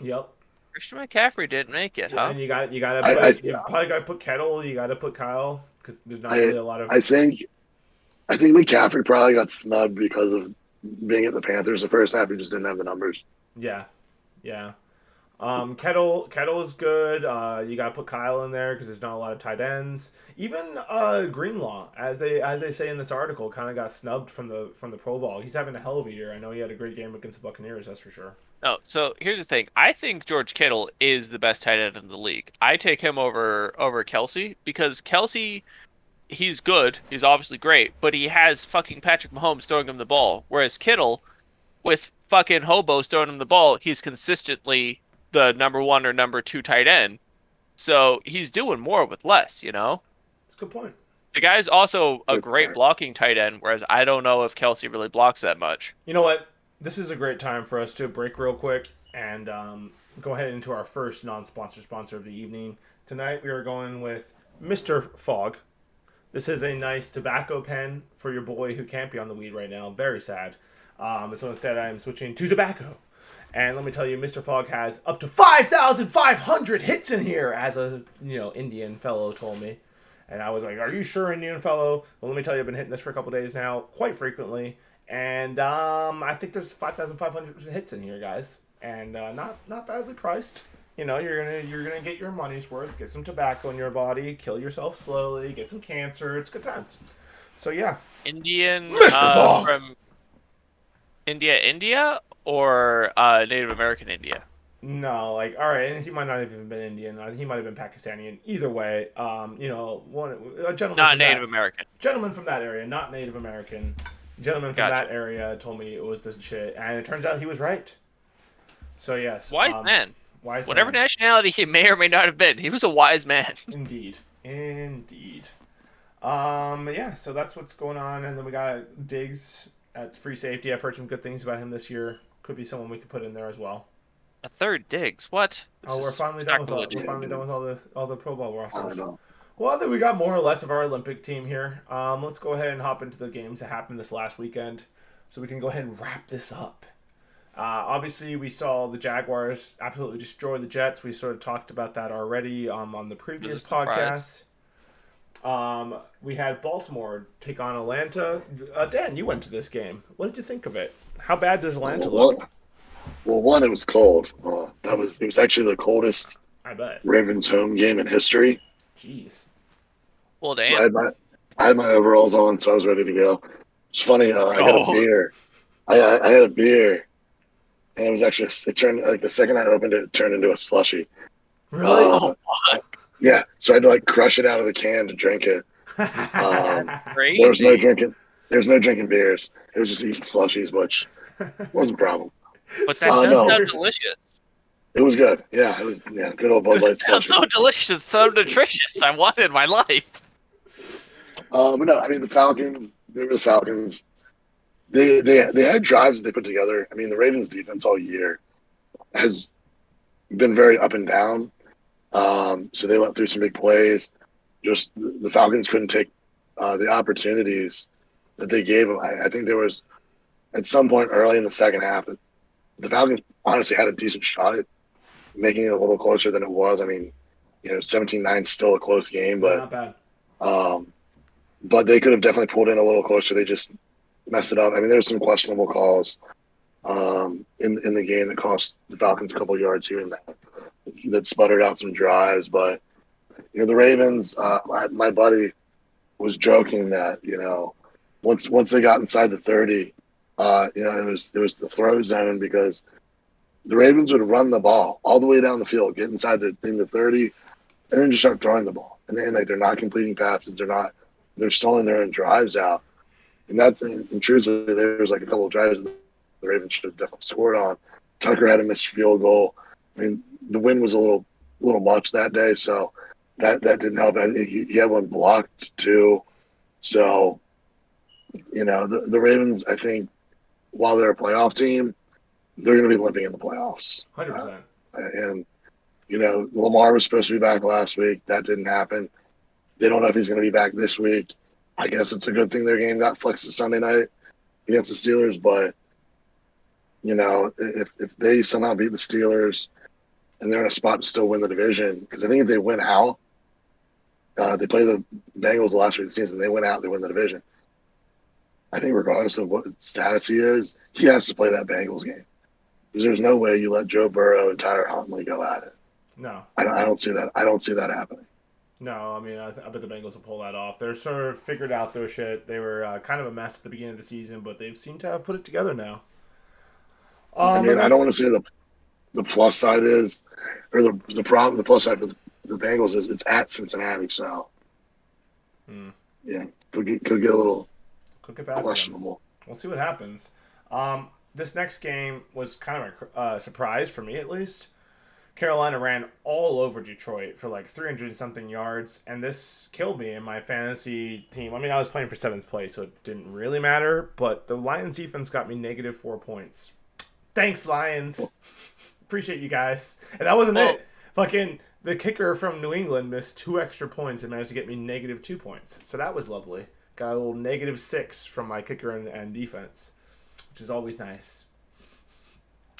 Yep. Christian McCaffrey didn't make it, huh? And you gotta I put I you probably gotta put Kettle. You gotta put Kyle because there's not I, really a lot of I think McCaffrey probably got snubbed because of being at the Panthers the first half. He just didn't have the numbers. yeah. Kettle is good. You gotta put Kyle in there because there's not a lot of tight ends. Even Greenlaw, as they say in this article, kind of got snubbed from the Pro Bowl. He's having a hell of a year. I know he had a great game against the Buccaneers, that's for sure. No, so here's the thing. I think George Kittle is the best tight end in the league. I take him over Kelsey because Kelsey, he's good. He's obviously great, but he has fucking Patrick Mahomes throwing him the ball. Whereas Kittle, with fucking hobos throwing him the ball, he's consistently the number one or number two tight end. So he's doing more with less. That's a good point. The guy's also a That's great fair. blocking tight end, whereas I don't know if Kelsey really blocks that much. You know what? This is a great time for us to break real quick and go ahead into our first non-sponsor sponsor of the evening. Tonight we are going with Mr. Fogg. This is a nice tobacco pen for your boy who can't be on the weed right now. Very sad. So instead I am switching to tobacco. And let me tell you, Mr. Fogg has up to 5,500 hits in here, as a Indian fellow told me. And I was like, "Are you sure, Indian fellow?" Well, let me tell you, I've been hitting this for a couple days now, quite frequently, and I think there's 5,500 hits in here, guys, and not badly priced. You're gonna get your money's worth. Get some tobacco in your body, kill yourself slowly, get some cancer. It's good times. So yeah, Indian Mr. Fogg from India, or Native American India? No, like, all right, and he might not have even been Indian. He might have been Pakistani. And either way, a gentleman Not from Native American. gentleman from that area, not Native American, gentleman from Gotcha. that area told me it was the shit, and it turns out he was right. So yes, Wise man. wise Whatever man. nationality he may or may not have been, he was a wise man. Indeed. Yeah, so that's what's going on, and then we got Diggs at free safety. I've heard some good things about him this year. Could be someone we could put in there as well. A third Diggs. What? This We're is finally done with sacrilege. all the Pro Bowl I don't rosters. know. Well, I think we got more or less of our Olympic team here. Let's go ahead and hop into the games that happened this last weekend, so we can go ahead and wrap this up. Obviously, we saw the Jaguars absolutely destroy the Jets. We sort of talked about that already on the previous podcast. We had Baltimore take on Atlanta. Dan, you went to this game. What did you think of it? How bad does Atlanta look? Well, one, it was cold. It was actually the coldest I bet. Ravens home game in history. Jeez. Well, So damn. I had my overalls on, so I was ready to go. It's funny. I got a beer. I had a beer, and it turned, like, the second I opened it, it turned into a slushie. Really? Yeah, so I had to, like, crush it out of the can to drink it. Crazy. There was no drinking beers. It was just eating slushies, which wasn't a problem. But that Oh, does no. sound delicious. It was good. Yeah, it was good old Bud Light It sounds slushie. so delicious, so nutritious. I want it in my life. But no, I mean, the Falcons. They were the Falcons. They had drives that they put together. I mean, the Ravens defense all year has been very up and down. So they went through some big plays. Just the Falcons couldn't take the opportunities that they gave them. I think there was at some point early in the second half that the Falcons honestly had a decent shot at making it a little closer than it was. I mean, 17-9 still a close game, but Not bad. but they could have definitely pulled in a little closer. They just messed it up. I mean, there's some questionable calls in the game that cost the Falcons a couple yards here and there. that sputtered out some drives. But the Ravens, my buddy was joking that once they got inside the 30, it was the throw zone because the Ravens would run the ball all the way down the field, get inside the 30, and then just start throwing the ball. And then they're not completing passes. They're stalling their own drives out. And truthfully, there was like a couple of drives the Ravens should have definitely scored on. Tucker had a missed field goal. I mean, the wind was a little much that day, so that didn't help. I think he had one blocked too. So, the Ravens, I think, while they're a playoff team, they're going to be limping in the playoffs. 100%. And Lamar was supposed to be back last week. That didn't happen. They don't know if he's going to be back this week. I guess it's a good thing their game got flexed to Sunday night against the Steelers. But, if they somehow beat the Steelers and they're in a spot to still win the division, because I think if they win out, they play the Bengals the last week of the season, they win out, they win the division. I think regardless of what status he is, he has to play that Bengals game. Because there's no way you let Joe Burrow and Tyler Huntley go at it. No. I don't see that. I don't see that happening. No, I mean, I bet the Bengals will pull that off. They're sort of figured out their shit. They were kind of a mess at the beginning of the season, but they've seemed to have put it together now. I don't want to say the plus side is, or the plus side for the Bengals is it's at Cincinnati, so yeah, could get a little questionable. We'll see what happens. This next game was kind of a surprise for me, at least. Carolina ran all over Detroit for like 300-something yards, and this killed me in my fantasy team. I mean, I was playing for 7th place, so it didn't really matter, but the Lions defense got me -4 points. Thanks, Lions. Appreciate you guys. And that wasn't it. Fucking the kicker from New England missed 2 extra points and managed to get me -2 points. So that was lovely. Got a little -6 from my kicker and defense, which is always nice.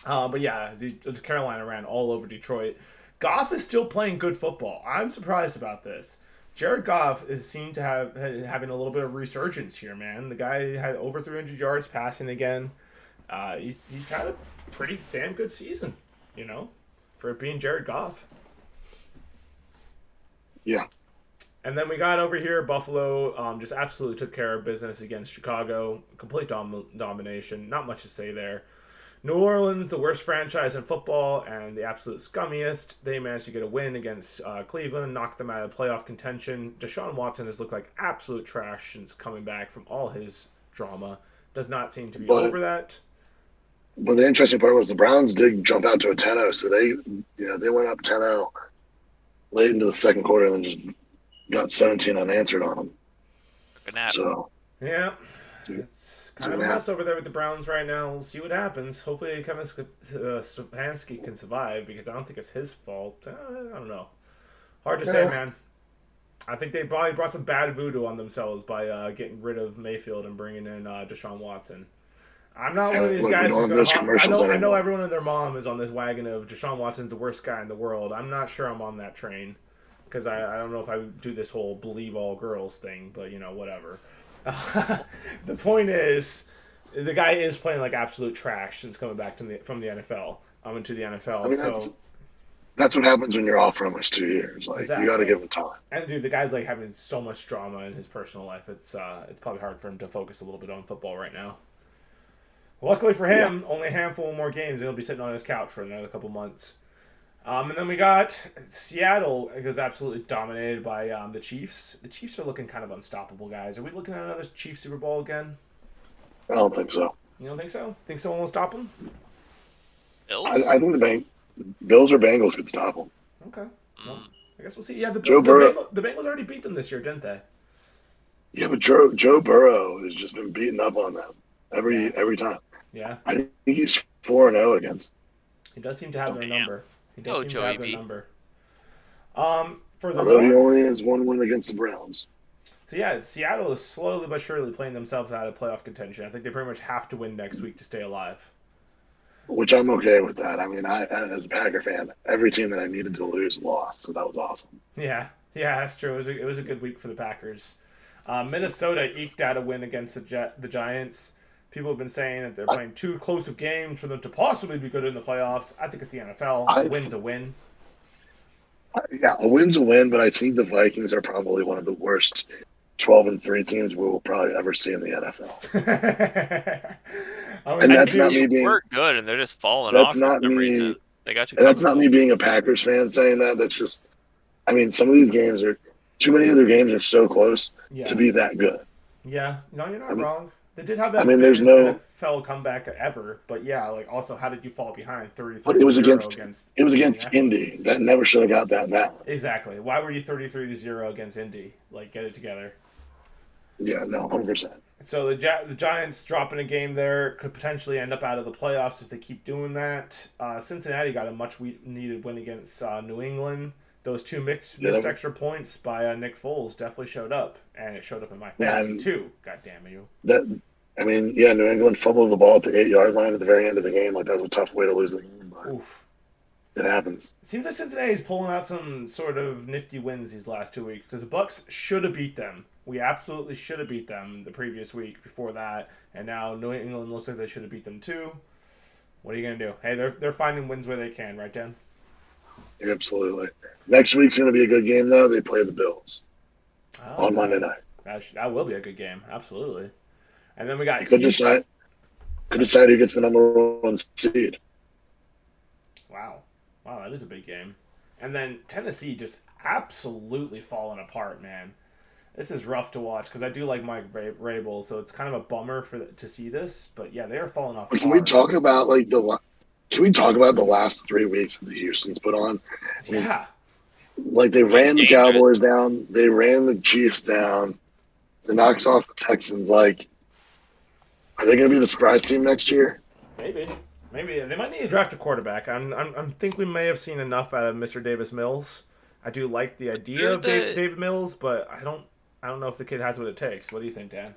But yeah, the Carolina ran all over Detroit. Goff is still playing good football. I'm surprised about this. Jared Goff is seen to having a little bit of resurgence here, man. The guy had over 300 yards passing again. He's had a pretty damn good season, for it being Jared Goff. Yeah. And then we got over here, Buffalo just absolutely took care of business against Chicago. Complete domination. Not much to say there. New Orleans, the worst franchise in football and the absolute scummiest. They managed to get a win against Cleveland, knocked them out of playoff contention. Deshaun Watson has looked like absolute trash since coming back from all his drama. Does not seem to be over that. But the interesting part was the Browns did jump out to a 10-0, so they went up 10-0 late into the second quarter and then just got 17 unanswered on them. So yeah, it's kind of a mess over there with the Browns right now. We'll see what happens. Hopefully Kevin Stefanski can survive because I don't think it's his fault. I don't know. Hard to say, man. I think they probably brought some bad voodoo on themselves by getting rid of Mayfield and bringing in Deshaun Watson. I'm not one of these guys who's going to... I know everyone and their mom is on this wagon of Deshaun Watson's the worst guy in the world. I'm not sure I'm on that train because I don't know if I would do this whole believe all girls thing, but, whatever. The point is, the guy is playing like absolute trash since coming back from the NFL. Into the NFL. I mean, that's what happens when you're off for almost 2 years. Like exactly. You got to give him time. And dude, the guy's like having so much drama in his personal life. It's probably hard for him to focus a little bit on football right now. Luckily for him, only a handful more games, and he'll be sitting on his couch for another couple months. And then we got Seattle, was absolutely dominated by the Chiefs. The Chiefs are looking kind of unstoppable, guys. Are we looking at another Chiefs Super Bowl again? I don't think so. You don't think so? Think someone will stop them? Bills? I think the Bills or Bengals could stop them. Okay. Well, I guess we'll see. Yeah, the Bengals already beat them this year, didn't they? Yeah, but Joe Burrow has just been beating up on them every time. Yeah. I think he's 4-0 against. He does seem to have their number. He only has one win against the Browns. So yeah, Seattle is slowly but surely playing themselves out of playoff contention. I think they pretty much have to win next week to stay alive. Which I'm okay with that. I mean, I as a Packer fan, every team that I needed to lose lost, so that was awesome. Yeah, that's true. It was a good week for the Packers. Minnesota eked out a win against the Giants. People have been saying that they're playing too close of games for them to possibly be good in the playoffs. I think it's the NFL. A win's a win. Yeah, a win's a win, but I think the Vikings are probably one of the worst 12-3 teams we will probably ever see in the NFL. I mean, And I that'd that's think not be they me being were good, and they're just falling that's off for not some me reason. They got too and that's not me comfortable. being a Packers fan saying that. That's just I mean, some of these games are too many of their games are so close to yeah, be that good. yeah. No, you're I not mean, wrong. They did have I that mean there's biggest no NFL comeback ever, but yeah, like also, how did you fall behind but 33 to 0 against it was against Indianapolis? Indy. That never should have got that bad. Exactly. Why were you 33 to 0 against Indy? Like, get it together. Yeah, no, 100%. So the Giants dropping a game there could potentially end up out of the playoffs if they keep doing that. Cincinnati got a much needed win against New England. Those two Yeah, missed extra points by Nick Foles definitely showed up, and it showed up in my yeah, fantasy and too. God damn you! that I mean, yeah, New England fumbled the ball at the 8-yard line at the very end of the game. Like that was a tough way to lose the game, but Oof. it happens. It seems like Cincinnati's pulling out some sort of nifty wins these last 2 weeks because the Bucks should have beat them. We absolutely should have beat them the previous week before that, and now New England looks like they should have beat them too. What are you gonna do? Hey, they're finding wins where they can, right, Dan? Absolutely. Next week's going to be a good game, though. They play the Bills Oh, on Monday night. that will be a good game, absolutely. And then we got You could Houston. decide who gets the number one seed. Wow, wow, that is a big game. And then Tennessee just absolutely falling apart, man. This is rough to watch because I do like Mike Rabel, so it's kind of a bummer to see this. But yeah, they are falling off But hard. can we talk about the last 3 weeks that the Houston's put on? I mean, Yeah, like they Been ran the dangerous. Cowboys down, they ran the Chiefs down, they knocks off the Texans. Like, are they going to be the surprise team next year? maybe. Maybe they might need to draft a quarterback. I think we may have seen enough out of Mr. Davis Mills. I do like the idea They're of the David Mills, but I don't know if the kid has what it takes. What do you think, Dan?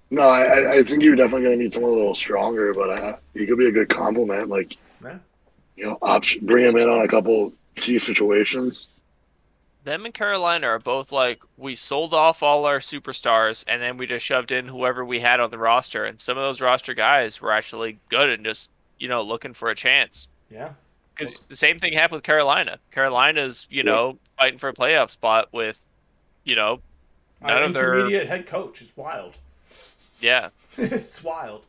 No, I think you're definitely going to need someone a little stronger, but he could be a good compliment. Like, Man, bring him in on a couple key situations. them and Carolina are both like we sold off all our superstars and then we just shoved in whoever we had on the roster, and some of those roster guys were actually good and just looking for a chance. yeah, Because looks the same thing happened with Carolina. Carolina's Yeah, fighting for a playoff spot with you know an none of their intermediate head coach. It's wild. yeah. It's wild.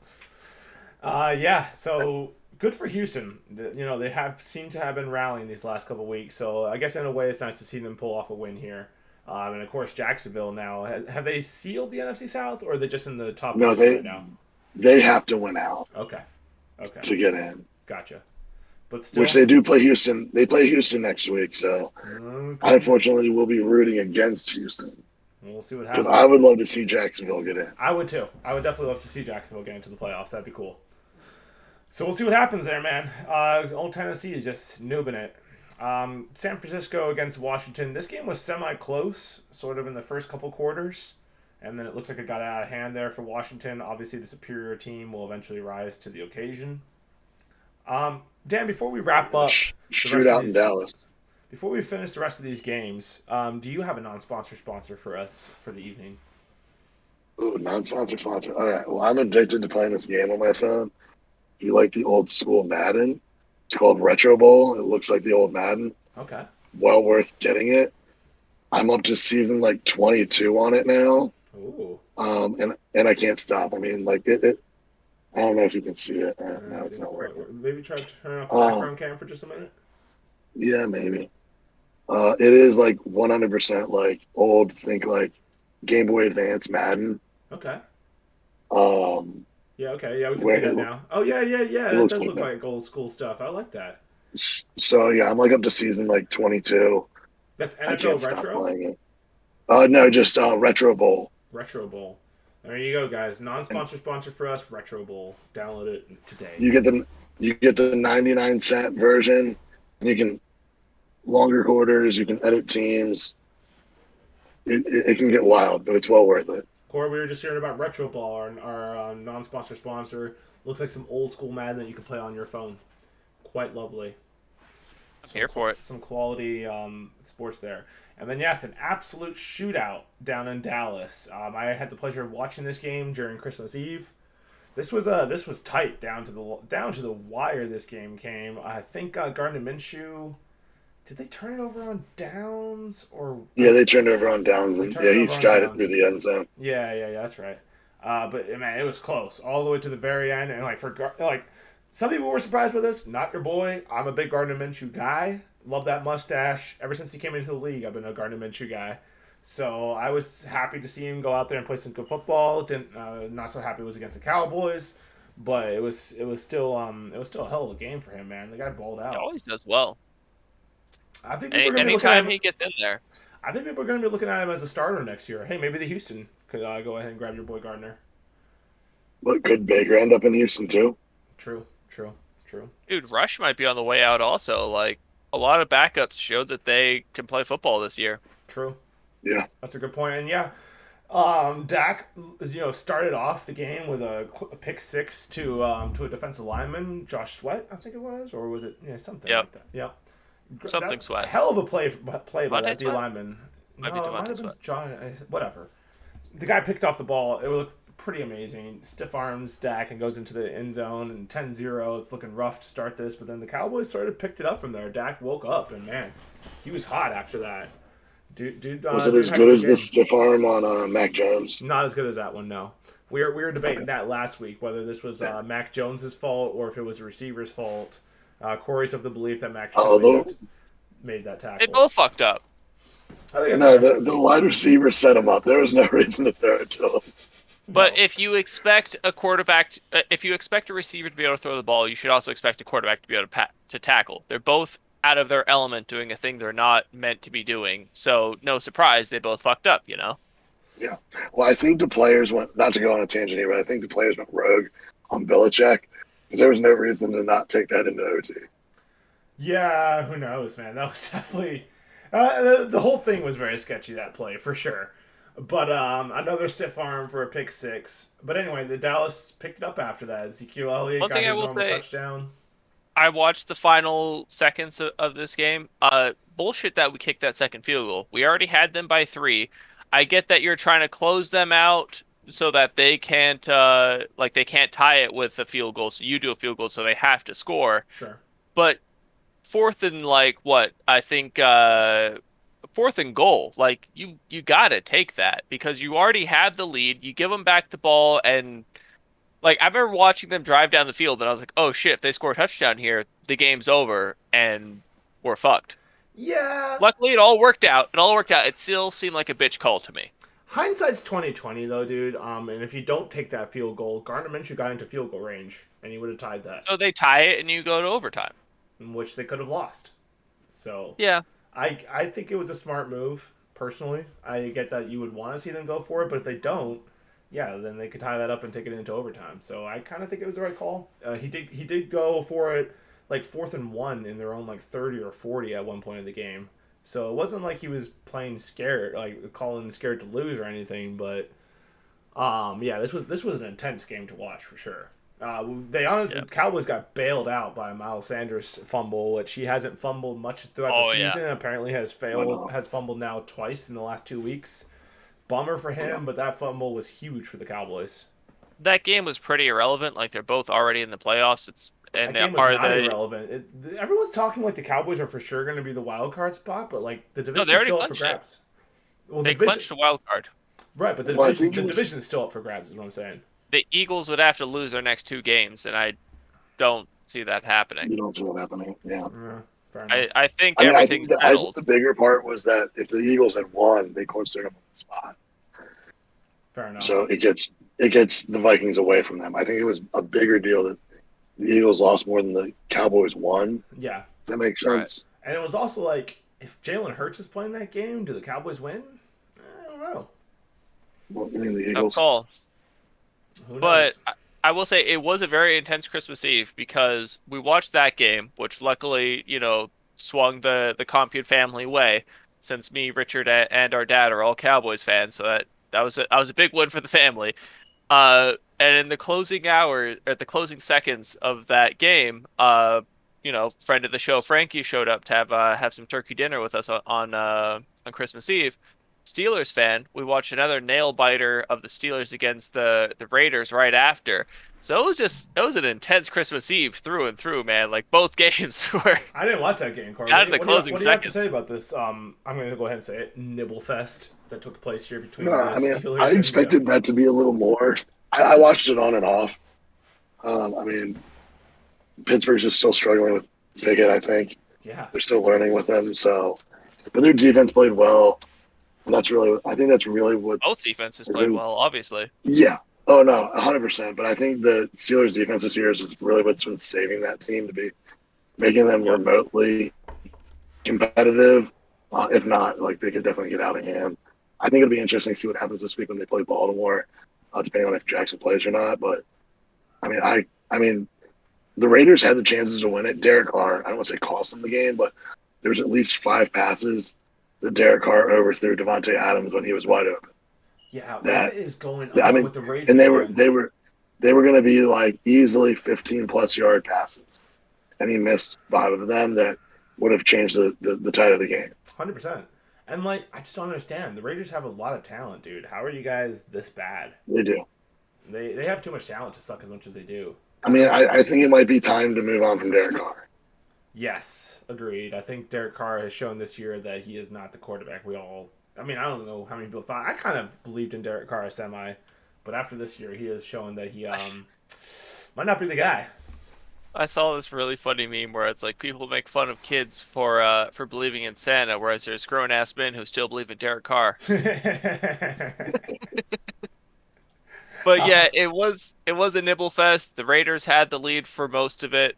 Yeah, so good for Houston. They have seemed to have been rallying these last couple weeks. So I guess in a way, it's nice to see them pull off a win here. And of course, Jacksonville now have they sealed the NFC South, or are they just in the top no, position right now? they have to win out Okay, okay, to get in. gotcha. But Which still, they do play Houston. They play Houston next week, so I could be. unfortunately will be rooting against Houston We'll see what because I happens. would love to see Jacksonville get in. I would too. I would definitely love to see Jacksonville get into the playoffs. That'd be cool. So we'll see what happens there, man. Old Tennessee is just noobing it. San Francisco against Washington. This game was semi-close, sort of in the first couple quarters, and then it looks like it got out of hand there for Washington. Obviously, the superior team will eventually rise to the occasion. Dan, before we wrap up the rest of Shootout in these, Dallas. before we finish the rest of these games, do you have a non-sponsor sponsor for us for the evening? Ooh, non-sponsor sponsor. All right. Well, I'm addicted to playing this game on my phone. You like the old school Madden? It's called Retro Bowl. It looks like the old Madden. Okay. Well worth getting it. I'm up to season like 22 on it now. Ooh. And I can't stop. I mean, like it I don't know if you can see it. No, it's not working. Maybe try to turn off the Um, background cam for just a minute. yeah, maybe. It is like 100% like old. Think like Game Boy Advance Madden. Okay. Um, Yeah, okay. Yeah, we can see where that now. Oh, yeah, yeah, yeah. it That looks does like look that. like old school stuff. I like that. So yeah, I'm like up to season like 22. That's I can't NFL stop Retro? playing it. No, just Retro Bowl. Retro Bowl. There you go, guys. And Non-sponsor sponsor for us, Retro Bowl. Download it today. you get the 99-cent version. And you can longer quarters. You can edit teams. It can get wild, but it's well worth it. Corey, we were just hearing about Retro Ball, our non-sponsor sponsor. Looks like some old school Madden that you can play on your phone. Quite lovely. I'm here for it. Some quality sports there. And then, yeah, it's an absolute shootout down in Dallas. I had the pleasure of watching this game during Christmas Eve. This was tight down to the wire. This game came. I think Gardner Minshew Did they turn it over on downs or? Yeah, they turned over on downs, and turned it he over on strited downs. through the end zone. Yeah, that's right. But man, it was close all the way to the very end, and some people were surprised by this. Not your boy. I'm a big Gardner Minshew guy. Love that mustache. Ever since he came into the league, I've been a Gardner Minshew guy. So I was happy to see him go out there and play some good football. Didn't Not so happy it was against the Cowboys, but it was still a hell of a game for him, man. The guy balled He out. always does well. I think people are going to be looking at Anytime him. he gets in there. I think people are going to be looking at him as a starter next year. Hey, maybe the Houston could go ahead and grab your boy Gardner. But could Baker end up in Houston too? True. Dude, Rush might be on the way out also. Like, a lot of backups showed that they can play football this year. True. Yeah. That's a good point. And yeah, Dak, started off the game with a pick six to a defensive lineman, Josh Sweat, I think it was, or was it something like that? Yeah. Something Sweat. Hell of a play by that D Sweat? lineman. Might No, be it might Devontae have been Sweat. John. Whatever. The guy picked off the ball. It looked pretty amazing. Stiff arms Dak and goes into the end zone and 10-0. It's looking rough to start this, but then the Cowboys sort of picked it up from there. Dak woke up and man, he was hot after that. Dude, Was it as good as the stiff arm on Mac Jones? Not as good as that one, no. We were debating that last week, whether this was Mac Jones's fault or if it was the receiver's fault. Corey's of the belief that Mac Jones made that tackle. They both fucked up. The wide receiver set him up. There was no reason to throw it to him. But if you expect a quarterback, if you expect a receiver to be able to throw the ball, you should also expect a quarterback to be able to tackle. They're both out of their element doing a thing they're not meant to be doing. So no surprise, they both fucked up, Yeah. Well, I think the players went, not to go on a tangent here, but I think the players went rogue on Belichick because there was no reason to not take that into OT. Yeah, who knows, man? That was definitely... the whole thing was very sketchy, that play, for sure. But another stiff arm for a pick six. But anyway, the Dallas picked it up after that. Ezekiel Elliott got his normal touchdown. I watched the final seconds of this game. Bullshit that we kicked that second field goal. We already had them by 3. I get that you're trying to close them out so that they can't they can't tie it with a field goal. So you do a field goal, so they have to score. Sure. But fourth and fourth and goal. Like you gotta take that because you already had the lead. You give them back the ball and. Like, I remember watching them drive down the field, and I was like, oh, shit, if they score a touchdown here, the game's over, and we're fucked. Yeah. Luckily, it all worked out. It still seemed like a bitch call to me. Hindsight's 20/20, though, dude. And if you don't take that field goal, Gardner Minshew got into field goal range, and he would have tied that. So they tie it, and you go to overtime. In which they could have lost. So, yeah. I think it was a smart move, personally. I get that you would want to see them go for it, but if they don't, yeah, then they could tie that up and take it into overtime. So I kind of think it was the right call. He did go for it like 4th and 1 in their own like 30 or 40 at one point in the game. So it wasn't like he was playing scared, like calling scared to lose or anything. But yeah, this was an intense game to watch for sure. The Cowboys got bailed out by Miles Sanders' fumble, which he hasn't fumbled much throughout the season. Yeah. Apparently has fumbled now twice in the last 2 weeks. Bummer for him, but that fumble was huge for the Cowboys. That game was pretty irrelevant. Like they're both already in the playoffs. That game was not irrelevant. Everyone's talking like the Cowboys are for sure going to be the wild card spot, but like the division is still up for grabs. Well, they clinched a wild card. Right, but the division is still up for grabs. Is what I'm saying. The Eagles would have to lose their next 2 games, and I don't see that happening. You don't see that happening. Yeah. I think everything's settled. I think the bigger part was that if the Eagles had won, they clinched their number 1 spot. Fair enough. So it gets the Vikings away from them. I think it was a bigger deal that the Eagles lost more than the Cowboys won. Yeah. That makes sense. Right. And it was also like, if Jalen Hurts is playing that game, do the Cowboys win? I don't know. Well, I mean, the Eagles. No call. But I will say it was a very intense Christmas Eve because we watched that game, which luckily, swung the Compian family way since me, Richard, and our dad are all Cowboys fans. So that was a big win for the family. And in the closing closing seconds of that game, friend of the show, Frankie, showed up to have some turkey dinner with us on Christmas Eve. Steelers fan, we watched another nail biter of the Steelers against the Raiders right after. So it was an intense Christmas Eve through and through, man. Like both games were I didn't watch that game, Corey. out of the closing What do you have to say seconds. about this? I'm going to go ahead and say it. Nibble fest that took place here between No, the I mean, Steelers I and expected that to be a little more. I watched it on and off. I mean, Pittsburgh's just still struggling with Pickett, I think. yeah. They're still learning with them. So, but their defense played well. And I think that's really what. Both defenses played well, obviously. Yeah. Oh, no, 100%. But I think the Steelers' defense this year is really what's been saving that team to be making them remotely competitive. If not, like they could definitely get out of hand. I think it'll be interesting to see what happens this week when they play Baltimore, depending on if Jackson plays or not. But I mean, the Raiders had the chances to win it. Derek Carr, I don't want to say cost them the game, but there was at least 5 passes that Derek Carr overthrew Devontae Adams when he was wide open. Yeah, what is going on with the Raiders? And they were going to be like easily 15+ yard passes, and he missed 5 of them that would have changed the tide of the game. 100%. And like, I just don't understand. The Raiders have a lot of talent, dude. How are you guys this bad? They do. They have too much talent to suck as much as they do. I mean, I think it might be time to move on from Derek Carr. Yes, agreed. I think Derek Carr has shown this year that he is not the quarterback we all. I mean, I don't know how many people thought. I kind of believed in Derek Carr semi, but after this year, he has shown that he might not be the guy. I saw this really funny meme where it's like people make fun of kids for believing in Santa, whereas there's grown ass men who still believe in Derek Carr. But yeah, it was a nibble fest. The Raiders had the lead for most of it.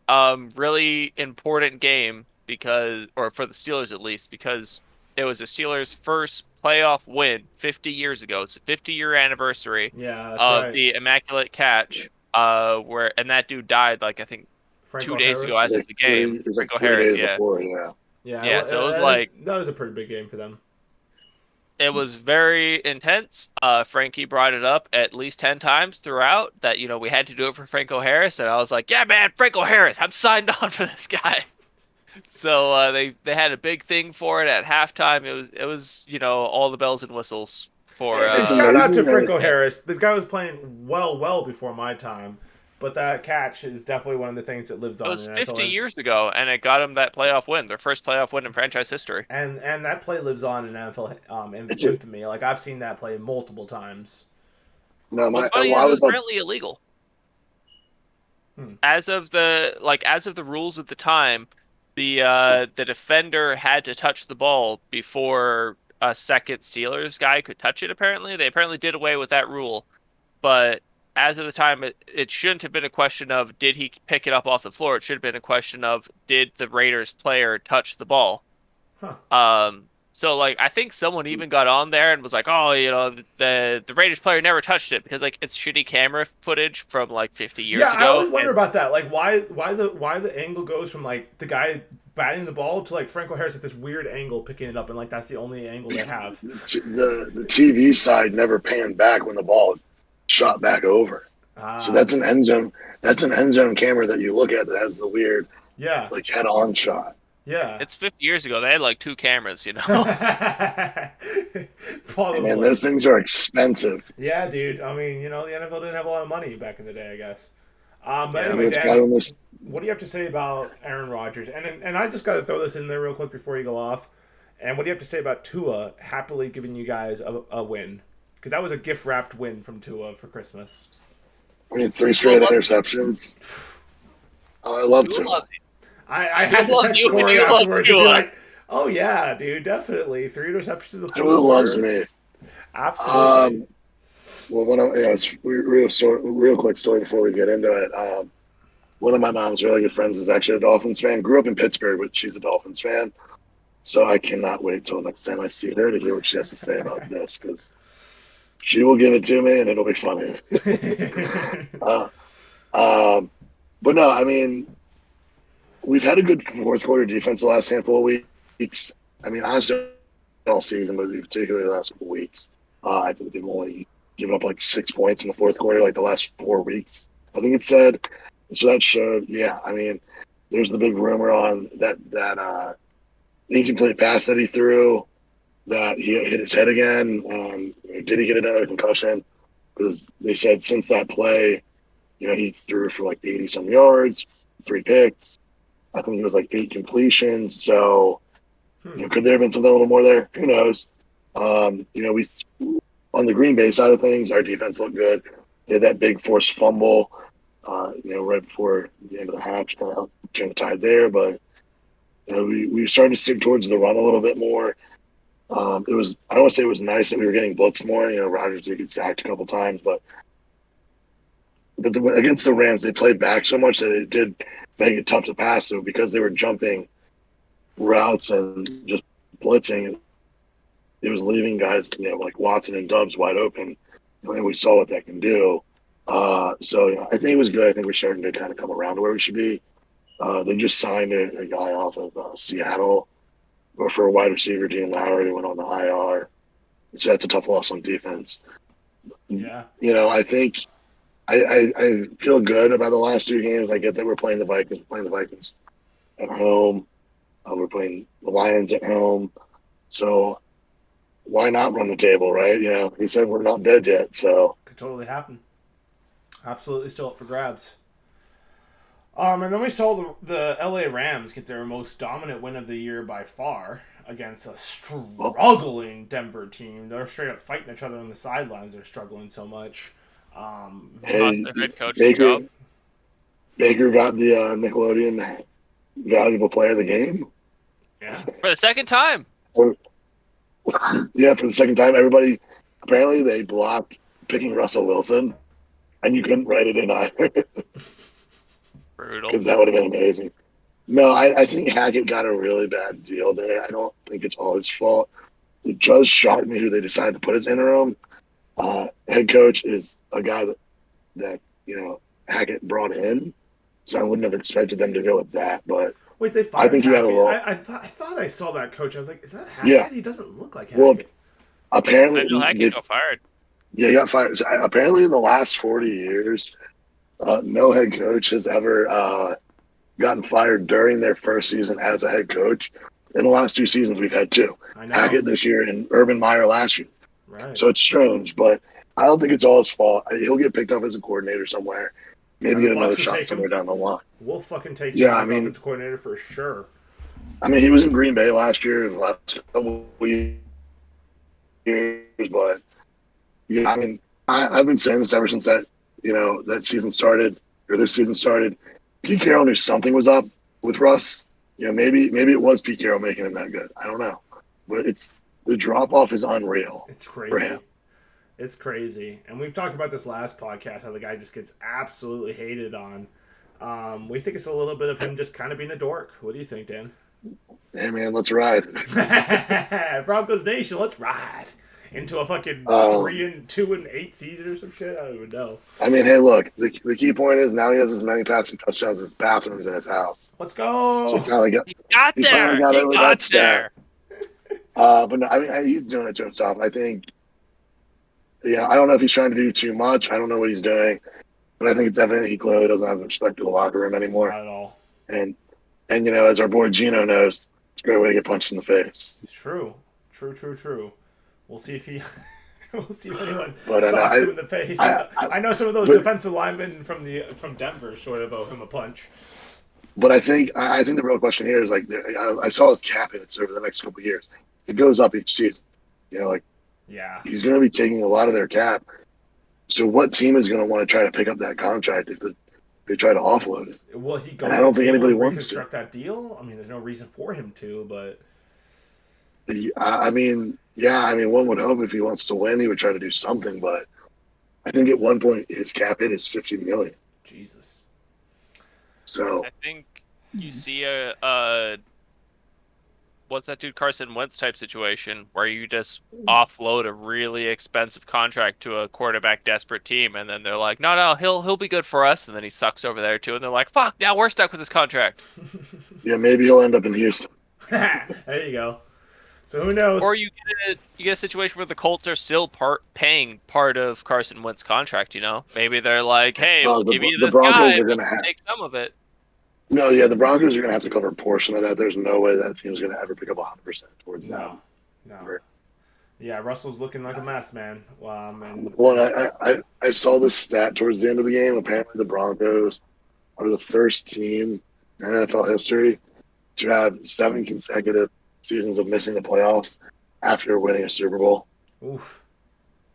Really important game for the Steelers at least, because it was the Steelers' first playoff win 50 years ago. It's a 50-year anniversary of the Immaculate Catch. And that dude died like I think Franco 2 days Harris? ago as of the game. It was like Franco 3 Harris, days before, yeah. Yeah, so it was like that was a pretty big game for them. It was very intense. Frankie brought it up at least 10 times throughout that, we had to do it for Franco Harris. And I was like, yeah, man, Franco Harris, I'm signed on for this guy. So they had a big thing for it at halftime. It was all the bells and whistles for. Shout out to Franco Harris. The guy was playing well before my time. But that catch is definitely one of the things that lives on. It was 50 years ago, and it got them that playoff win, their first playoff win in franchise history. And that play lives on in NFL infamy. Like, I've seen that play multiple times. No, what's funny is it's apparently illegal. As of the rules at the time, the defender had to touch the ball before a second Steelers guy could touch it. Apparently, they did away with that rule, but as of the time, it shouldn't have been a question of did he pick it up off the floor. It should have been a question of did the Raiders player touch the ball. So like I think someone even got on there and was like, oh, the Raiders player never touched it because like it's shitty camera footage from like 50 years ago. Yeah, I always wonder about that. Like why the angle goes from like the guy batting the ball to like Franco Harris at this weird angle picking it up, and like that's the only angle they have. The TV side never panned back when the ball shot back over. So that's an end zone. That's an end zone camera that you look at that has the weird, like head-on shot. Yeah, it's 50 years ago. They had like 2 cameras, Man, those things are expensive. Yeah, dude. I mean, the NFL didn't have a lot of money back in the day, I guess. But anyway, Dan, what do you have to say about Aaron Rodgers? And I just got to throw this in there real quick before you go off. And what do you have to say about Tua happily giving you guys a win? Because that was a gift-wrapped win from Tua for Christmas. I mean, 3 straight interceptions. Oh, I love Tua. I had to text Corey afterwards and be like, oh, yeah, dude, definitely. 3 interceptions to the fourth quarter. Tua loves me. Absolutely. Well, it's real quick story before we get into it. One of my mom's really good friends is actually a Dolphins fan. Grew up in Pittsburgh, but she's a Dolphins fan. So I cannot wait till next time I see her to hear what she has to say about this, because she will give it to me and it'll be funny. But no, I mean, we've had a good fourth quarter defense the last handful of weeks. I mean, honestly, all season, but particularly the last couple weeks. I think they've only given up like 6 points in the fourth quarter, like the last 4 weeks. I think it said. So that showed, yeah. I mean, there's the big rumor on that incomplete pass that he threw that he hit his head again. Did he get another concussion? Because they said since that play, he threw for like 80 some yards, 3 picks. I think it was like 8 completions. So, could there have been something a little more there? Who knows? We on the Green Bay side of things, our defense looked good. They had that big forced fumble, right before the end of the half to kind of turn the tide there. But we started to stick towards the run a little bit more. I don't want to say it was nice that we were getting blitzed more. Rodgers did get sacked a couple times, but against the Rams, they played back so much that it did make it tough to pass. So because they were jumping routes and just blitzing, it was leaving guys, like Watson and Doubs wide open. And we saw what that can do. So I think it was good. I think we're starting to kind of come around to where we should be. They just signed a guy off of Seattle, or for a wide receiver, Dean Lowry, went on the IR. So that's a tough loss on defense. Yeah. I think I feel good about the last 2 games. I get that we're playing the Vikings at home. We're playing the Lions at home. So why not run the table, right? He said we're not dead yet. So Could totally happen. Absolutely still up for grabs. And then we saw the LA Rams get their most dominant win of the year by far against a struggling Denver team. They're straight up fighting each other on the sidelines. They're struggling so much. Hey, Their head coach's job. Baker got the Nickelodeon valuable player of the game. Yeah. For the second time. Yeah, for the second time. Everybody, apparently they blocked picking Russell Wilson, and you couldn't write it in either. Brutal. Because that would have been amazing. No, I think Hackett got a really bad deal there. I don't think it's all his fault. It just shocked me who they decided to put as interim. Head coach is a guy that Hackett brought in, so I wouldn't have expected them to go with that. But wait, they fired I think Hackett? he got a role. I thought I saw that coach. I was like, is that Hackett? Yeah. He doesn't look like Hackett. Well, apparently Hackett got fired. Yeah, he got fired. So apparently, in the last 40 years, no head coach has ever gotten fired during their first season as a head coach. In the last 2 seasons, we've had 2. I know. Hackett this year and Urban Meyer last year. Right. So it's strange, but I don't think it's all his fault. He'll get picked up as a coordinator somewhere. Maybe get another shot somewhere down the line. We'll fucking take him as offensive coordinator for sure. I mean, he was in Green Bay last year, the last couple years, but yeah, I mean, I've been saying this ever since that season started, or this season started. Pete Carroll knew something was up with Russ. Maybe it was Pete Carroll making him that good. I don't know, but the drop off is unreal. It's crazy. It's crazy, and we've talked about this last podcast how the guy just gets absolutely hated on. We think it's a little bit of him just kind of being a dork. What do you think, Dan? Hey man, let's ride. Broncos Nation, let's ride into a fucking 3-2-8 season or some shit. I don't even know. I mean, hey, look, the key point is now he has as many passing touchdowns as bathrooms in his house. Let's go. So he finally got there. But no, I mean, he's doing it to himself. I think. Yeah, I don't know if he's trying to do too much. I don't know what he's doing, but I think it's evident he clearly doesn't have respect for the locker room anymore. Not at all. And as our boy Gino knows, it's a great way to get punched in the face. True. We'll see if anyone socks him in the face. I know some of those defensive linemen from Denver sort of owe him a punch. But I think the real question here is like I saw his cap hits over the next couple of years. It goes up each season. Yeah, he's going to be taking a lot of their cap. So what team is going to want to try to pick up that contract if they try to offload it? Will he go? And I don't think anybody wants to reconstruct that deal. I mean, there's no reason for him to, but I mean, one would hope if he wants to win, he would try to do something. But I think at one point his cap hit is $50 million. Jesus. So I think you see a what's that dude Carson Wentz type situation where you just offload a really expensive contract to a quarterback desperate team, and then they're like, no, he'll be good for us, and then he sucks over there too, and they're like, fuck, now we're stuck with this contract. Yeah, maybe he'll end up in Houston. There you go. So who knows? Or you get a situation where the Colts are still paying part of Carson Wentz's contract. Maybe they're like, hey, we'll give you this guy, but take some of it. No, yeah, the Broncos are going to have to cover a portion of that. There's no way that team's going to ever pick up 100% towards that. No. Yeah, Russell's looking like a mess, man. Well, I saw this stat towards the end of the game. Apparently, the Broncos are the first team in NFL history to have 7 consecutive seasons of missing the playoffs after winning a Super Bowl. Oof.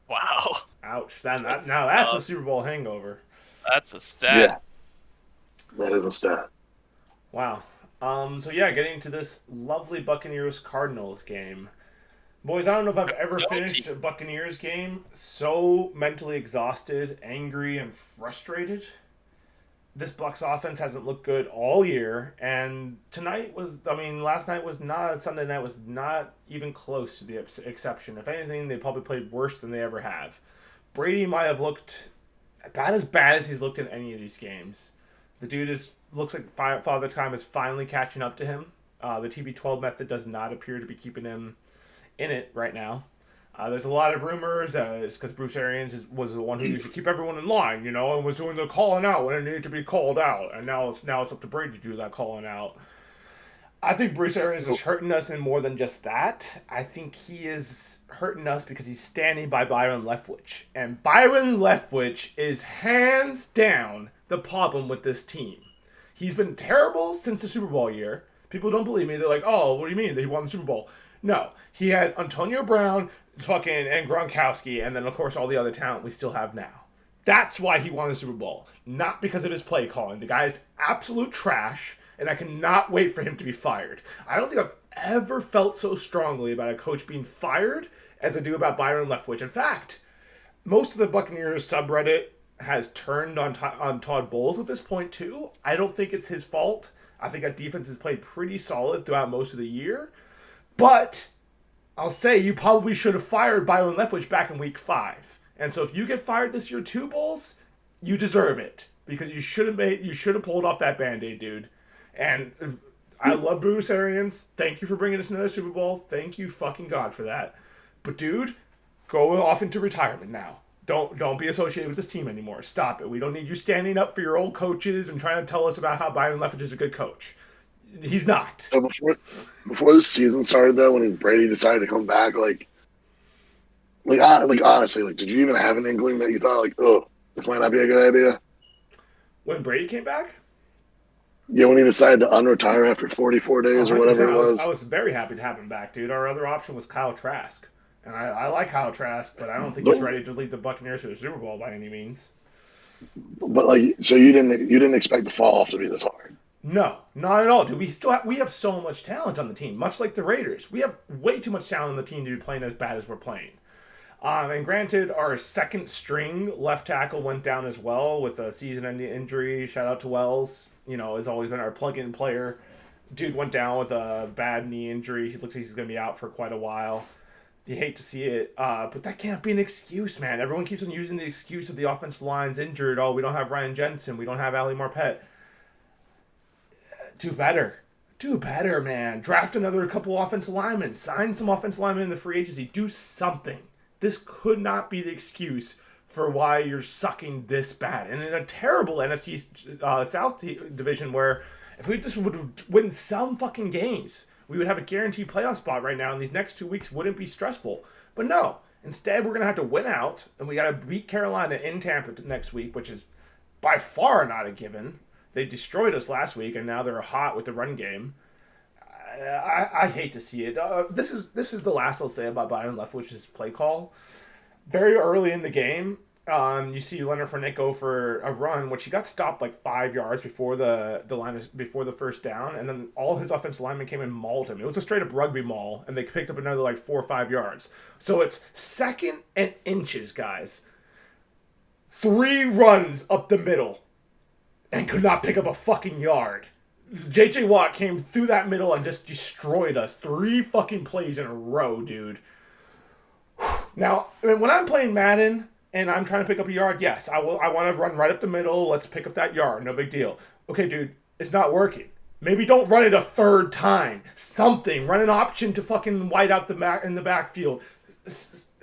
Wow. Ouch. Now that's a Tough. Super Bowl hangover. That's a stat. Yeah, that is a stat. Wow. So yeah, getting to this lovely Buccaneers Cardinals game. Boys, I don't know if I've ever Go finished a Buccaneers game so mentally exhausted, angry, and frustrated. This Bucs offense hasn't looked good all year, and last night was not, Sunday night was not even close to the exception. If anything, they probably played worse than they ever have. Brady might have looked about as bad as he's looked in any of these games. The dude looks like Father Time is finally catching up to him. The TB12 method does not appear to be keeping him in it right now. There's a lot of rumors that it's because Bruce Arians was the one who used to keep everyone in line, and was doing the calling out when it needed to be called out, and now it's up to Brady to do that calling out. I think Bruce Arians is hurting us in more than just that. I think he is hurting us because he's standing by Byron Leftwich, and Byron Leftwich is hands down the problem with this team. He's been terrible since the Super Bowl year. People don't believe me. They're like, "Oh, what do you mean? He won the Super Bowl?" No, he had Antonio Brown, and Gronkowski, and then of course all the other talent we still have now. That's why he won the Super Bowl, not because of his play calling. The guy is absolute trash, and I cannot wait for him to be fired. I don't think I've ever felt so strongly about a coach being fired as I do about Byron Leftwich. In fact, most of the Buccaneers subreddit has turned on Todd Bowles at this point too. I don't think it's his fault. I think our defense has played pretty solid throughout most of the year. But I'll say you probably should have fired Byron Leftwich back in week 5. And so if you get fired this year too, Bulls, you deserve it. Because you should have pulled off that Band-Aid, dude. And I love Bruce Arians. Thank you for bringing us another Super Bowl. Thank you fucking God for that. But dude, go off into retirement now. Don't be associated with this team anymore. Stop it. We don't need you standing up for your old coaches and trying to tell us about how Byron Leftwich is a good coach. He's not. So before the season started, though, when Brady decided to come back, honestly, did you even have an inkling that you thought, oh, this might not be a good idea? When Brady came back? Yeah, when he decided to unretire after 44 days or whatever it was. I was very happy to have him back, dude. Our other option was Kyle Trask. And I like Kyle Trask, but I don't think he's ready to lead the Buccaneers to the Super Bowl by any means. But so you didn't expect the fall off to be this hard? No, not at all, dude. We have so much talent on the team, much like the Raiders. We have way too much talent on the team to be playing as bad as we're playing. And granted, our second string left tackle went down as well with a season-ending injury. Shout out to Wells. Has always been our plug-in player. Dude went down with a bad knee injury. He looks like he's going to be out for quite a while. You hate to see it, but that can't be an excuse, man. Everyone keeps on using the excuse of the offensive line's injured. Oh, we don't have Ryan Jensen. We don't have Ali Marpet. Do better, man. Draft another couple offensive linemen. Sign some offensive linemen in the free agency. Do something. This could not be the excuse for why you're sucking this bad. And in a terrible NFC South division where if we just would win some fucking games, we would have a guaranteed playoff spot right now, and these next 2 weeks wouldn't be stressful. But no. Instead, we're going to have to win out, and we got to beat Carolina in Tampa next week, which is by far not a given. They destroyed us last week, and now they're hot with the run game. I hate to see it. This is the last I'll say about Byron Leftwich's play call. Very early in the game, you see Leonard Fournette go for a run, which he got stopped 5 yards before before the first down, and then all his offensive linemen came and mauled him. It was a straight up rugby maul, and they picked up another 4 or 5 yards. So it's 2nd and inches, guys. 3 runs up the middle. And could not pick up a fucking yard. J.J. Watt came through that middle and just destroyed us. 3 fucking plays in a row, dude. Now, when I'm playing Madden and I'm trying to pick up a yard, yes, I want to run right up the middle. Let's pick up that yard. No big deal. Okay, dude, it's not working. Maybe don't run it a 3rd time. Something. Run an option to fucking white out in the backfield.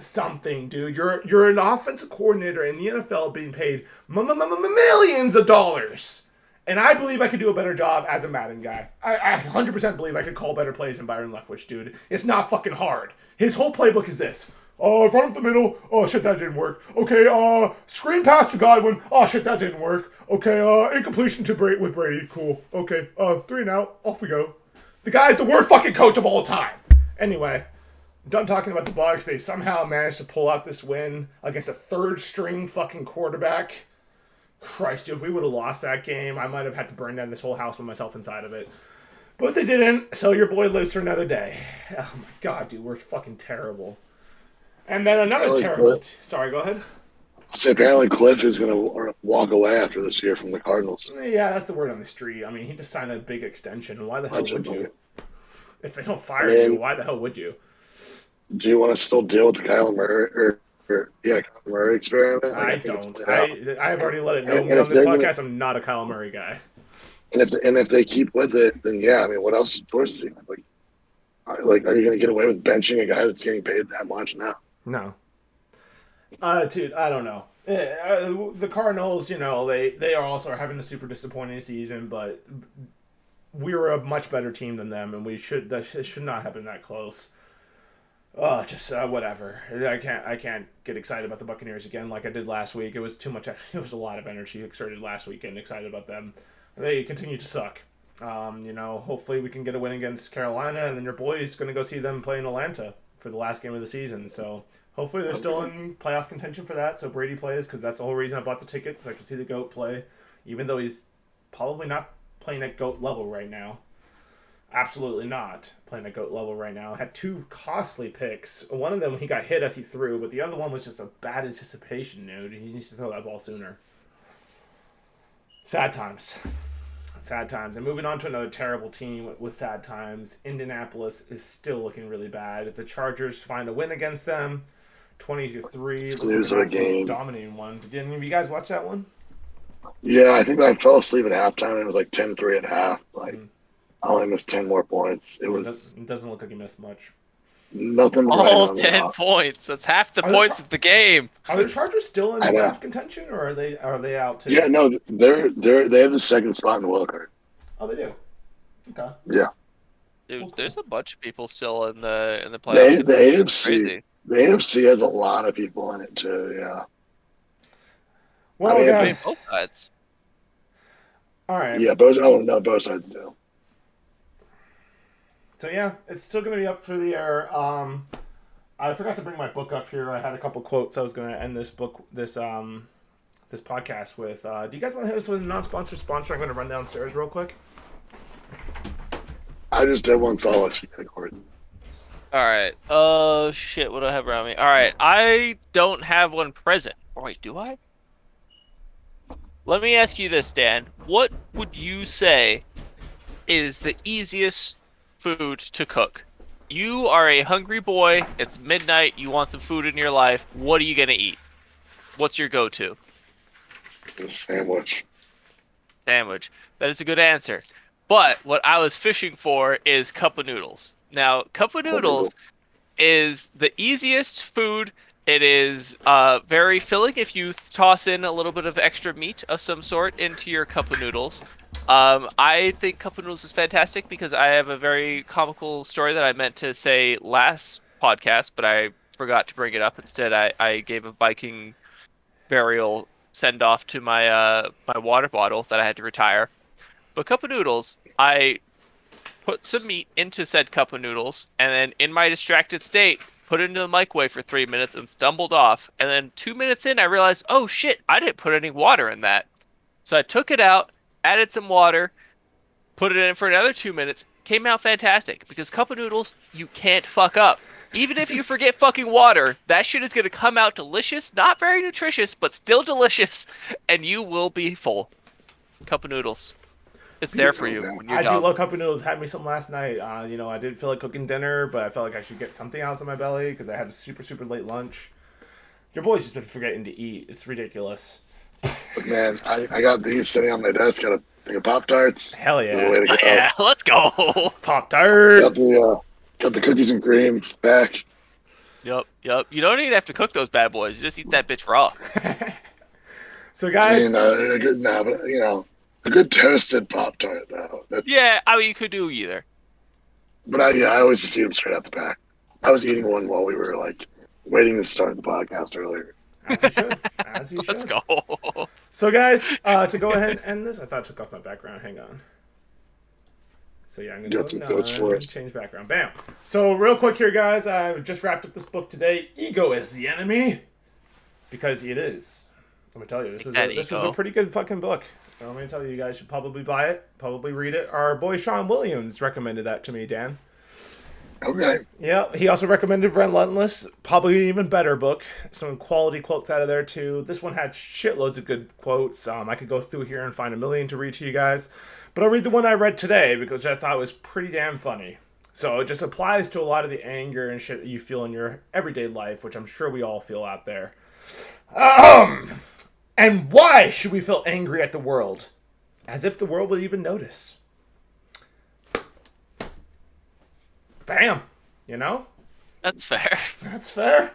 Something, dude. You're an offensive coordinator in the NFL being paid millions of dollars, And I believe I could do a better job as a Madden guy. I 100% believe I could call better plays than Byron Leftwich, dude. It's not fucking hard. His whole playbook is this. Run up the middle. Oh, shit, that didn't work. Okay, screen pass to Godwin. Oh, shit, that didn't work. Okay, incompletion to with Brady. Cool. Okay, 3 and out. Off we go. The guy's the worst fucking coach of all time. Anyway, done talking about the Bucs. They somehow managed to pull out this win against a third-string fucking quarterback. Christ, dude, if we would have lost that game, I might have had to burn down this whole house with myself inside of it. But they didn't, so your boy lives for another day. Oh my god, dude, we're fucking terrible. And then another terrible... Sorry, go ahead. So apparently Cliff is going to walk away after this year from the Cardinals. Yeah, that's the word on the street. I mean, he just signed a big extension. Why the hell would you? If they don't fire you, why the hell would you? Do you want to still deal with the Kyler Murray Kyler Murray experiment? I don't. I have already let it know on this podcast I'm not a Kyler Murray guy. And if they keep with it, then yeah, I mean, what else is choice? Like, are you going to get away with benching a guy that's getting paid that much now? No. Dude, I don't know. The Cardinals, they are also having a super disappointing season, but we were a much better team than them, and it should not have been that close. Whatever. I can't get excited about the Buccaneers again like I did last week. It was too much. It was a lot of energy exerted last week getting excited about them. They continue to suck. Hopefully we can get a win against Carolina, and then your boy's going to go see them play in Atlanta for the last game of the season. So hopefully they're still in playoff contention for that. So Brady plays, because that's the whole reason I bought the tickets, so I can see the GOAT play, even though he's probably not playing at GOAT level right now. Absolutely not playing at GOAT level right now. Had 2 costly picks. One of them he got hit as he threw, but the other one was just a bad anticipation, dude. He needs to throw that ball sooner. Sad times. Sad times. And moving on to another terrible team with sad times, Indianapolis is still looking really bad. If the Chargers find a win against them, 20-3. Lose a game. Dominating one. Did any of you guys watch that one? Yeah, I think I fell asleep at halftime, and it was like 10-3 at half. I only missed 10 more points. It doesn't look like you missed much. Nothing. All 10 points. That's half the points of the game. Are the Chargers still in playoff contention, or are they out too? Yeah, no, they have the second spot in the wild card. Oh, they do. Okay. Yeah. Dude, there's a bunch of people still in the playoffs. The AFC. The AFC has a lot of people in it too. Yeah. Well, both sides. All right. Yeah, both sides do. So yeah, it's still going to be up for the air. I forgot to bring my book up here. I had a couple quotes I was going to end this podcast with. Do you guys want to hit us with a non-sponsored sponsor? I'm going to run downstairs real quick. I just did one, so I'll let you record. All right. Oh shit! What do I have around me? All right. I don't have one present. Oh, wait, do I? Let me ask you this, Dan. What would you say is the easiest food to cook? You are a hungry boy. It's midnight. You want some food in your life. What are you gonna eat? What's your go-to? A sandwich. Sandwich. That is a good answer. But what I was fishing for is cup of noodles. Now, cup of noodles is the easiest food. It is very filling if you toss in a little bit of extra meat of some sort into your cup of noodles. I think cup of noodles is fantastic because I have a very comical story that I meant to say last podcast, but I forgot to bring it up. Instead, I gave a Viking burial send-off to my my water bottle that I had to retire. But cup of noodles, I put some meat into said cup of noodles, and then in my distracted state, put it into the microwave for 3 minutes and stumbled off. And then 2 minutes in, I realized, oh shit, I didn't put any water in that. So I took it out, added some water, put it in for another 2 minutes, came out fantastic. Because cup of noodles, you can't fuck up. Even if you forget fucking water, that shit is going to come out delicious, not very nutritious, but still delicious, and you will be full. Cup of noodles. It's there for you when you're I dumb. do love cup of noodles. Had me some last night. I didn't feel like cooking dinner, but I felt like I should get something else in my belly because I had a super, super late lunch. Your boy's just been forgetting to eat. It's ridiculous. But man, I got these sitting on my desk. Got a thing of Pop-Tarts. Hell yeah. Way to go. Yeah, let's go. Pop-Tarts. Got the cookies and cream back. Yep. You don't even have to cook those bad boys. You just eat that bitch raw. So guys, I mean, good now, but A good toasted Pop-Tart, though. Yeah, I mean, you could do either. But I always just eat them straight out the pack. I was eating one while we were, like, waiting to start the podcast earlier. As you should. As you should. Let's go. So, guys, to go ahead and end this, I thought I took off my background. Hang on. So, yeah, I'm going to go change background. Bam. So, real quick here, guys, I just wrapped up this book today. Ego is the enemy. Because it is. Let me tell you, this was a pretty good fucking book. Let me tell you, you guys should probably buy it, probably read it. Our boy Sean Williams recommended that to me, Dan. Okay. Yeah, he also recommended Relentless, probably an even better book. Some quality quotes out of there too. This one had shitloads of good quotes. I could go through here and find a million to read to you guys, but I'll read the one I read today because I thought it was pretty damn funny. So it just applies to a lot of the anger and shit that you feel in your everyday life, which I'm sure we all feel out there. And why should we feel angry at the world? As if the world would even notice. Bam. You know? That's fair. That's fair.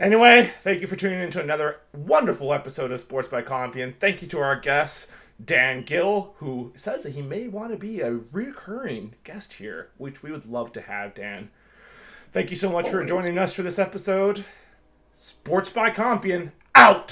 Anyway, thank you for tuning in to another wonderful episode of Sports by Compian. Thank you to our guest, Dan Gill, who says that he may want to be a recurring guest here, which we would love to have, Dan. Thank you so much for joining us for this episode. Sports by Compian, out!